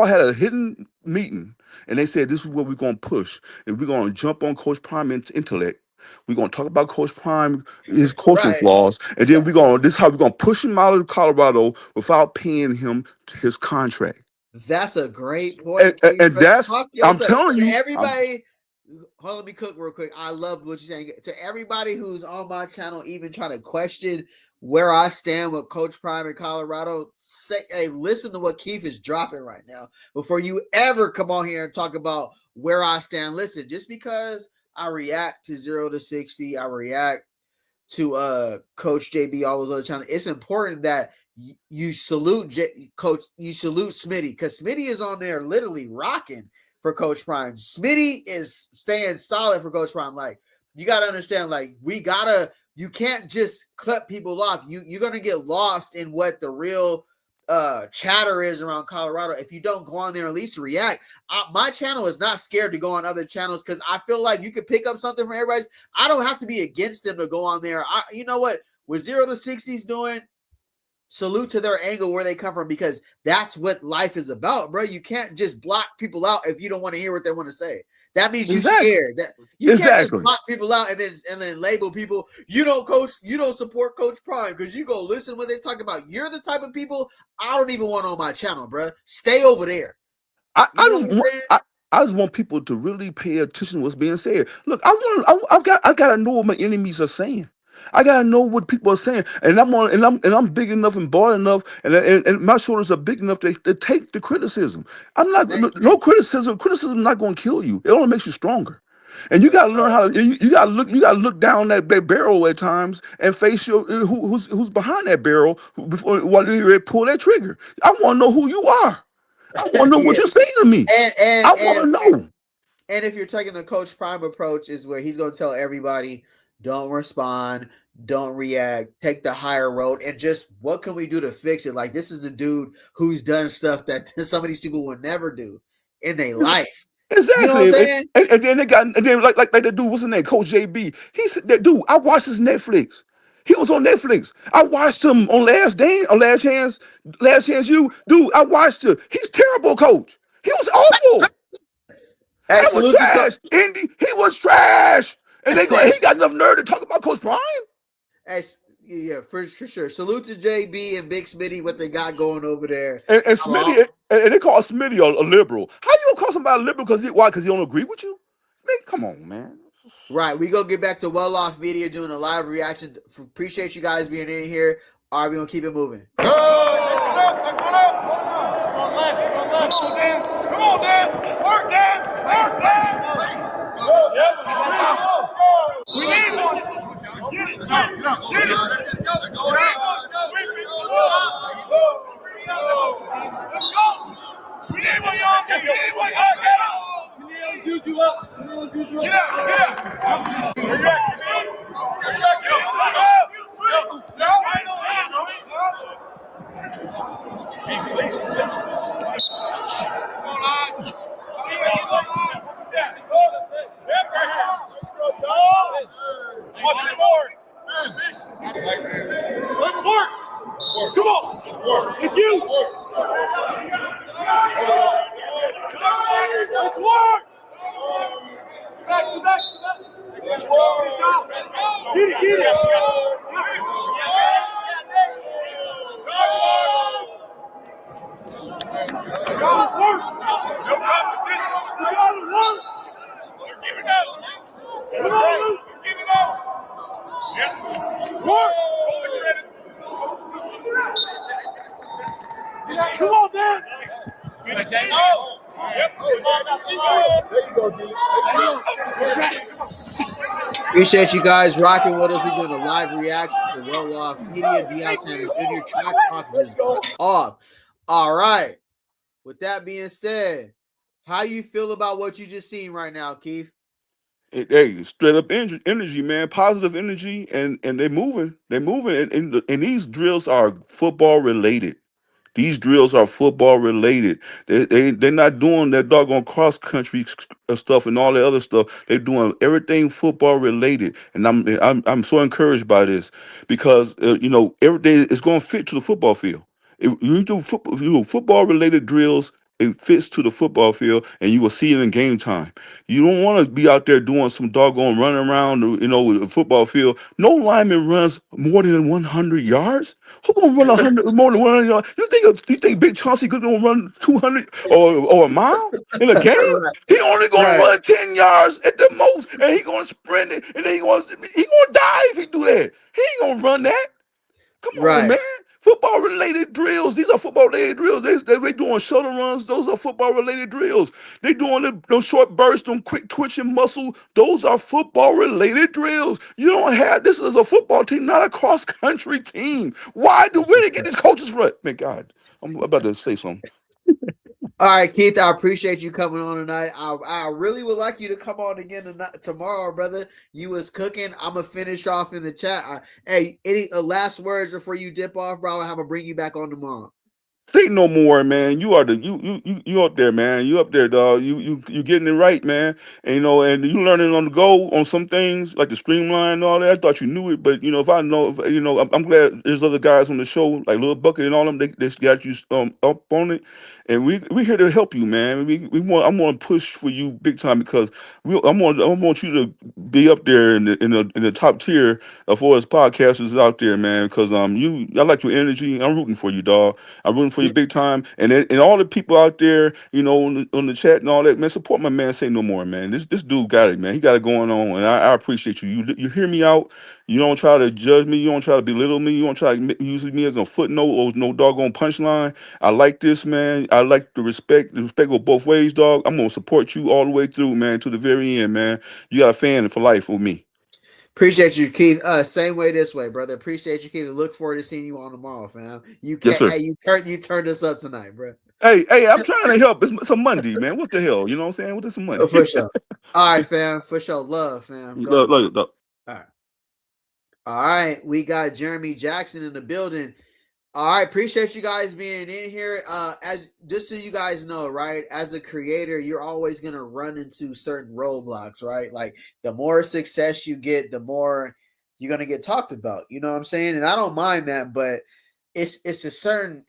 had a hidden meeting and they said this is what we're gonna push and we're gonna jump on Coach Prime intellect. We're gonna talk about Coach Prime, his coaching flaws, and then this is how we're gonna push him out of Colorado without paying him his contract. That's a great point. And that's I'm telling you, everybody. Hold on, let me cook real quick. I love what you're saying. To everybody who's on my channel, even trying to question where I stand with Coach Prime in Colorado, listen to what Keith is dropping right now before you ever come on here and talk about where I stand. Listen, just because I react to 0 to 60, I react to Coach JB, all those other channels, it's important that you salute you salute Smitty, because Smitty is on there literally rocking for Coach Prime. Smitty is staying solid for Coach Prime. Like, you got to understand, like, you can't just clip people off. You're going to get lost in what the real chatter is around Colorado if you don't go on there and at least react. My channel is not scared to go on other channels because I feel like you can pick up something from everybody's. I don't have to be against them to go on there. You know what 0 to 60's doing, salute to their angle where they come from, because that's what life is about, bro. You can't just block people out if you don't want to hear what they want to say. That means you're scared. That you can't just block people out and then label people. You don't support Coach Prime because you go listen what they talk about. You're the type of people I don't even want on my channel, bro. Stay over there. I I just want people to really pay attention to what's being said. Look, I gotta know what my enemies are saying. I gotta know what people are saying, and I'm big enough and broad enough, and my shoulders are big enough to take the criticism. I'm not no criticism. Criticism is not going to kill you. It only makes you stronger. And you gotta learn how to you gotta look down that barrel at times and face your who's behind that barrel before while you ready to pull that trigger. I want to know who you are. I want to know what Yeah. you're saying to me. I want to know. And if you're taking the Coach Prime approach, is where he's going to tell everybody, don't respond, don't react, take the higher road, and just what can we do to fix it? Like, this is a dude who's done stuff that some of these people would never do in their life. You know what I'm Exactly, saying? and then they got, and then like the dude, what's his name, Coach JB. He said that dude. I watched his Netflix. He was on Netflix. I watched him on Last Chance You, dude. I watched him. He's terrible, coach. He was awful. Hey, I was salute to trash. Indy, he was trash. And he got enough nerve to talk about Coach Prime. Hey, yeah, for sure. Salute to JB and Big Smitty, what they got going over there. And Smitty, and they call Smitty a liberal. How you gonna call somebody a liberal because he don't agree with you? Man, come on, man. Right, we gonna get back to Well Off Media doing a live reaction. Appreciate you guys being in here. All right, we gonna keep it moving. Let's go up. Come on, Dan. Work, Dan. We need one. Get it. Get it. Let's go. We need one, y'all. We need one. Get up. Juju up. Get out. Let's work. Come on. It's you. Let's work. Back. Get it. No competition. You gotta work. Give it up. Come on, Luke. Give it up. Yep. Work. Roll the credits. Come on, Dan. Yep. There you go, D. Appreciate you guys rocking with us. We're doing a live reaction to Well Off Media. Deion Sanders Jr. Track Talk just off. All right. With that being said, how you feel about what you just seen right now, Keith? Hey, straight up energy, man. Positive energy, and they're moving. And these drills are football related. These drills are football related. They're not doing that doggone cross country stuff and all that other stuff. They're doing everything football related, and I'm so encouraged by this because everything is going to fit to the football field. If you do football related drills, it fits to the football field, and you will see it in game time. You don't want to be out there doing some doggone running around, with a football field. No lineman runs more than 100 yards. Who gonna run 100 more than 100 yards? You think Big Chauncey could gonna run 200 or a mile in a game? He only gonna run 10 yards at the most, and he gonna sprint it, and then he gonna die if he do that. He ain't gonna run that. Come on, man. Football related drills. These are football related drills. They doing shuttle runs. Those are football related drills. They doing those short bursts, them quick twitching muscle. Those are football related drills. You don't have this is a football team, not a cross country team. Why do we get these coaches for it? Man, God, I'm about to say something. All right, Keith, I appreciate you coming on tonight. I really would like you to come on again tomorrow, brother. You was cooking. I'm going to finish off in the chat. Hey, any last words before you dip off, bro? I'm going to bring you back on tomorrow. Say no more, man. You are you up there, man. You up there, dog. You getting it right, man. And and you learning on the go on some things like the streamline and all that. I thought you knew it, but if I know, I'm glad there's other guys on the show like Lil Bucket and all them. They got you up on it, and we here to help you, man. I'm gonna push for you big time because I want you to be up there in the top tier of us podcasters out there, man. Because I like your energy. I'm rooting for you, dog. I'm rooting for for you big time. And all the people out there, you know, on the chat and all that, man, support my man. Say no more, man. This dude got it, man. He got it going on, and I appreciate you. You hear me out. You don't try to judge me. You don't try to belittle me. You don't try to use me as a footnote or no doggone punchline. I like this, man. I like the respect. The respect go both ways, dog. I'm gonna support you all the way through, man, to the very end, man. You got a fan for life with me. Appreciate you, Keith. Same way this way, brother. Appreciate you, Keith. Look forward to seeing you on tomorrow, fam. You Yes, can't. sir. Hey, you turned us up tonight, bro. Hey, I'm trying to help. It's a Monday, man. What the hell? You know what I'm saying? What is a Monday? For sure. All right, fam. For sure. Love, fam. Go. Love. All right. All right. We got Jeremy Jackson in the building. All right, appreciate you guys being in here. As just so you guys know, right, as a creator, you're always gonna run into certain roadblocks, right? Like the more success you get, the more you're gonna get talked about. You know what I'm saying? And I don't mind that, but it's a certain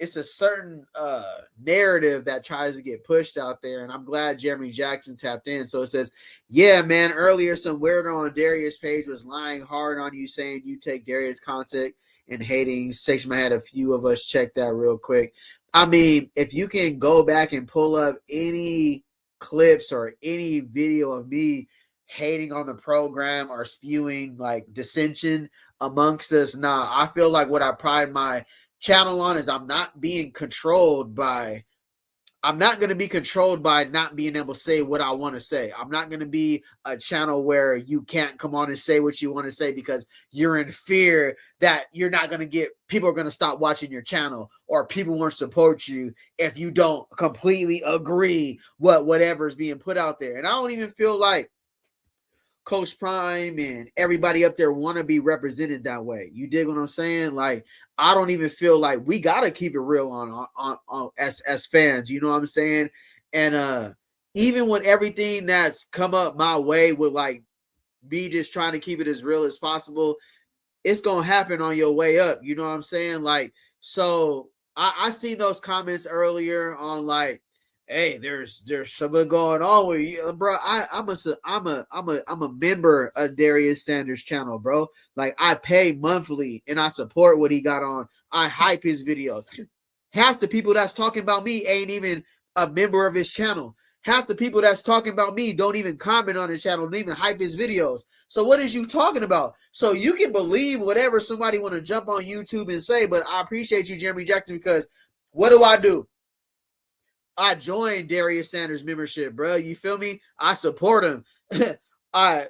narrative that tries to get pushed out there. And I'm glad Jeremy Jackson tapped in. So it says, yeah, man, earlier some weirdo on Darius' page was lying hard on you, saying you take Darius' content and hating. Section had a few of us check that real quick. I mean, if you can go back and pull up any clips or any video of me hating on the program or spewing like dissension amongst us, I feel like what I pride my channel on is I'm not going to be controlled by not being able to say what I want to say. I'm not going to be a channel where you can't come on and say what you want to say because you're in fear that you're not going to get, people are going to stop watching your channel or people won't support you if you don't completely agree whatever is being put out there. And I don't even feel like Coach Prime and everybody up there want to be represented that way. You dig what I'm saying? Like, I don't even feel like we got to keep it real on as fans. You know what I'm saying? And even with everything that's come up my way with like me just trying to keep it as real as possible, it's going to happen on your way up. You know what I'm saying? Like, so I see those comments earlier on like, hey, there's something going on with you, bro. I'm a member of Deion Sanders channel, bro. Like I pay monthly and I support what he got on. I hype his videos. Half the people that's talking about me ain't even a member of his channel. Half the people that's talking about me don't even comment on his channel, don't even hype his videos. So what is you talking about? So you can believe whatever somebody want to jump on YouTube and say, but I appreciate you, Jeremy Jackson, because what do? I joined Deion Sanders membership, bro. You feel me? I support him.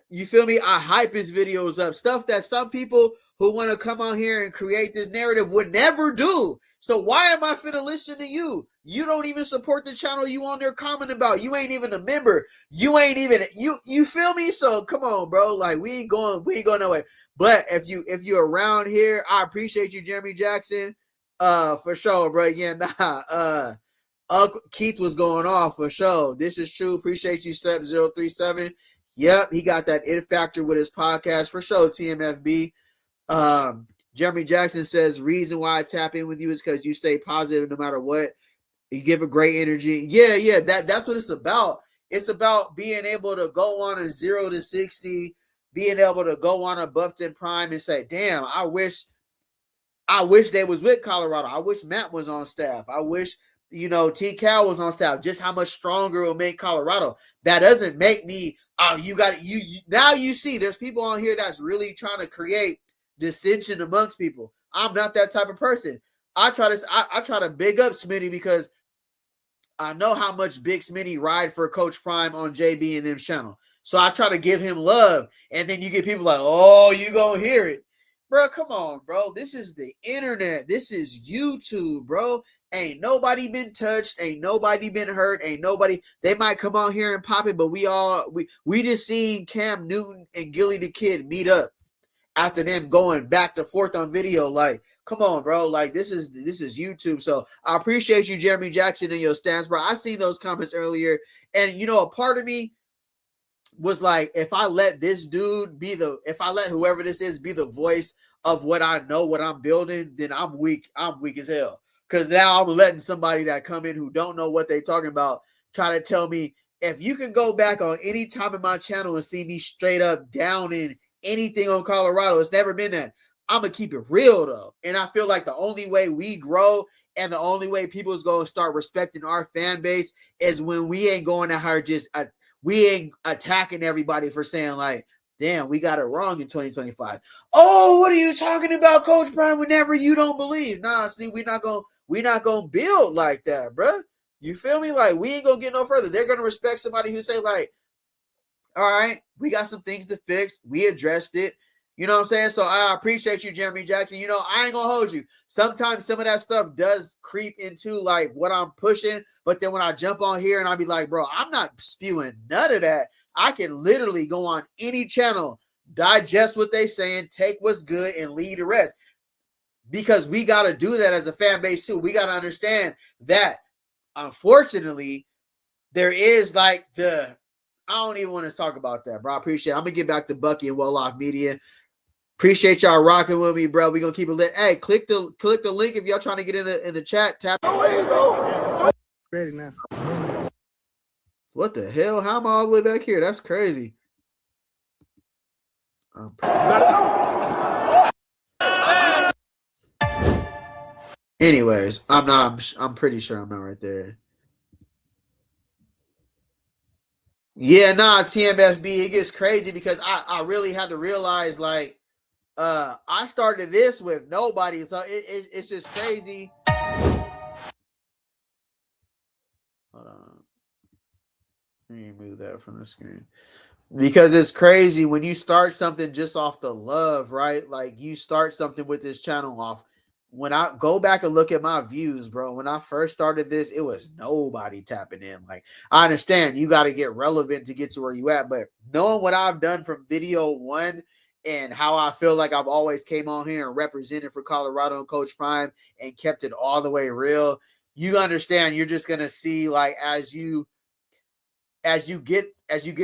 You feel me? I hype his videos up. Stuff that some people who want to come on here and create this narrative would never do. So why am I finna listen to you? You don't even support the channel you on there comment about. You ain't even a member. You ain't even you feel me? So come on, bro. Like we ain't going nowhere. But if you're around here, I appreciate you, Jeremy Jackson. For sure, bro. Yeah, Keith was going off for sure. This is true. Appreciate you, 7037. Yep, he got that it factor with his podcast for sure. TMFB. Jeremy Jackson says reason why I tap in with you is because you stay positive no matter what. You give a great energy. Yeah. That's what it's about. It's about being able to go on a 0 to 60, being able to go on a Buffton Prime and say, damn, I wish they was with Colorado. I wish Matt was on staff. I wish T. Cal was on staff. Just how much stronger it will make Colorado. That doesn't make me. You now you see there's people on here that's really trying to create dissension amongst people. I'm not that type of person. I try to big up Smitty because I know how much Big Smitty ride for Coach Prime on JB and them's channel. So I try to give him love, and then you get people like, oh, you gonna hear it. Bro, come on, bro. This is the internet. This is YouTube, bro. Ain't nobody been touched. Ain't nobody been hurt. Ain't nobody. They might come on here and pop it, but we just seen Cam Newton and Gilly the Kid meet up after them going back and forth on video. Like, come on, bro. Like, this is YouTube. So I appreciate you, Jeremy Jackson, and your stance, bro. I seen those comments earlier, and a part of me was like, if I let this dude if I let whoever this is be the voice of what I know, what I'm building, then I'm weak. I'm weak as hell. Because now I'm letting somebody that come in who don't know what they talking about try to tell me, if you can go back on any time in my channel and see me straight up down in anything on Colorado, it's never been that. I'm going to keep it real, though. And I feel like the only way we grow And the only way people is going to start respecting our fan base is when we ain't going to her we ain't attacking everybody for saying like, damn, we got it wrong in 2025. Oh, what are you talking about, Coach Prime? Whenever you don't believe. Nah, see, we're not gonna build like that, bruh. You feel me? Like, we ain't gonna get no further. They're gonna respect somebody who say, like, all right, we got some things to fix. We addressed it. You know what I'm saying? So I appreciate you, Jeremy Jackson. You know, I ain't gonna hold you. Sometimes some of that stuff does creep into like what I'm pushing, but then when I jump on here and I be like, bro, I'm not spewing none of that. I can literally go on any channel, digest what they saying, take what's good, and leave the rest. Because we got to do that as a fan base too. We got to understand that, unfortunately, there is like I don't even want to talk about that, bro. I appreciate it. I'm going to get back to Bucky and Well Off Media. Appreciate y'all rocking with me, bro. We're going to keep it lit. Hey, click the link if y'all trying to get in the chat. Tap. Ready now. What the hell? How am I all the way back here? That's crazy. Anyways, I'm pretty sure I'm not right there. Yeah, nah, TMFB, it gets crazy because I really had to realize, like, I started this with nobody, so it's just crazy. Hold on. Let me move that from the screen. Because it's crazy when you start something just off the love, right? Like, you start something with this channel off. When I go back and look at my views, bro, when I first started this, it was nobody tapping in. Like, I understand you got to get relevant to get to where you at, but knowing what I've done from video one and how I feel like I've always came on here and represented for Colorado and Coach Prime and kept it all the way real, you understand you're just going to see, like, as you get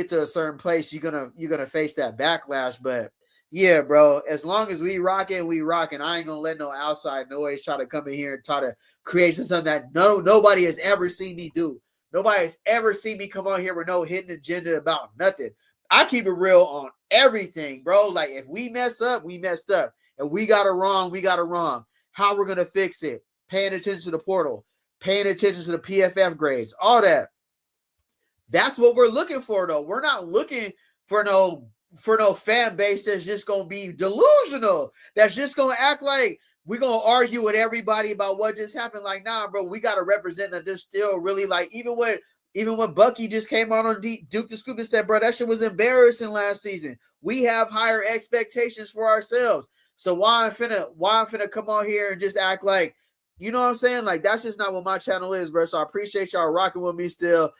to a certain place, you're gonna face that backlash. But yeah, bro, as long as we rocking. I ain't gonna let no outside noise try to come in here and try to create something that nobody has ever seen me do. Nobody has ever seen me come on here with no hidden agenda about nothing. I keep it real on everything, bro. Like, if we mess up, we messed up. If we got it wrong, we got it wrong. How we're gonna fix it? Paying attention to the portal, paying attention to the PFF grades, all that. That's what we're looking for, though. We're not looking for no fan base that's just gonna be delusional. That's just gonna act like we're gonna argue with everybody about what just happened. Like, nah, bro, we gotta represent that there's still really, like, even when Bucky just came on Duke the Scoop and said, bro, that shit was embarrassing last season. We have higher expectations for ourselves. So why I'm finna come on here and just act like, you know what I'm saying? Like, that's just not what my channel is, bro. So I appreciate y'all rocking with me still.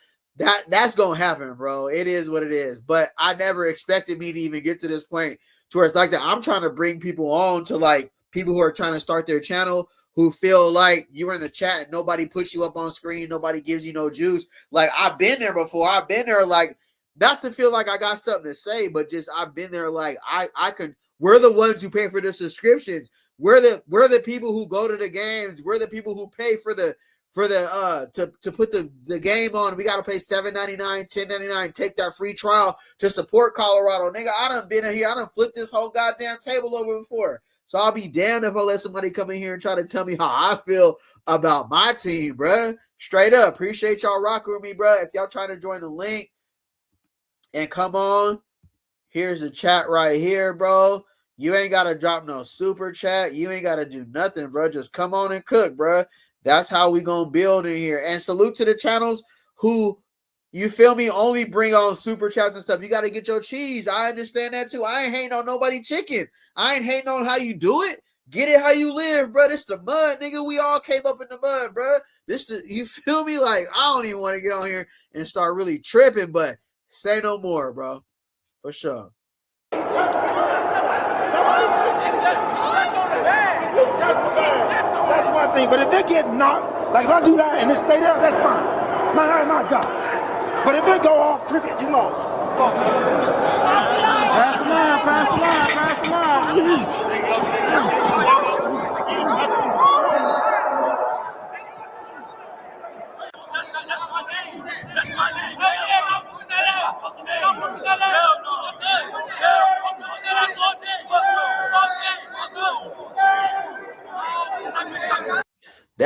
That's gonna happen, bro. It is what it is. But I never expected me to even get to this point to where it's like that. I'm trying to bring people on to, like, people who are trying to start their channel, who feel like you were in the chat and nobody puts you up on screen, nobody gives you no juice. Like, I've been there before. I've been there, like, not to feel like I got something to say, but just I've been there, like, I can. We're the ones who pay for the subscriptions. We're the people who go to the games. We're the people who pay for the to put the game on. We got to pay $7.99, $10.99, take that free trial to support Colorado. Nigga, I done been in here. I done flipped this whole goddamn table over before. So I'll be damned if I let somebody come in here and try to tell me how I feel about my team, bruh. Straight up. Appreciate y'all rocking with me, bruh. If y'all trying to join the link and come on, here's the chat right here, bro. You ain't got to drop no super chat. You ain't got to do nothing, bro. Just come on and cook, bruh. That's how we gonna build in here. And salute to the channels who, you feel me, only bring on super chats and stuff. You got to get your cheese. I understand that too. I ain't hating on nobody chicken. I ain't hating on how you do it. Get it how you live, bro. This the mud, nigga. We all came up in the mud, bro. You feel me? Like, I don't even want to get on here and start really tripping, but say no more, bro. For sure. That's one thing, but if it get knocked, like if I do that and it stay there, that's fine. My job. But if it go off cricket, you lost. Pass the line.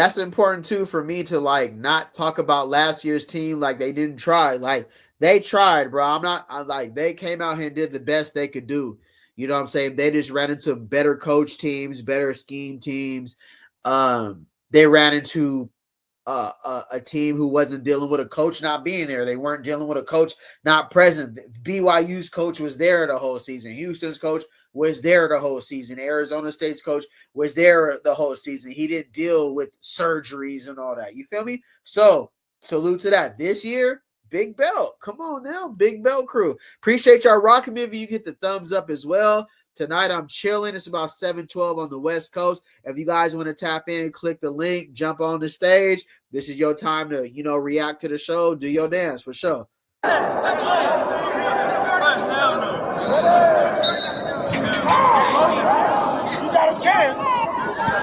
that's important too for me to like not talk about last year's team like they didn't try. Like they tried, bro. Like they came out here and did the best they could do. You know what I'm saying? They just ran into better coach teams, better scheme teams. They ran into a team who wasn't dealing with a coach not being there. They weren't dealing with a coach not present. BYU's coach was there the whole season. Houston's coach was there the whole season. Arizona State's coach was there the whole season. He didn't deal with surgeries and all that. You feel me? So salute to that. This year, Big Belt. Come on now, Big Belt crew. Appreciate y'all rocking me. If you hit the thumbs up as well. Tonight I'm chilling. It's about 7:12 on the West Coast. If you guys want to tap in, click the link, jump on the stage. This is your time to, react to the show, do your dance for sure. You got a chance.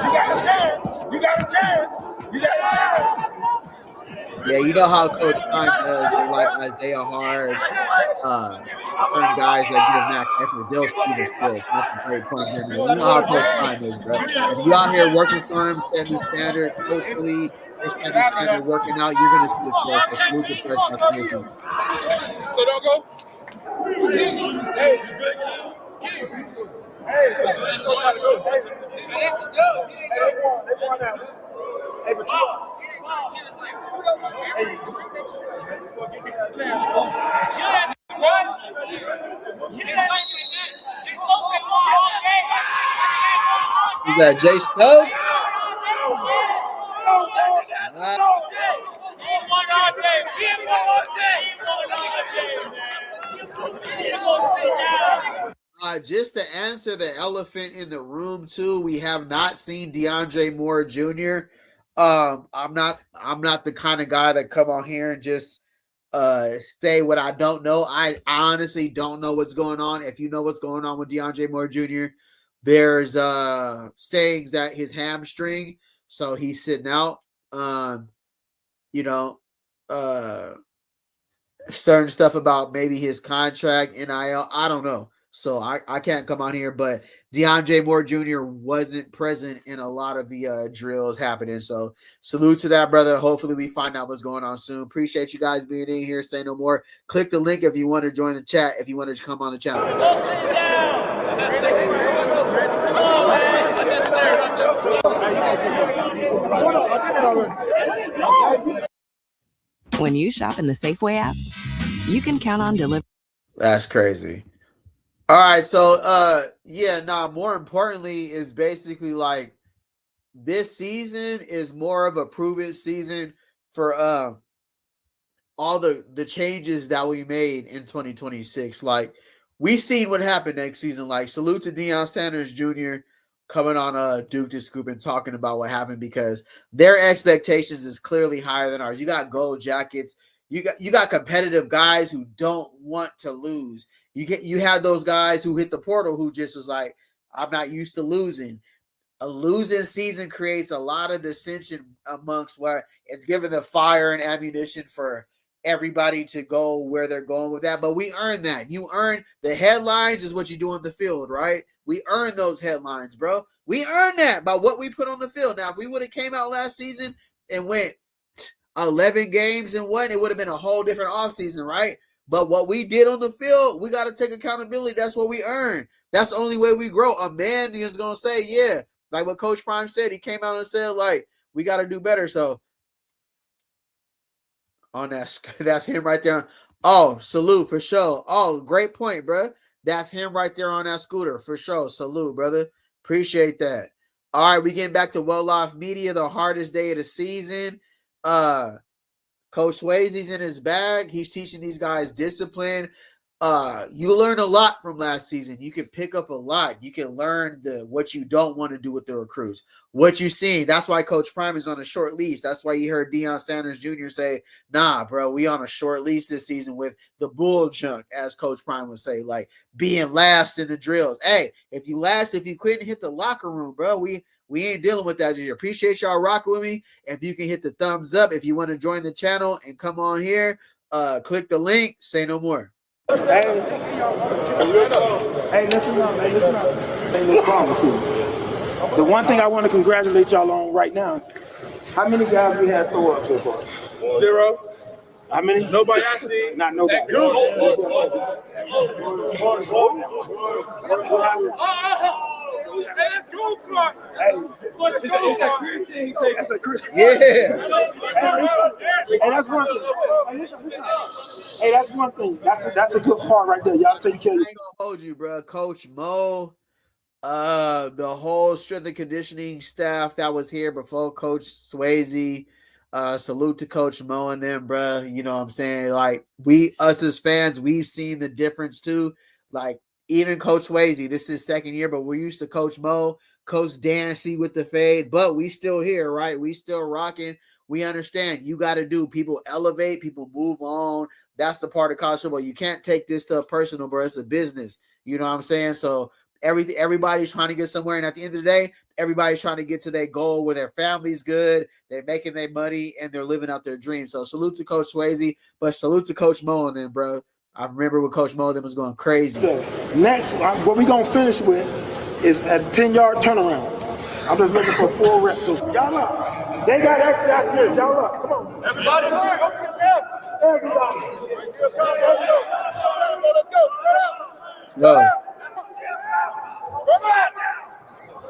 You got a chance. You got a chance. You got a chance. Yeah, you know how Coach Prime does, like Isaiah Hard, certain guys that give max effort, they'll see the skills. That's a great point, man. You know how Coach Prime is, bro. If you out here working for him, setting the standard, culturally, and setting the standard, working out, you're going to see the skills. So salute the person that's making it. So don't go. Hey, that's a dub. They won that one. Hey, but you are. Is that Jay Stokes? Just to answer the elephant in the room too, we have not seen DeAndre Moore Jr. I'm not the kind of guy that come on here and just say what I don't know. I honestly don't know what's going on. If you know what's going on with DeAndre Moore Jr., there's sayings that his hamstring, so he's sitting out. Certain stuff about maybe his contract, NIL. I don't know. So I can't come on here, but DeAndre Moore Jr. wasn't present in a lot of the drills happening. So salute to that, brother. Hopefully we find out what's going on soon. Appreciate you guys being in here. Say no more. Click the link if you want to join the chat, if you want to come on the channel. When you shop in the Safeway app, you can count on delivery. That's crazy. All right, so more importantly is basically like this season is more of a proven season for all the changes that we made in 2026. Like we seen what happened next season. Like salute to Deion Sanders Jr. coming on Duke to Scoop and talking about what happened because their expectations is clearly higher than ours. You got gold jackets. You got competitive guys who don't want to lose. You have those guys who hit the portal who just was like, I'm not used to losing. A losing season creates a lot of dissension amongst where it's giving the fire and ammunition for everybody to go where they're going with that. But we earn that. You earn the headlines is what you do on the field, right? We earn those headlines, bro. We earn that by what we put on the field. Now, if we would have came out last season and went 11 games and won, it would have been a whole different offseason, right? But what we did on the field, we got to take accountability. That's what we earn. That's the only way we grow. A man is going to say, yeah, like what Coach Prime said. He came out and said, like, we got to do better. So on that's him right there. Oh, salute for sure. Oh, great point, bro. That's him right there on that scooter for sure. Salute, brother. Appreciate that. All right, we getting back to Well Off Media, the hardest day of the season. Coach Swayze's in his bag. He's teaching these guys discipline. You learn a lot from last season. You can pick up a lot. You can learn what you don't want to do with the recruits. What you see. That's why Coach Prime is on a short leash. That's why you heard Deion Sanders Jr. say, nah, bro, we on a short leash this season with the bull junk, as Coach Prime would say, like being last in the drills. Hey, if you quit and hit the locker room, bro, we ain't dealing with that this year. Appreciate y'all rocking with me. If you can hit the thumbs up, if you want to join the channel and come on here, click the link. Say no more. Hey, listen up, man. Listen up. The one thing I want to congratulate y'all on right now How many guys we had throw up so far? 0. How many? Nobody I see. Not nobody. Hey, let's go, Clark. Hey, let's go, Clark. That's a Christian. Yeah. Hey, that's one thing. Hey, that's one thing. That's a good part right there. Y'all take care of I ain't gonna hold you, bro. Coach Mo, the whole strength and conditioning staff that was here before Coach Swayze. Salute to Coach Mo and them, bro. You know what I'm saying? Like, us as fans, we've seen the difference too. Like, even Coach Swayze, this is his second year, but we're used to Coach Mo, Coach Dancy with the fade, but we still here, right? We still rocking. We understand you got to do. People elevate, people move on. That's the part of college football. You can't take this stuff personal, bro. It's a business. You know what I'm saying? So everybody's trying to get somewhere, and at the end of the day, everybody's trying to get to their goal where their family's good, they're making their money, and they're living out their dreams. So salute to Coach Swayze, but salute to Coach Mo and them, bro. I remember when Coach Mo and them was going crazy. So next, what we're going to finish with is a 10-yard turnaround. I'm just looking for 4 reps. So y'all up. They got extra after this. Y'all up. Come on. Everybody, everybody. Let's go. Go.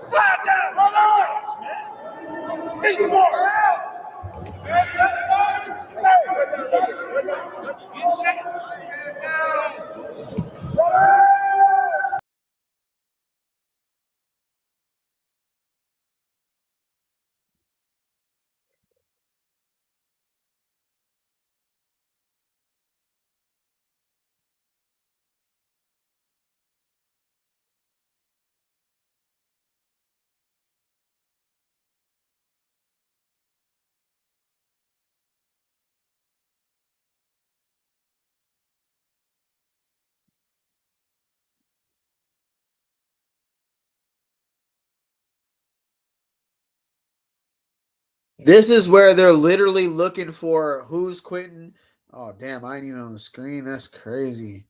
Slide down, brother. Be smart. This is where they're literally looking for who's quitting. Oh, damn, I ain't even on the screen. That's crazy.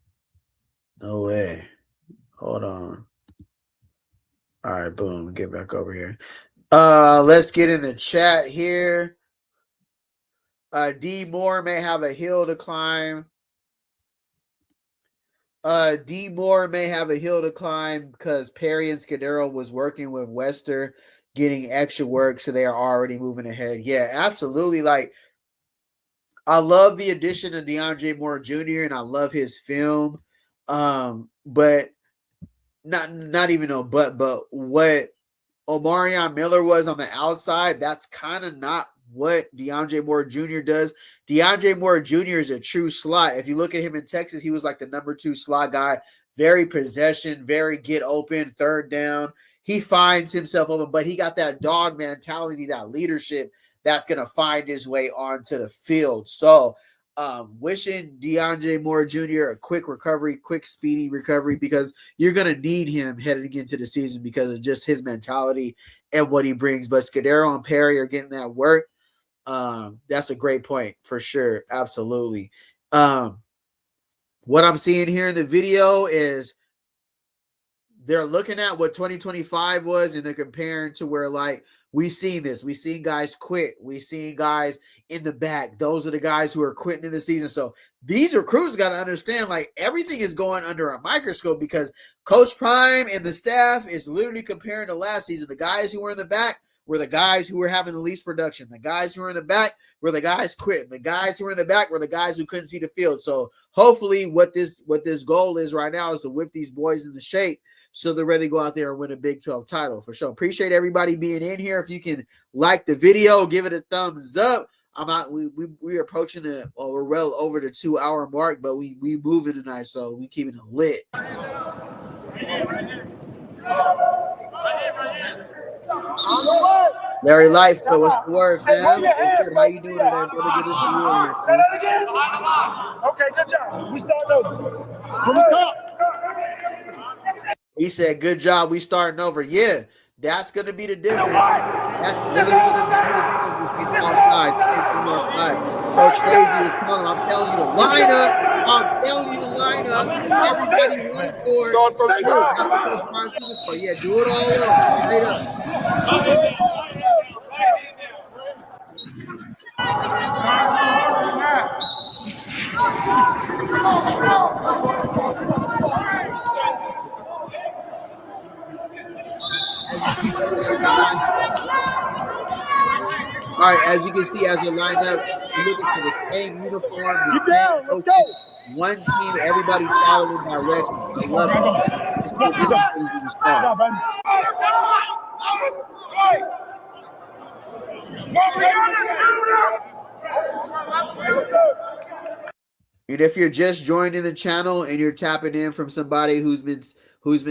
No way. Hold on. All right, boom. Get back over here. Let's get in the chat here. D Moore may have a hill to climb. D Moore may have a hill to climb because Perry and Scudero was working with Wester, getting extra work, so they are already moving ahead. Yeah, absolutely. Like, I love the addition of DeAndre Moore Jr. and I love his film. But not even no but what Omarion Miller was on the outside, that's kind of not what DeAndre Moore Jr. does. DeAndre Moore Jr. is a true slot. If you look at him in Texas, he was like the number 2 slot guy. Very possession, very get open, third down. He finds himself open, but he got that dog mentality, that leadership that's going to find his way onto the field. So wishing DeAndre Moore Jr. a quick recovery, quick, speedy recovery, because you're going to need him heading into the season because of just his mentality and what he brings. But Scudero and Perry are getting that work. That's a great point for sure. Absolutely. What I'm seeing here in the video is they're looking at what 2025 was and they're comparing to where, like, we seen this. We seen guys quit. We seen guys in the back. Those are the guys who are quitting in the season. So these recruits got to understand, like, everything is going under a microscope because Coach Prime and the staff is literally comparing to last season. The guys who were in the back were the guys who were having the least production. The guys who were in the back were the guys quitting. The guys who were in the back were the guys who couldn't see the field. So hopefully what this goal is right now is to whip these boys into shape so they're ready to go out there and win a Big 12 title for sure. Appreciate everybody being in here. If you can like the video, give it a thumbs up. I'm out. We're approaching we're well over the 2-hour mark, but we moving tonight, so we keeping it lit. Larry Life, so what's the word, fam? How you doing today, brother? Good to see you here. Say that again. Okay, good job. We start over. From the top. He said, good job. We starting over. Yeah, that's going to be the difference. That's literally going to be the difference between offside and offside. Coach Swayze is telling him, I'm telling you to line up. I'm telling you to line up. Everybody wanted for it. Yeah, do it all up. Straight up. All right, as you can see, as they're lined up, you're looking for the same uniform, the same coaching, one team, everybody following directions. I love it. This is when you start. And if you're just joining the channel and you're tapping in from somebody who's been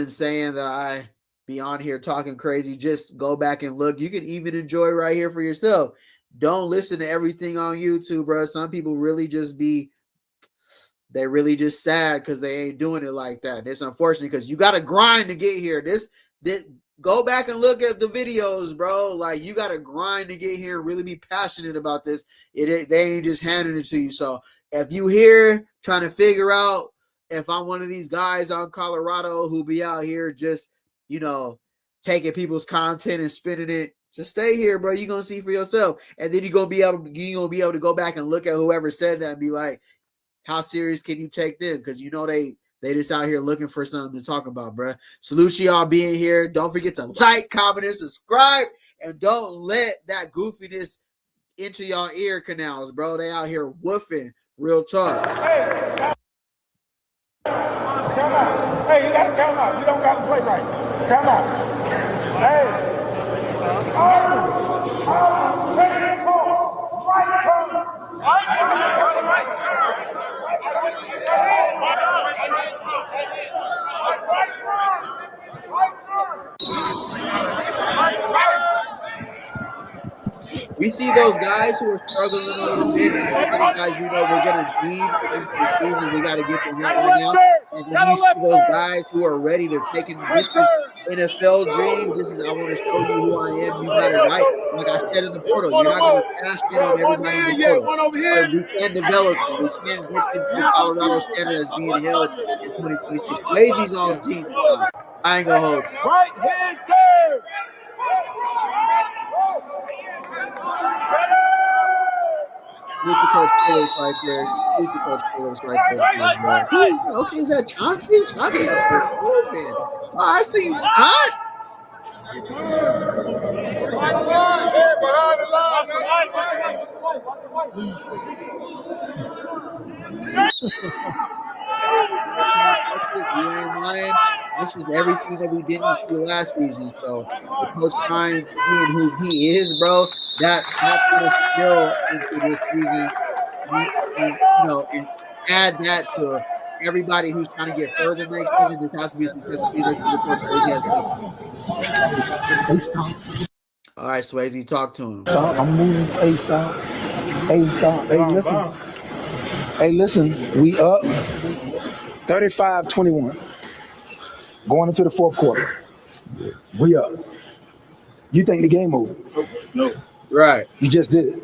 saying that I be on here talking crazy, just go back and look. You can even enjoy right here for yourself. Don't listen to everything on YouTube, bro. Some people really just they really just sad because they ain't doing it like that. It's unfortunate because you got to grind to get here. This go back and look at the videos, bro. Like, you got to grind to get here and really be passionate about this. They ain't just handing it to you. So if you here trying to figure out if I'm one of these guys on Colorado who be out here just, taking people's content and spinning it, just stay here, bro. You're going to see for yourself. And then you're going to be able to go back and look at whoever said that and be like, how serious can you take them? Because they just out here looking for something to talk about, bro. Salute to y'all being here. Don't forget to like, comment, and subscribe. And don't let that goofiness into y'all ear canals, bro. They out here woofing. Real talk. Hey, come out. Hey, you got to come out. You don't got to play right. Come out. Hey. We see those guys who are struggling a little bit, and those are the guys we know we're going to need into the season. We got to get them right now. And when you see those guys who are ready, they're taking this is NFL dreams. This is, I want to show you who I am. You got it right. Like I said in the portal, you're not going to cash in on everybody in the portal. But we can develop them. We can get them to the Colorado standard as being held in 2026. Swayze's on team. I ain't going to hold you. Right hand turn. Salute to Coach Phillips right there. Salute to Coach Phillips right there. Who is that? Okay, is that Chauncey? Chauncey up there moving. Oh, I see you, Chauncey. Behind You ain't lying. This is everything that we didn't see last season. So, Coach Prime being who he is, bro, that's going to spill into this season. And add that to everybody who's trying to get further next season. This has to be a successful season. This is what Coach Swayze has done. All right, Swayze, talk to him. Stop. I'm moving. Hey, stop. Hey, stop. Hey, listen. Hey, listen. We up 35-21. Going into the fourth quarter. We up. You think the game over? No. Right. You just did it.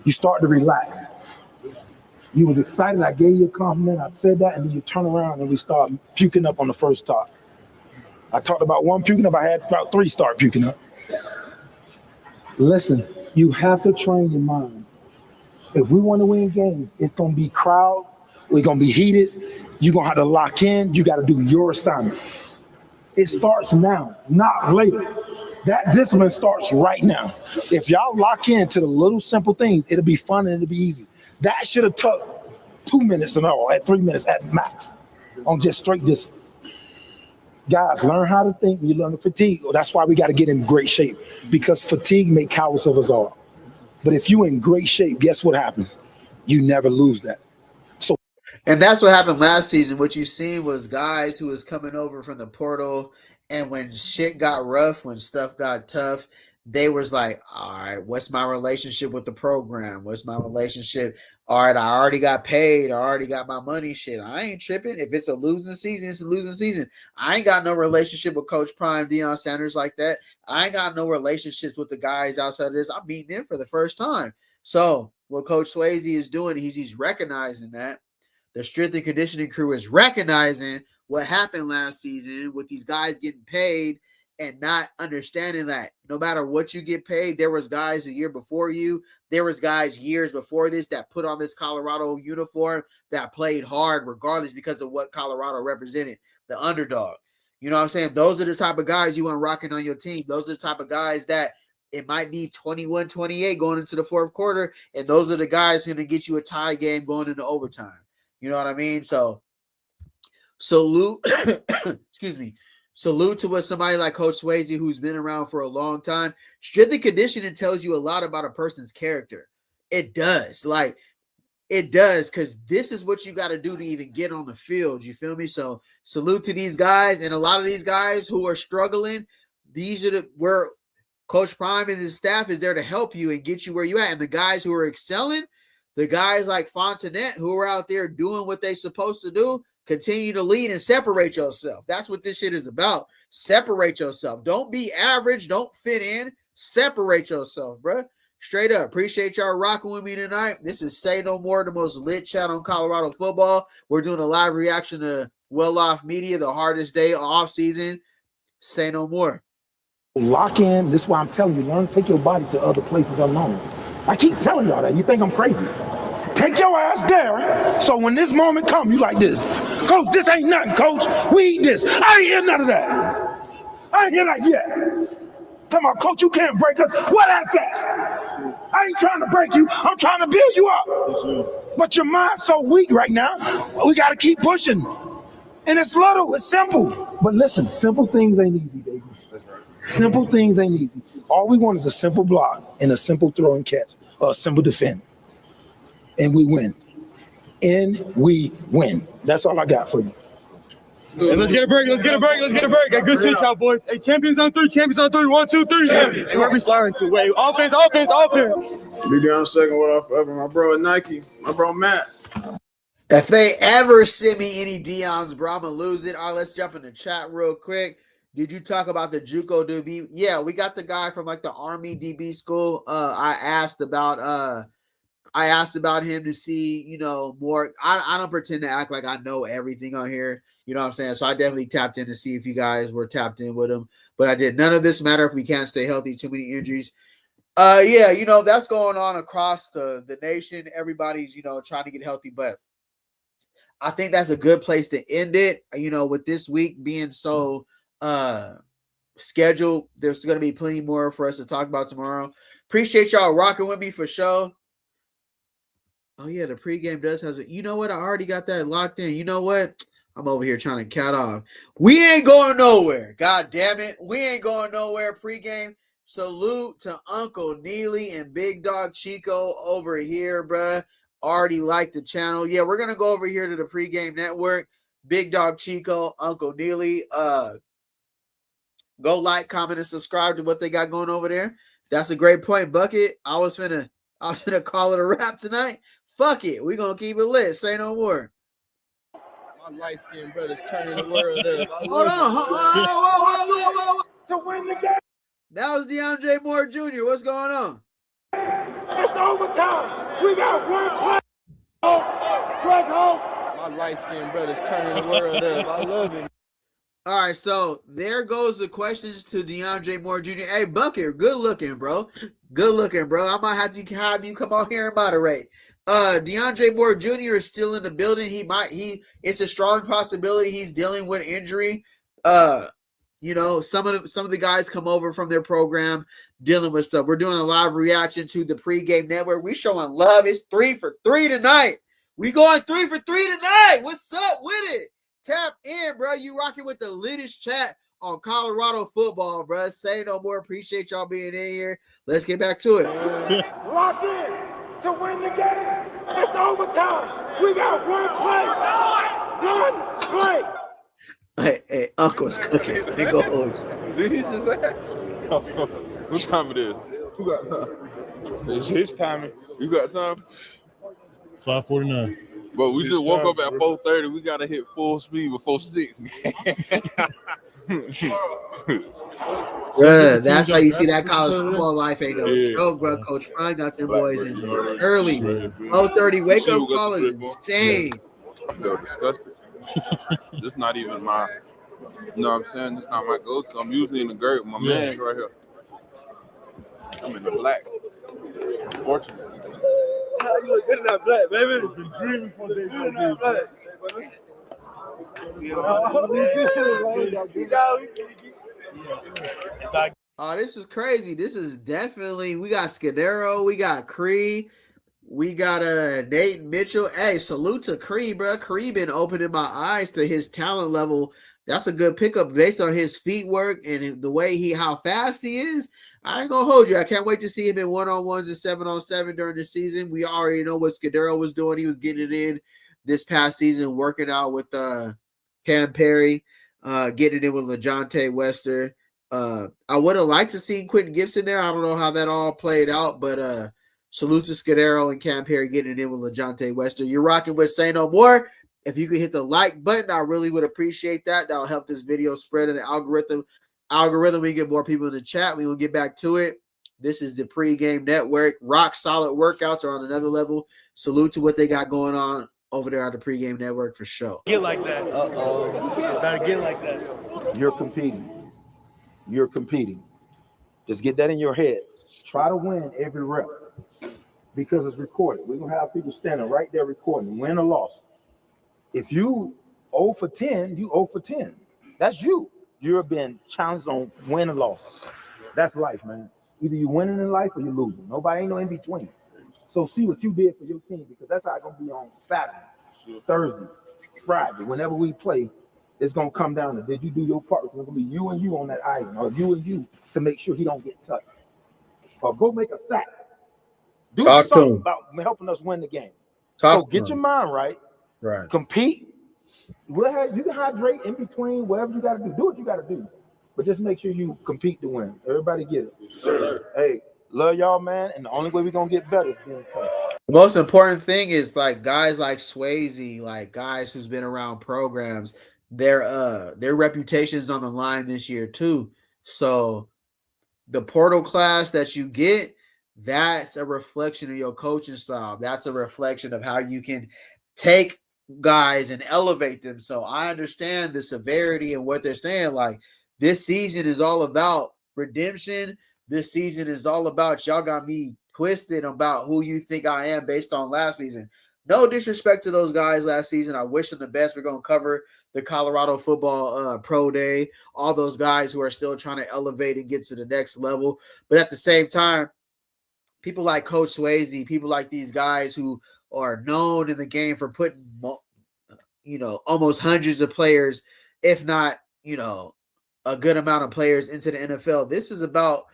You start to relax. You was excited. I gave you a compliment. I said that, and then you turn around and we start puking up on the first start. I talked about one puking up. I had about 3 start puking up. Listen, you have to train your mind. If we want to win games, it's going to be crowd. We're going to be heated. You're going to have to lock in. You got to do your assignment. It starts now, not later. That discipline starts right now. If y'all lock into the little simple things, it'll be fun and it'll be easy. That should have took 2 minutes and all, at 3 minutes at max on just straight discipline. Guys, learn how to think. You learn to fatigue. That's why we got to get in great shape, because fatigue make cowards of us all. But if you in great shape, guess what happens? You never lose that. And that's what happened last season. What you seen was guys who was coming over from the portal, and when shit got rough, when stuff got tough, they was like, all right, what's my relationship with the program? What's my relationship? All right, I already got paid. I already got my money. Shit, I ain't tripping. If it's a losing season, it's a losing season. I ain't got no relationship with Coach Prime Deion Sanders like that. I ain't got no relationships with the guys outside of this. I'm meeting them for the first time. So what Coach Swayze is doing, he's recognizing that. The strength and conditioning crew is recognizing what happened last season with these guys getting paid and not understanding that no matter what you get paid, there was guys a year before you, there was guys years before this that put on this Colorado uniform that played hard regardless because of what Colorado represented, the underdog. You know what I'm saying? Those are the type of guys you want rocking on your team. Those are the type of guys that it might be 21-28 going into the fourth quarter, and those are the guys going to get you a tie game going into overtime. You know what I mean? So salute, excuse me, salute to what somebody like Coach Swayse, who's been around for a long time. Strength and conditioning tells you a lot about a person's character. It does. Like, it does, because this is what you got to do to even get on the field. You feel me? So salute to these guys, and a lot of these guys who are struggling, these are where Coach Prime and his staff is there to help you and get you where you at. And the guys who are excelling, the guys like Fontenette who are out there doing what they're supposed to do, continue to lead and separate yourself. That's what this shit is about. Separate yourself. Don't be average. Don't fit in. Separate yourself, bro. Straight up. Appreciate y'all rocking with me tonight. This is Say No More, the most lit chat on Colorado football. We're doing a live reaction to Well Off Media, the hardest day off season. Say no more. Lock in. This is why I'm telling you, learn to take your body to other places unknown. I keep telling y'all that. You think I'm crazy. Take your ass there, so when this moment comes, you like this. Coach, this ain't nothing, Coach. We eat this. I ain't hear none of that. I ain't hear that yet. Talking about, Coach, you can't break us. What that's that? I ain't trying to break you. I'm trying to build you up. But your mind's so weak right now, we got to keep pushing. And it's little, it's simple. But listen, simple things ain't easy, baby. Simple things ain't easy. All we want is a simple block and a simple throw and catch, or a simple defend. And we win. And we win. That's all I got for you. Hey, let's get a break. Let's get a break. Let's get a break. Hey, good shit, y'all boys. Hey, champions on three. Champions on three. 1, 2, 3. Champions. Hey, where we sliding to? Wait, offense, offense, offense. Be down second. What up, forever? My bro at Nike. My bro Matt. If they ever send me any Deion's, bro, I'm gonna lose it. All right, let's jump in the chat real quick. Did you talk about the JUCO DB? Yeah, we got the guy from like the Army DB school. I asked about him to see, you know, more. I don't pretend to act like I know everything on here. You know what I'm saying? So I definitely tapped in to see if you guys were tapped in with him. But I did. None of this matter if we can't stay healthy. Too many injuries. Yeah, you know, that's going on across the nation. Everybody's, you know, trying to get healthy. But I think that's a good place to end it. You know, with this week being so scheduled, there's going to be plenty more for us to talk about tomorrow. Appreciate y'all rocking with me for sure. Oh, yeah, the pregame does has a. You know what? I already got that locked in. You know what? I'm over here trying to count off. We ain't going nowhere. God damn it. We ain't going nowhere. Pregame. Salute to Uncle Neely and Big Dog Chico over here, bruh. Already like the channel. Yeah, we're going to go over here to the pregame network. Big Dog Chico, Uncle Neely. Go like, comment, and subscribe to what they got going over there. That's a great point, Bucket. I was finna call it a wrap tonight. Fuck it. We're going to keep it lit. Say no more. My light-skinned brother's turning the world up. Hold on. Whoa. To win the game. That was DeAndre Moore Jr. What's going on? It's overtime. We got one play. Drag home. My light-skinned brother's turning the world up. I love it. All right, so there goes the questions to DeAndre Moore Jr. Hey, Bucket, good looking, bro. Good looking, bro. I might have to have you come out here and moderate. DeAndre Moore Jr. is still in the building. It's a strong possibility he's dealing with injury. You know, some of the guys come over from their program dealing with stuff. We're doing a live reaction to the pregame network. We showing love. It's 3 for 3 tonight. We going 3 for 3 tonight. What's up with it? Tap in, bro. You rocking with the latest chat on Colorado football, bro. Say no more. Appreciate y'all being in here. Let's get back to it. Lock in to win the game. It's overtime. We got one play. One play. Hey, Uncle's cooking. Let me go hold. Did he just say? What time it is? Who got time? It's his timing. You got time? 5:49. But we just woke up at 4:30. We gotta hit full speed before 6. Bruh, that's how you see that college football life ain't no joke, bro. Coach Prime got them boys in there early. 4:30 wake up call is insane. I feel disgusted. This not even my You know what I'm saying? It's not my go-to. I'm usually in the gray with my man right here. I'm in the black. Unfortunately. You look good in that black, baby. Been dreaming for this. Good in that black. Oh, this is crazy. This is definitely, we got Scudero, we got Cree, we got Nate Mitchell. Hey, salute to Cree, bro. Cree been opening my eyes to his talent level. That's a good pickup based on his feet work and the way how fast he is. I ain't gonna hold you. I can't wait to see him in 1-on-1s and 7-on-7 during the season. We already know what Scudero was doing. He was getting it in this past season, working out with Cam Perry, getting it in with LaJohntay Wester. I would have liked to see Quentin Gibson there. I don't know how that all played out, but salute to Scudero and Cam Perry getting it in with LaJohntay Wester. You're rocking with Say No More. If you could hit the like button, I really would appreciate that. That'll help this video spread in the algorithm. We get more people in the chat. We will get back to it. This is the pregame network. Rock solid workouts are on another level. Salute to what they got going on over there on the pregame network for sure. Get like that. It's better get like that. You're competing. You're competing. Just get that in your head. Try to win every rep because it's recorded. We're going to have people standing right there recording, win or loss. If you 0 for 10, you 0 for 10. That's you. You're being challenged on win or loss. That's life, man. Either you're winning in life or you're losing. Nobody ain't no in between. So see what you did for your team because that's how it's going to be on Saturday, Thursday, Friday. Whenever we play, it's going to come down to did you do your part? It's going to be you and you on that island or you and you to make sure he don't get touched. Or go make a sack. Do something about helping us win the game. So get your mind right. Right. Compete. Well, you can hydrate in between, whatever you got to do. Do what you got to do. But just make sure you compete to win. Everybody get it. Sure. Hey, love y'all, man. And the only way we're going to get better is being tough. The most important thing is like guys like Swayze, like guys who's been around programs, their reputation's on the line this year too. So the portal class that you get, that's a reflection of your coaching style. That's a reflection of how you can take guys and elevate them. So I understand the severity and what they're saying. Like this season is all about redemption. This season is all about y'all got me twisted about who you think I am based on last season. No disrespect to those guys last season. I wish them the best. We're going to cover the Colorado football pro day, all those guys who are still trying to elevate and get to the next level. But at the same time, people like Coach Swayze, people like these guys who are known in the game for putting, almost hundreds of players, if not, a good amount of players into the NFL. This is about,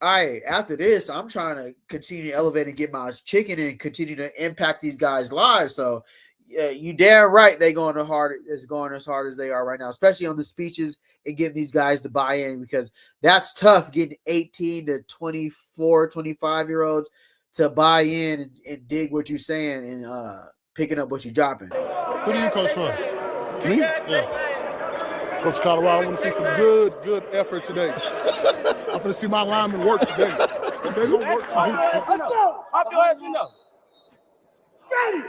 after this, I'm trying to continue to elevate and get my chicken and continue to impact these guys' lives. So you damn right they going as hard as they are right now, especially on the speeches and getting these guys to buy in because that's tough getting 18 to 24, 25-year-olds to buy in and dig what you're saying and picking up what you're dropping. Who do you coach for? Me? Yeah. Coach Colorado, I want to see some good effort today. I'm going to see my linemen work today. They're going to work today. Let's go. Hop your ass in there. Ready.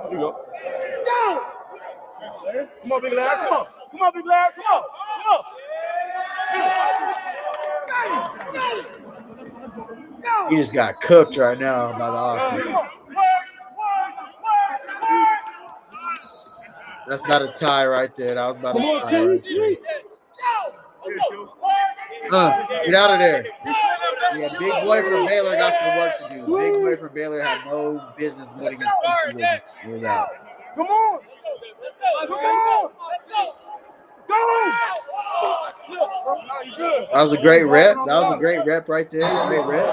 Here you go. Go. Come on, big lad. Come on. Come on, big lad. Come on. He just got cooked right now by the offense. That's not a tie right there. That was not a tie right there. Get out of there. Yeah, big boy from Baylor got some work to do. Big boy from Baylor had no business winning his It was out. Come on. Come on. Go. That was a great rep. That was a great rep right there. Great rep.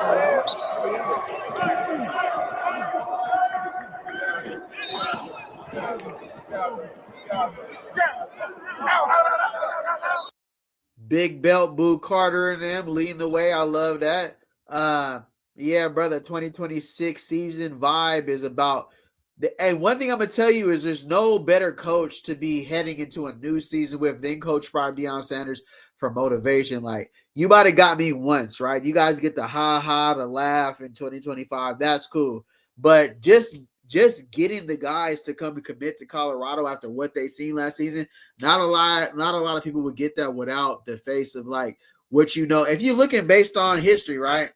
Big belt, Boo Carter and them leading the way. I love that. Yeah, brother, 2026 season vibe is about and one thing I'm going to tell you is there's no better coach to be heading into a new season with than Coach Prime Deion Sanders for motivation. Like, you might have got me once, right? You guys get the ha-ha, the laugh in 2025. That's cool. But just just getting the guys to come and commit to Colorado after what they seen last season. Not a lot of people would get that without the face of like what you know. If you're looking based on history, right?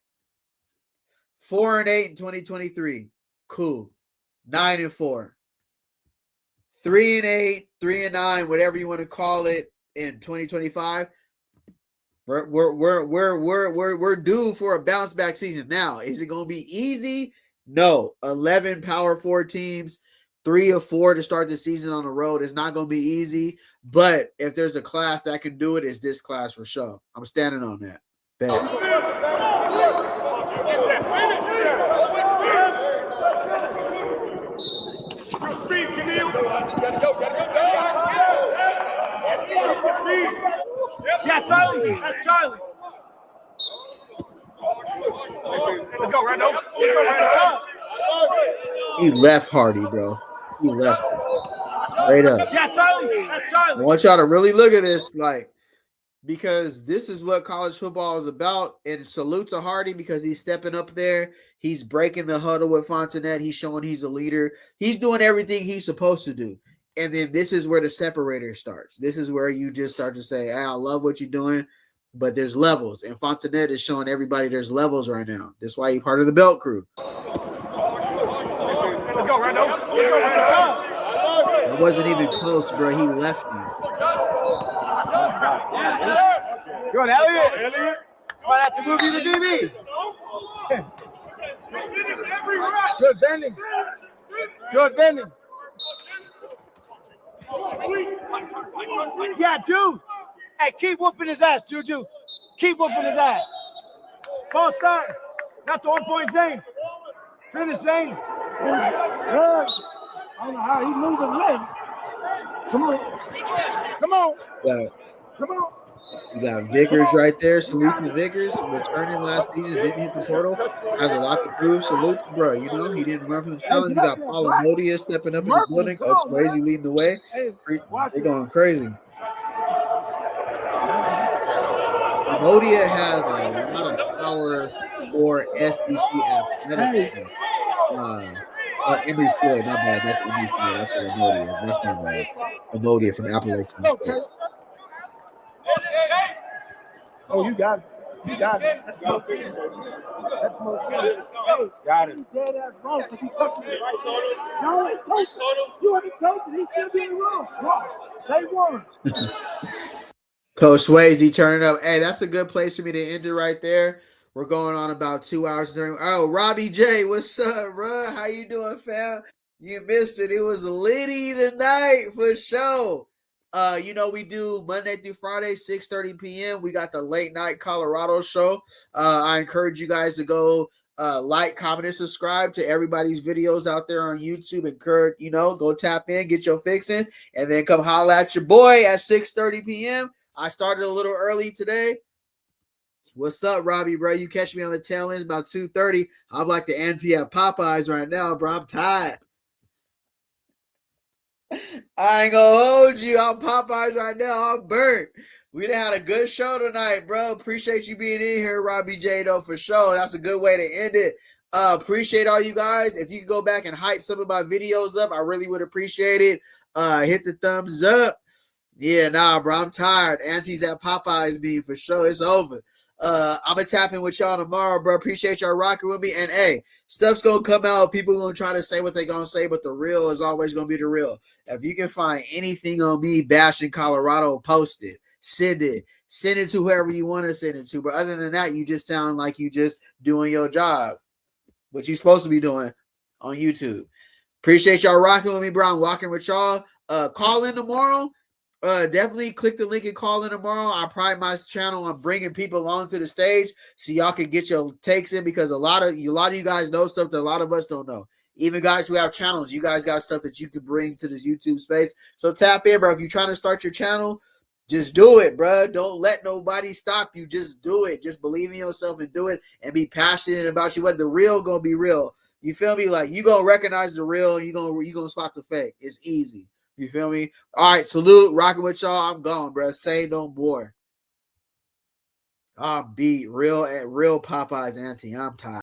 4-8 in 2023, cool. 9-4, 3-8, 3-9, whatever you want to call it in 2025. We're due for a bounce back season. Now, is it going to be easy? No. 11 Power 4 teams, 3 of 4 to start the season on the road is not going to be easy. But if there's a class that can do it, it's this class for sure. I'm standing on that. Yeah, Charlie. That's Charlie. Let's go, Rando. Let's go, Rando. He left Hardy, bro. He left him. Straight up. Yeah, Charlie. That's Charlie. I want y'all to really look at this, like, because this is what college football is about. And salute to Hardy because he's stepping up there. He's breaking the huddle with Fontenette. He's showing he's a leader. He's doing everything he's supposed to do. And then this is where the separator starts. This is where you just start to say, hey, I love what you're doing, but there's levels. And Fontenette is showing everybody there's levels right now. That's why he's part of the belt crew. Let's go, Rando. Let's go, Rando. It wasn't even close, bro. He left me. Good, Elliot. Might have to move you to DB. Good bending. Good bending. Yeah, Jude. Hey, keep whooping his ass, Juju. Keep whooping his ass. False start. That's 1 point, Zane. Finish, Zane. I don't know how he moved his leg. Come on. Come on. Yeah. Come on. You got Vickers right there. Salute to Vickers. Returning last season, didn't hit the portal. Has a lot to prove. Salute to bro. You know, he didn't run from the challenge. You got Modia stepping up in the building. Coach Swayse leading the way. They're going crazy. Modia has a lot of power for SEC athleticism. Emory Floyd, not bad. That's Emory Floyd. That's Modia. That's not right. Modia from Appalachian State. Oh, you got it. You got it. That's no good. That's no good. Hey, got it. Dead ass wrong because he took me. No, he coach. You are the coach and he's still being wrong. They won. Coach Swayze turning up. Hey, that's a good place for me to end it right there. We're going on about 2 hours during. Oh, Robbie J, what's up, bro? How you doing, fam? You missed it. It was litty tonight for sure. You know, we do Monday through Friday, 6:30 p.m. We got the late night Colorado show. I encourage you guys to go like, comment, and subscribe to everybody's videos out there on YouTube. Encourage, you know, go tap in, get your fixing, and then come holla at your boy at 6:30 p.m. I started a little early today. What's up, Robbie, bro? You catch me on the tail end about 2:30. I'm like the auntie at Popeyes right now, bro. I'm tired. I ain't gonna hold you. I'm Popeyes right now. I'm burnt. We done had a good show tonight, bro. Appreciate you being in here, Robbie J, though, for sure. That's a good way to end it. Appreciate all you guys. If you could go back and hype some of my videos up, I really would appreciate it. Hit the thumbs up. Yeah, nah, bro. I'm tired. Aunties at Popeyes me for sure. It's over. I'm gonna tap in with y'all tomorrow, bro. Appreciate y'all rocking with me. And hey, stuff's gonna come out. People gonna try to say what they gonna say, but the real is always gonna be the real. If you can find anything on me bashing Colorado, post it. Send it. Send it to whoever you want to send it to. But other than that, you just sound like you just doing your job. What you supposed to be doing on YouTube. Appreciate y'all rocking with me, bro. I'm walking with y'all. Call in tomorrow. Definitely click the link and call in tomorrow. I pride my channel on bringing people onto the stage so y'all can get your takes in, because a lot of you guys know stuff that a lot of us don't know. Even guys who have channels, you guys got stuff that you can bring to this YouTube space. So tap in, bro. If you're trying to start your channel, just do it, bro. Don't let nobody stop you. Just do it. Just believe in yourself and do it, and be passionate about you. What the real gonna be real. You feel me? Like, you gonna recognize the real, and you gonna spot the fake. It's easy. You feel me? All right, salute. Rocking with y'all. I'm gone, bro. Say no more. I'm beat. Real Popeyes auntie. I'm tired.